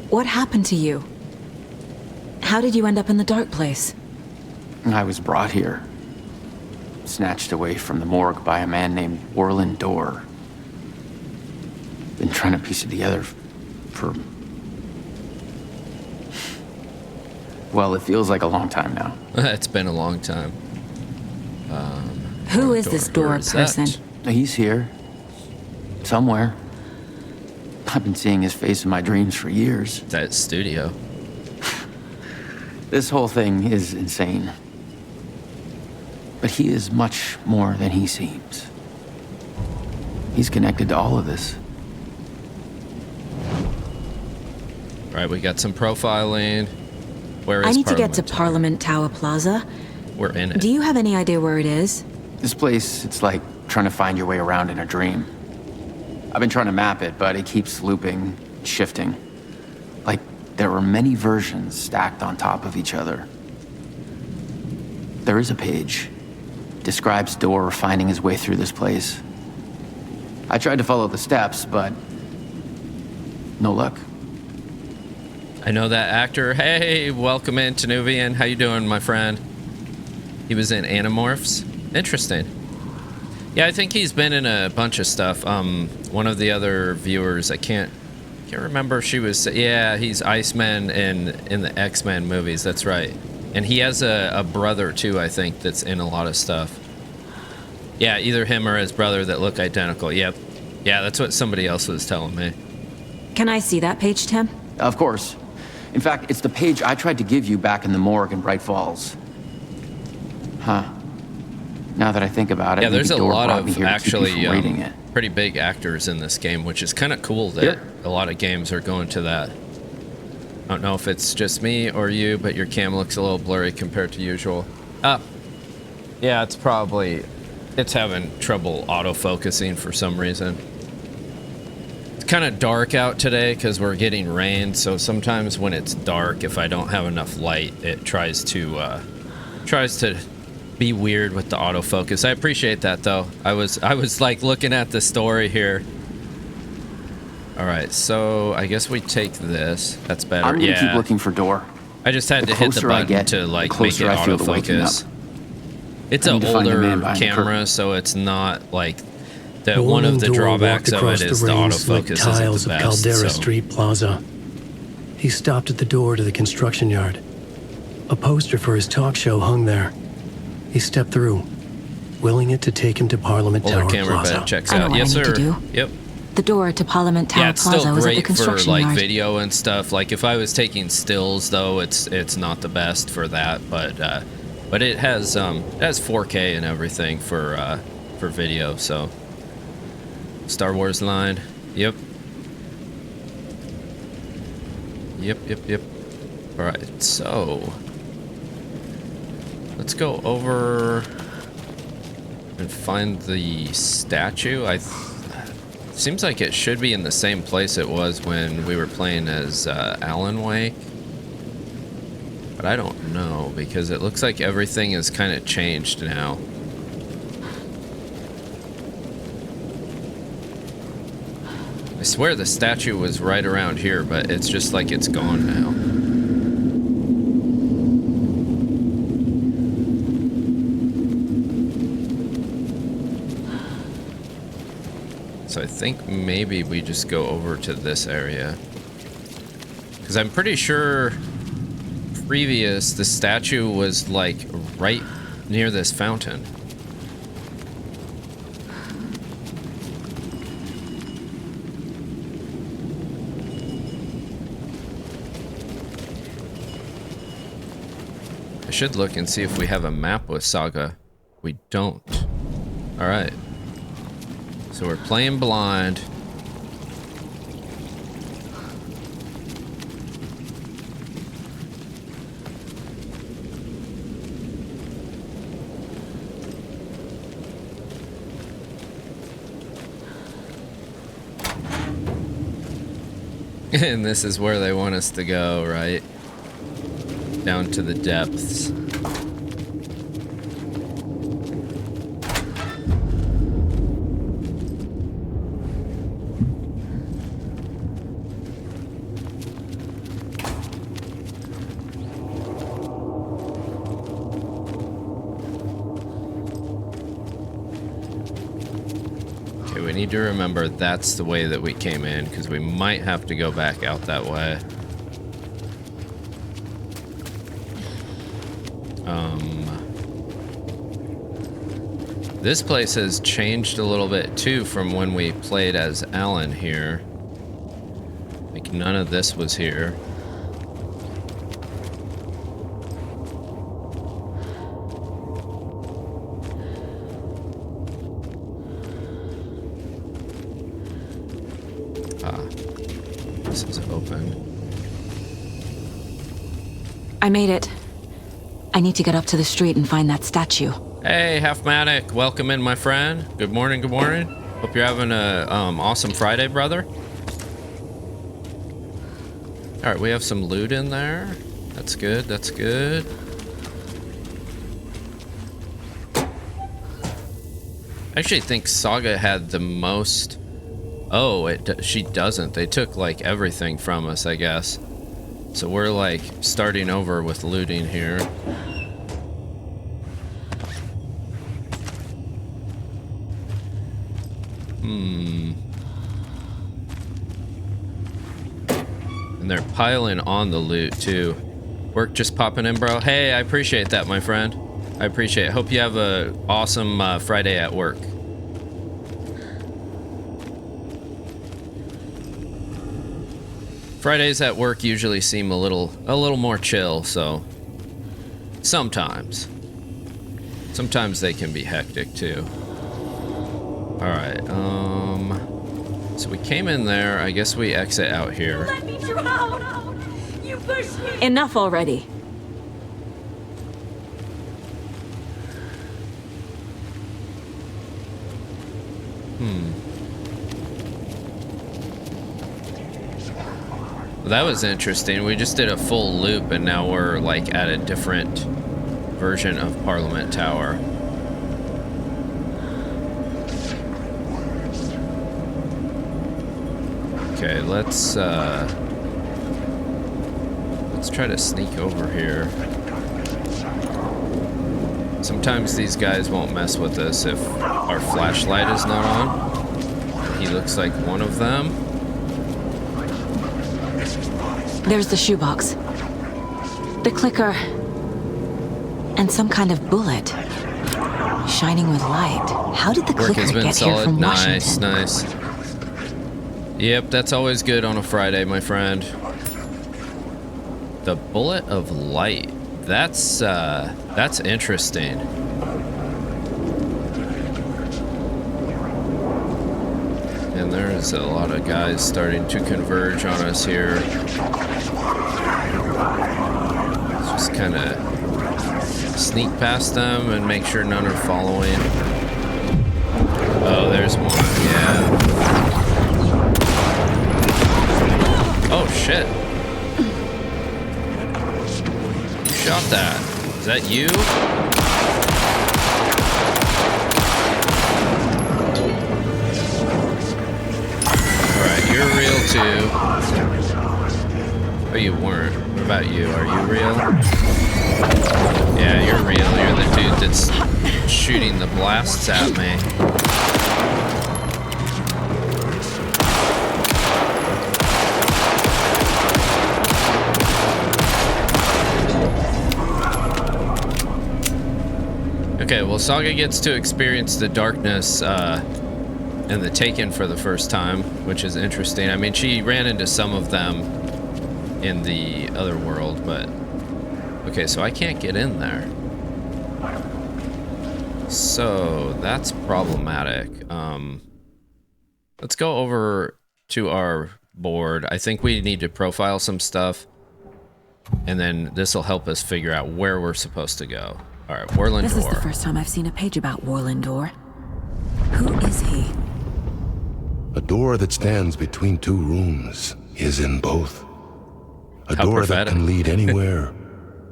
What happened to you? How did you end up in the dark place? I was brought here. Snatched away from the morgue by a man named Orland Dorr. Been trying to piece it together for... Well, it feels like a long time now. It's been a long time. Who is this Dorr person? He's here. Somewhere. I've been seeing his face in my dreams for years. That studio. This whole thing is insane. But he is much more than he seems. He's connected to all of this. All right, we got some profiling. Where is I need to get to Tower? Parliament Tower Plaza. We're in it. Do you have any idea where it is? This place, it's like trying to find your way around in a dream. I've been trying to map it, but it keeps looping, shifting. Like there were many versions stacked on top of each other. There is a page. Describes Door finding his way through this place. I tried to follow the steps, but no luck. I know that actor. Hey, welcome in, Tanuvian. How you doing, my friend? He was in Animorphs. Interesting. Yeah, I think he's been in a bunch of stuff. One of the other viewers, I can't remember if she was. Yeah, he's Iceman in the X-Men movies. That's right. And he has a brother too, I think, that's in a lot of stuff. Yeah, either him or his brother that look identical. Yep. Yeah, that's what somebody else was telling me. Can I see that page, Tim? Of course. In fact, it's the page I tried to give you back in the morgue in Bright Falls. Huh. Now that I think about it, yeah, there's a lot of actually reading it. Pretty big actors in this game, which is kind of cool that a lot of games are going to that. I don't know if it's just me or you, but your cam looks a little blurry compared to usual. Yeah, it's having trouble auto-focusing for some reason. It's kind of dark out today because we're getting rain, so sometimes when it's dark, if I don't have enough light, it tries to be weird with the autofocus. I appreciate that though. I was like looking at the story here. All right, so I guess we take this. That's better. I'm gonna keep looking for Door. I just had to hit the button to like make it autofocus. It's an older camera, so it's not like that. One of the drawbacks of it is the autofocus tiles isn't the of best. Caldera So. Street Plaza. He stopped at the door to the construction yard. A poster for his talk show hung there. He stepped through, willing it to take him to Parliament Older Tower camera Plaza. bed checks I know out. what Yes, I need sir. to do. Yep. The door to Parliament Tower Yeah, it's Plaza still was at the great for construction like yard. video and stuff. Like if I was taking stills though, it's not the best for that. But it has 4K and everything for video. So Star Wars line. Yep. Yep. All right, so let's go over and find the statue. Seems like it should be in the same place it was when we were playing as Alan Wake. But I don't know, because it looks like everything is kind of changed now. I swear the statue was right around here, but it's just like it's gone now. So I think maybe we just go over to this area. Because I'm pretty sure previous the statue was like right near this fountain. I should look and see if we have a map with Saga. We don't. All right. So we're playing blind. And this is where they want us to go, right? Down to the depths. Okay, we need to remember that's the way that we came in, because we might have to go back out that way. This place has changed a little bit too from when we played as Alan here. Like none of this was here. This is open. I made it. I need to get up to the street and find that statue. Hey, Halfmatic, welcome in, my friend. Good morning, good morning. Hope you're having a awesome Friday, brother. All right, we have some loot in there. That's good, that's good. I actually think Saga had the most... Oh, she doesn't. They took, like, everything from us, I guess. So we're, like, starting over with looting here. And they're piling on the loot, too. Work just popping in, bro. Hey, I appreciate that, my friend. I appreciate it. Hope you have a awesome Friday at work. Fridays at work usually seem a little more chill, so sometimes they can be hectic too. All right, so we came in there. I guess we exit out here. Let me drown! You pushed me! Enough already. Well, that was interesting. We just did a full loop and now we're like at a different version of Parliament Tower. Okay, let's try to sneak over here. Sometimes these guys won't mess with us if our flashlight is not on. He looks like one of them. There's the shoebox. The clicker. And some kind of bullet. Shining with light. How did the clicker get here from Washington? Nice. Yep, that's always good on a Friday, my friend. The bullet of light. That's interesting. And there's a lot of guys starting to converge on us here. Let's just kind of sneak past them and make sure none are following. Oh, there's one, yeah. Oh, shit. Who shot that? Is that you? Alright, you're real too. Oh, you weren't. What about you? Are you real? Yeah, you're real. You're the dude that's shooting the blasts at me. Okay, well, Saga gets to experience the darkness and the Taken for the first time, which is interesting. I mean, she ran into some of them in the other world, but... Okay, so I can't get in there. So, that's problematic. Let's go over to our board. I think we need to profile some stuff, and then this will help us figure out where we're supposed to go. All right, Warlin Door. This is the first time I've seen a page about Warlin Door. Who is he? A door that stands between two rooms is in both. A door that can lead anywhere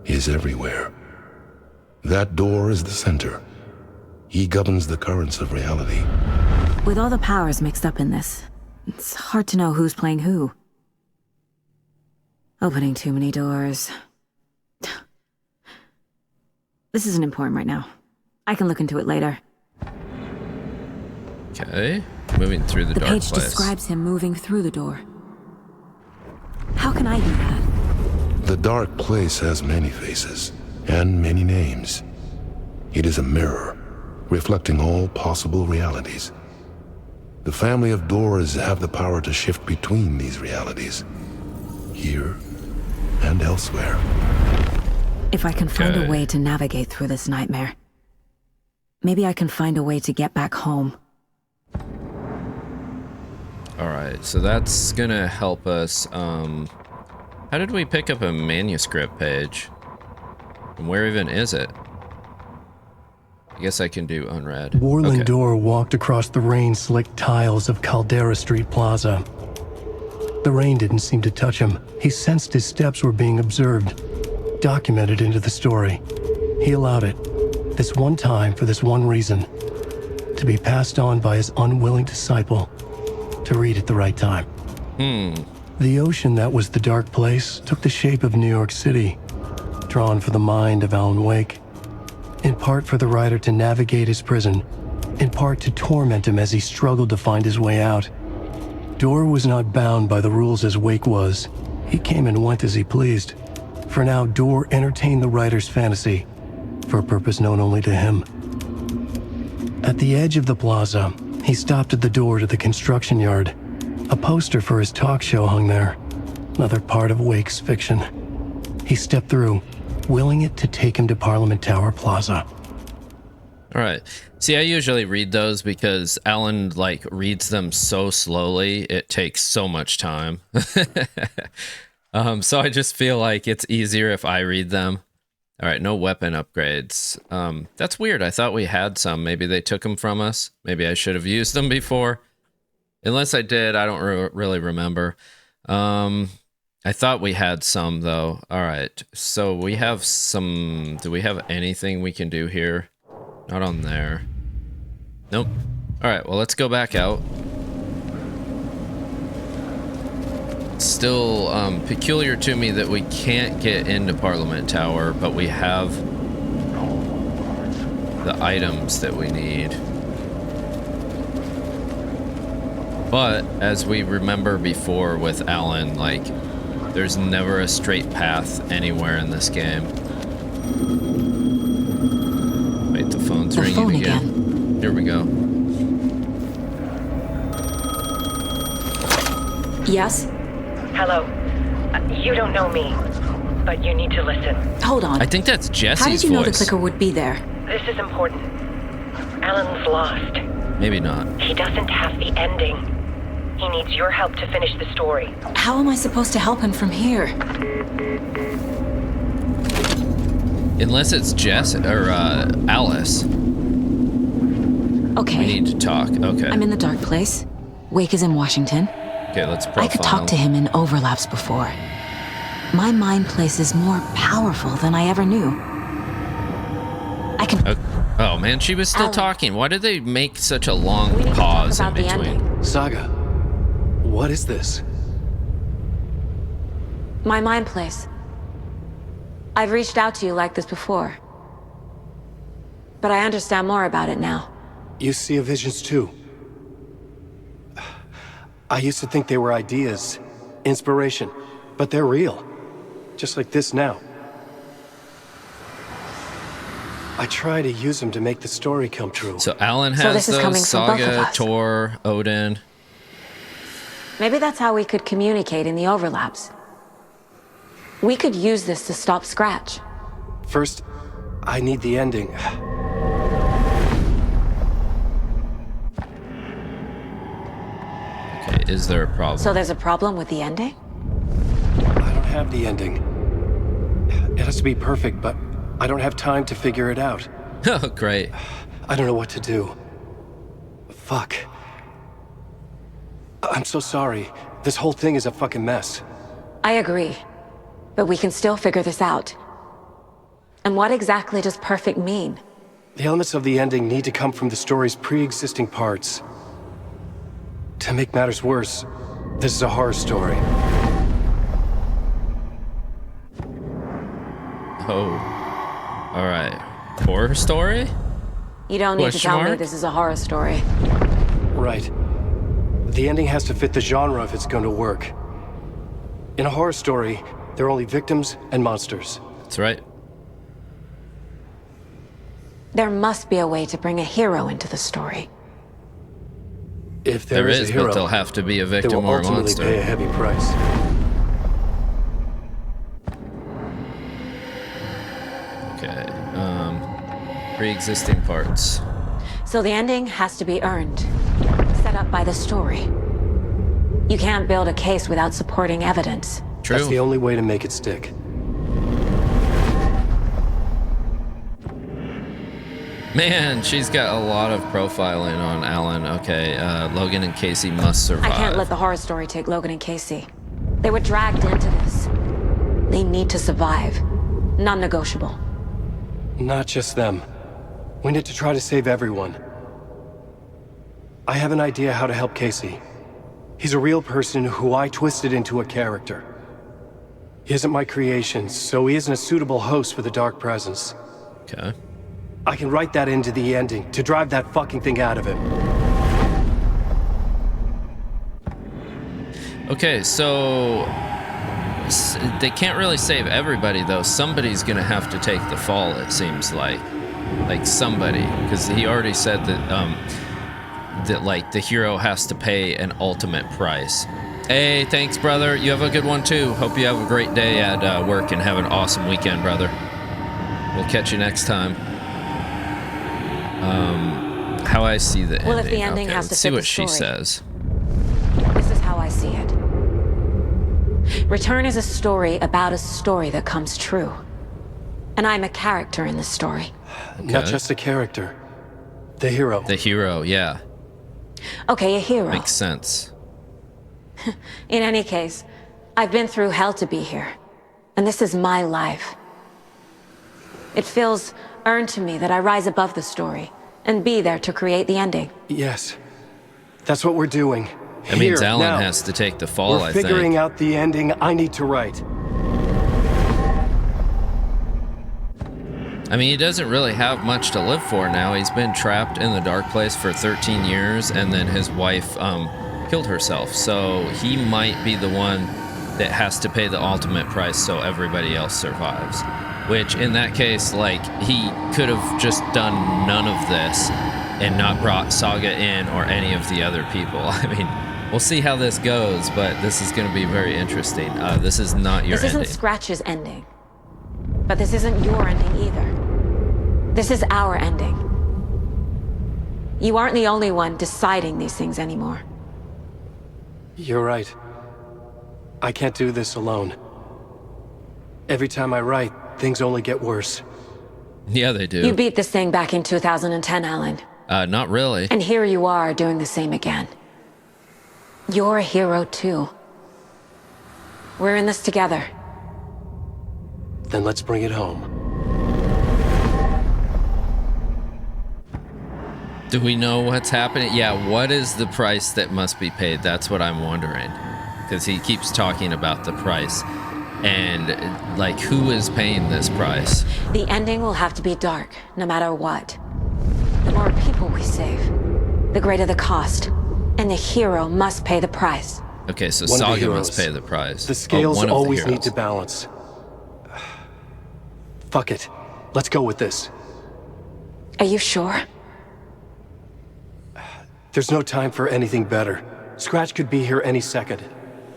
is everywhere. That door is the center. He governs the currents of reality. With all the powers mixed up in this, it's hard to know who's playing who. Opening too many doors. This isn't important right now. I can look into it later. Okay, moving through the dark place. The page describes him moving through the door. How can I do that? The dark place has many faces and many names. It is a mirror, reflecting all possible realities. The family of doors have the power to shift between these realities, here and elsewhere. If I can find a way to navigate through this nightmare, maybe I can find a way to get back home. Alright, so that's gonna help us. How did we pick up a manuscript page? And where even is it? I guess I can do unread. Warland Okay. Dor walked across the rain-slicked tiles of Caldera Street Plaza. The rain didn't seem to touch him. He sensed his steps were being observed, documented into the story. He allowed it, this one time for this one reason, to be passed on by his unwilling disciple, to read at the right time. The ocean that was the dark place took the shape of New York City, drawn for the mind of Alan Wake, in part for the writer to navigate his prison, in part to torment him as he struggled to find his way out. Dor was not bound by the rules as Wake was. He came and went as he pleased. For now, Dor entertained the writer's fantasy, for a purpose known only to him. At the edge of the plaza, he stopped at the door to the construction yard. A poster for his talk show hung there, another part of Wake's fiction. He stepped through, willing it to take him to Parliament Tower Plaza. All right. See, I usually read those because Alan, like, reads them so slowly, it takes so much time. So I just feel like it's easier if I read them. All right, no weapon upgrades. That's weird. I thought we had some. Maybe they took them from us. Maybe I should have used them before. Unless I did, I don't really remember. I thought we had some, though. All right, so we have some... Do we have anything we can do here? Not on there. Nope. All right, well, let's go back out. Still peculiar to me that we can't get into Parliament Tower, but we have the items that we need. But as we remember before with Alan, like, there's never a straight path anywhere in this game. Wait, the phone's ringing again. Here we go. Yes? Hello. You don't know me, but you need to listen. Hold on. I think that's Jesse's How did you know the voice. clicker would be there? This is important. Alan's lost. Maybe not. He doesn't have the ending. He needs your help to finish the story. How am I supposed to help him from here? Unless it's Jess or Alice. Okay. We need to talk. Okay. I'm in the dark place. Wake is in Washington. Okay, let's profile. I could talk to him in overlaps before. My mind place is more powerful than I ever knew. I can... Oh man, she was still talking. Why did they make such a long pause in between? Saga, what is this? My mind place. I've reached out to you like this before. But I understand more about it now. You see visions too. I used to think they were ideas, inspiration, but they're real. Just like this now. I try to use them to make the story come true. So Alan has those, Saga, Tor, Odin. Maybe that's how we could communicate in the overlaps. We could use this to stop Scratch. First, I need the ending. Okay, is there a problem? So there's a problem with the ending? I don't have the ending. It has to be perfect, but I don't have time to figure it out. Oh, great. I don't know what to do. Fuck. I'm so sorry. This whole thing is a fucking mess. I agree. But we can still figure this out. And what exactly does perfect mean? The elements of the ending need to come from the story's pre-existing parts. To make matters worse, this is a horror story. Oh. Alright. Horror story? You don't need to tell me this is a horror story. Right. The ending has to fit the genre if it's going to work. In a horror story, there are only victims and monsters. That's right. There must be a way to bring a hero into the story. If there is a hero, but they'll have to be a victim they will or a ultimately monster. pay a heavy price. Okay. Pre-existing parts. So the ending has to be earned. Set up by the story. You can't build a case without supporting evidence. True. That's the only way to make it stick. Man, she's got a lot of profiling on Alan. Okay, Logan and Casey must survive. I can't let the horror story take Logan and Casey. They were dragged into this. They need to survive. Non-negotiable. Not just them. We need to try to save everyone. I have an idea how to help Casey. He's a real person who I twisted into a character. He isn't my creation, so he isn't a suitable host for the Dark Presence. Okay. I can write that into the ending to drive that fucking thing out of him. Okay, so they can't really save everybody, though. Somebody's gonna have to take the fall, it seems like. Like somebody, because he already said that like the hero has to pay an ultimate price. Hey, thanks, brother. You have a good one too. Hope you have a great day at work and have an awesome weekend, brother. We'll catch you next time. How I see the ending. Well, if the ending has to let's see fit what the she story. says. This is how I see it. Return is a story about a story that comes true. And I'm a character in this story. Okay. Not just a character. The hero. The hero, yeah. Okay, a hero. Makes sense. In any case, I've been through hell to be here. And this is my life. It feels earned to me that I rise above the story and be there to create the ending. Yes. That's what we're doing. That means Here, Alan now. has to take the fall, We're I think. figuring out the ending I need to write. I mean, he doesn't really have much to live for now. He's been trapped in the dark place for 13 years, and then his wife killed herself. So he might be the one that has to pay the ultimate price so everybody else survives. Which, in that case, like, he could have just done none of this and not brought Saga in or any of the other people. I mean, we'll see how this goes, but this is going to be very interesting. This is not your This ending. isn't Scratch's ending. But this isn't your ending either. This is our ending. You aren't the only one deciding these things anymore. You're right. I can't do this alone. Every time I write, things only get worse. Yeah, they do. You beat this thing back in 2010, Alan. Not really. And here you are doing the same again. You're a hero too. We're in this together. Then let's bring it home. Do we know what's happening? Yeah, what is the price that must be paid? That's what I'm wondering. Because he keeps talking about the price. And, like, who is paying this price? The ending will have to be dark, no matter what. The more people we save, the greater the cost. And the hero must pay the price. Okay, so One of the Saga must heroes. pay the price. The scales one of the always need heroes. to balance. Fuck it. Let's go with this. Are you sure? There's no time for anything better. Scratch could be here any second.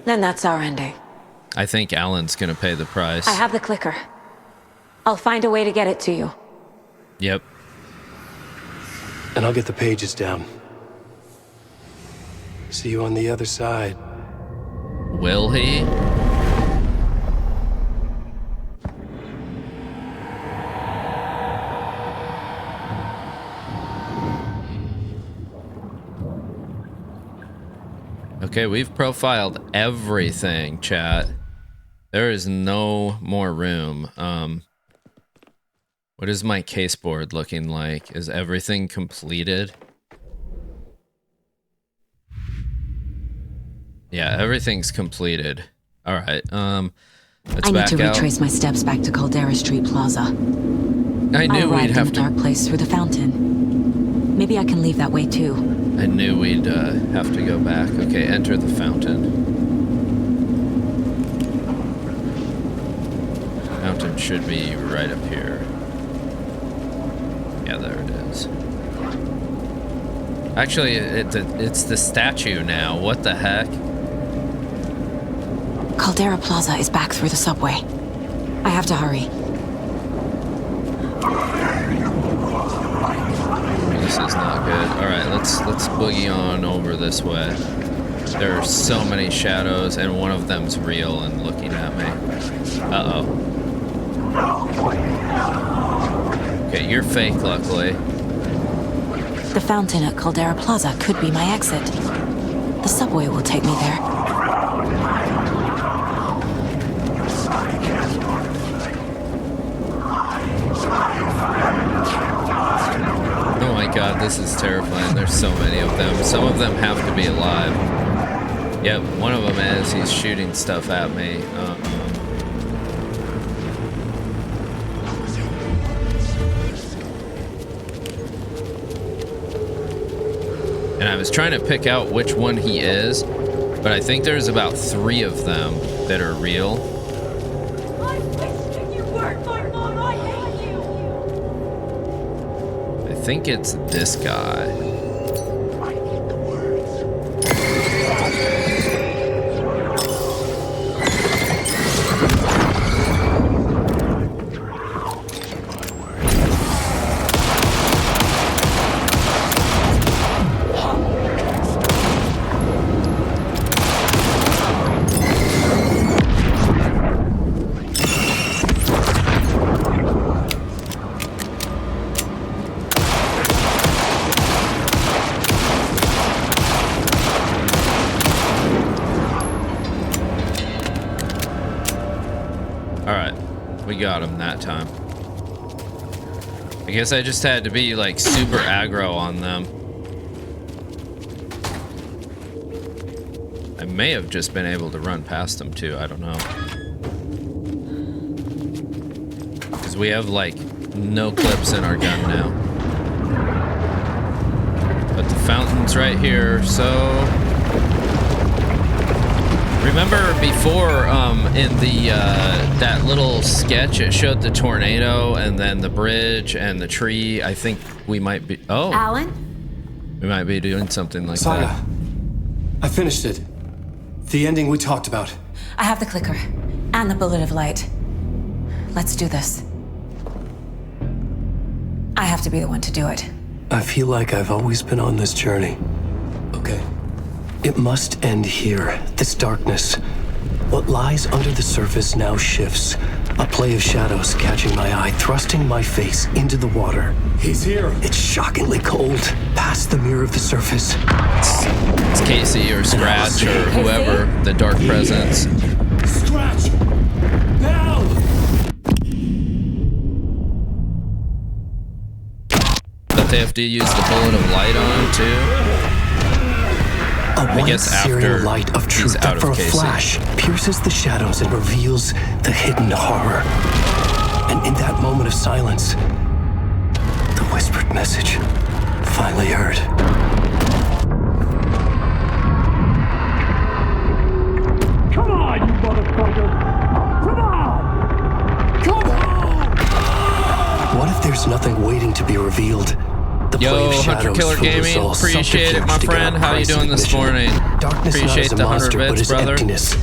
Then that's our ending. I think Alan's gonna pay the price. I have the clicker. I'll find a way to get it to you. Yep. And I'll get the pages down. See you on the other side. Will he? Okay, we've profiled everything, chat. There is no more room. What is my case board looking like? Is everything completed? Yeah, everything's completed. All right. Let's I need back to out. retrace my steps back to Caldera Street Plaza. I knew we'd have in to. the dark place through the fountain. Maybe I can leave that way too. I knew we'd have to go back. Okay, enter the fountain. Fountain should be right up here. Yeah, there it is. Actually, it's the statue now. What the heck? Caldera Plaza is back through the subway. I have to hurry. This is not good. All right, let's boogie on over this way. There are so many shadows, and one of them's real and looking at me. Uh-oh. Okay, you're fake, luckily. The fountain at Caldera Plaza could be my exit. The subway will take me there. Oh my god, this is terrifying. There's so many of them. Some of them have to be alive. Yep, one of them is. He's shooting stuff at me. And I was trying to pick out which one he is, but I think there's about 3 of them that are real. I wish that you weren't my mom. I hate you. I think it's this guy. Got him that time. I guess I just had to be like super aggro on them. I may have just been able to run past them too, I don't know. Because we have like no clips in our gun now. But the fountain's right here, so... Remember before in the that little sketch it showed the tornado and then the bridge and the tree. I think we might be Alan? We might be doing something like Saga, that. I finished it. The ending we talked about. I have the clicker and the bullet of light. Let's do this. I have to be the one to do it. I feel like I've always been on this journey. Okay. It must end here, this darkness. What lies under the surface now shifts. A play of shadows catching my eye, thrusting my face into the water. He's here. It's shockingly cold, past the mirror of the surface. It's Casey or Scratch or whoever, the dark presence. Scratch! Now! But they have to use the bullet of light on too. A white searing light of truth that for a flash pierces the shadows and reveals the hidden horror. And in that moment of silence, the whispered message finally heard. Come on, you motherfucker! Come on! Come on! What if there's nothing waiting to be revealed? The Yo, Hunter Killer Gaming, appreciate it, my friend. How you doing this morning? Darkness appreciate the 100 bits, brother. Emptiness.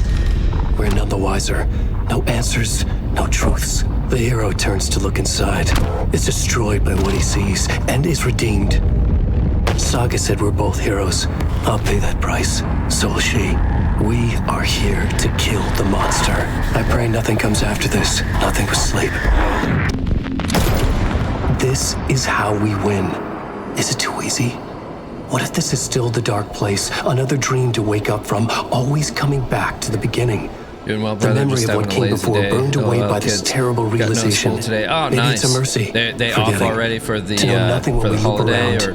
We're none the wiser. No answers, no truths. The hero turns to look inside, is destroyed by what he sees, and is redeemed. Saga said we're both heroes. I'll pay that price. So will she. We are here to kill the monster. I pray nothing comes after this. Nothing but sleep. This is how we win. Is it too easy? What if this is still the dark place, another dream to wake up from, always coming back to the beginning? Doing well, brother. The memory of what came before burned away by this terrible realization. Got no school today. Oh, Maybe nice. it's a mercy. They off already for the holiday, or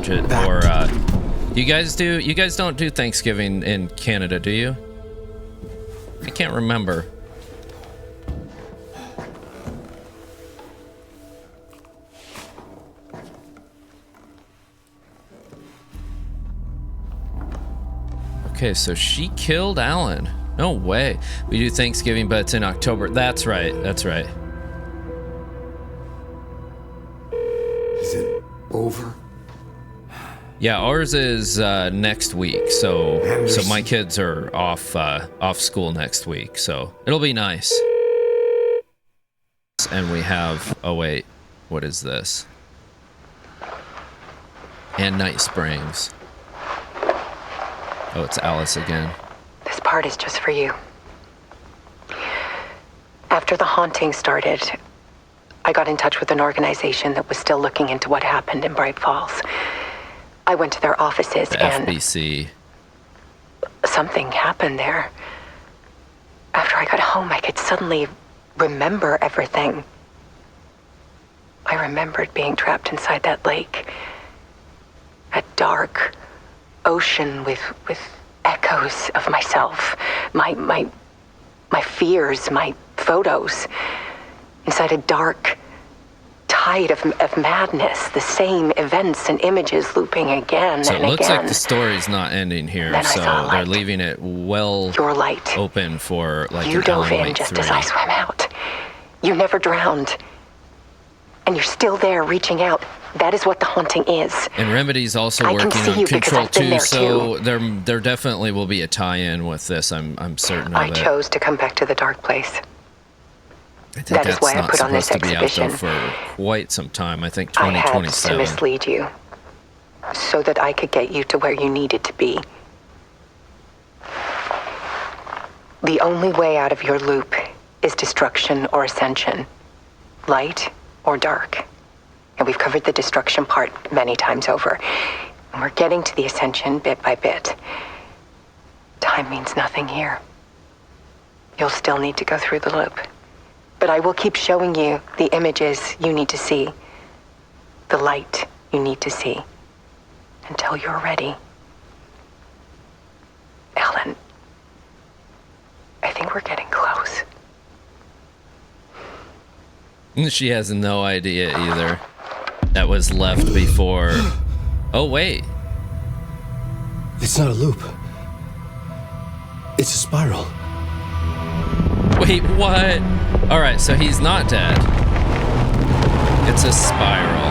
you guys do? You guys don't do Thanksgiving in Canada, do you? I can't remember. Okay, so she killed Alan. No way. We do Thanksgiving, but it's in October. That's right. That's right. Is it over? Yeah, ours is next week. So my kids are off school next week. So it'll be nice. And we have, oh wait, what is this? And Night Springs. Oh, it's Alice again. This part is just for you. After the haunting started, I got in touch with an organization that was still looking into what happened in Bright Falls. I went to their offices The and FBC. something happened there. After I got home, I could suddenly remember everything. I remembered being trapped inside that lake. A dark ocean with echoes of myself. My fears, my photos. Inside a dark tide of madness. The same events and images looping again So and it looks again. like the story's not ending here, Then I so saw a they're light. leaving it well Your light. open for like You an dove Alan in Wake just 3. as I swam out. You never drowned. And you're still there reaching out. That is what the haunting is. And Remedy's also I can working see on you because Control I've been 2, there so there definitely will be a tie-in with this. I'm certain of I it. chose to come back to the dark place. I think That is that's why I not put on this supposed to be out though exhibition. for quite some time. I think I had to 2027. mislead you. So that I could get you to where you needed to be. The only way out of your loop is destruction or ascension. Light or dark. And we've covered the destruction part many times over. And we're getting to the ascension bit by bit. Time means nothing here. You'll still need to go through the loop. But I will keep showing you the images you need to see. The light you need to see. Until you're ready. Alan, I think we're getting close. She has no idea either. That was left before. Oh, wait. It's not a loop. It's a spiral. Wait, what? Alright, so he's not dead. It's a spiral.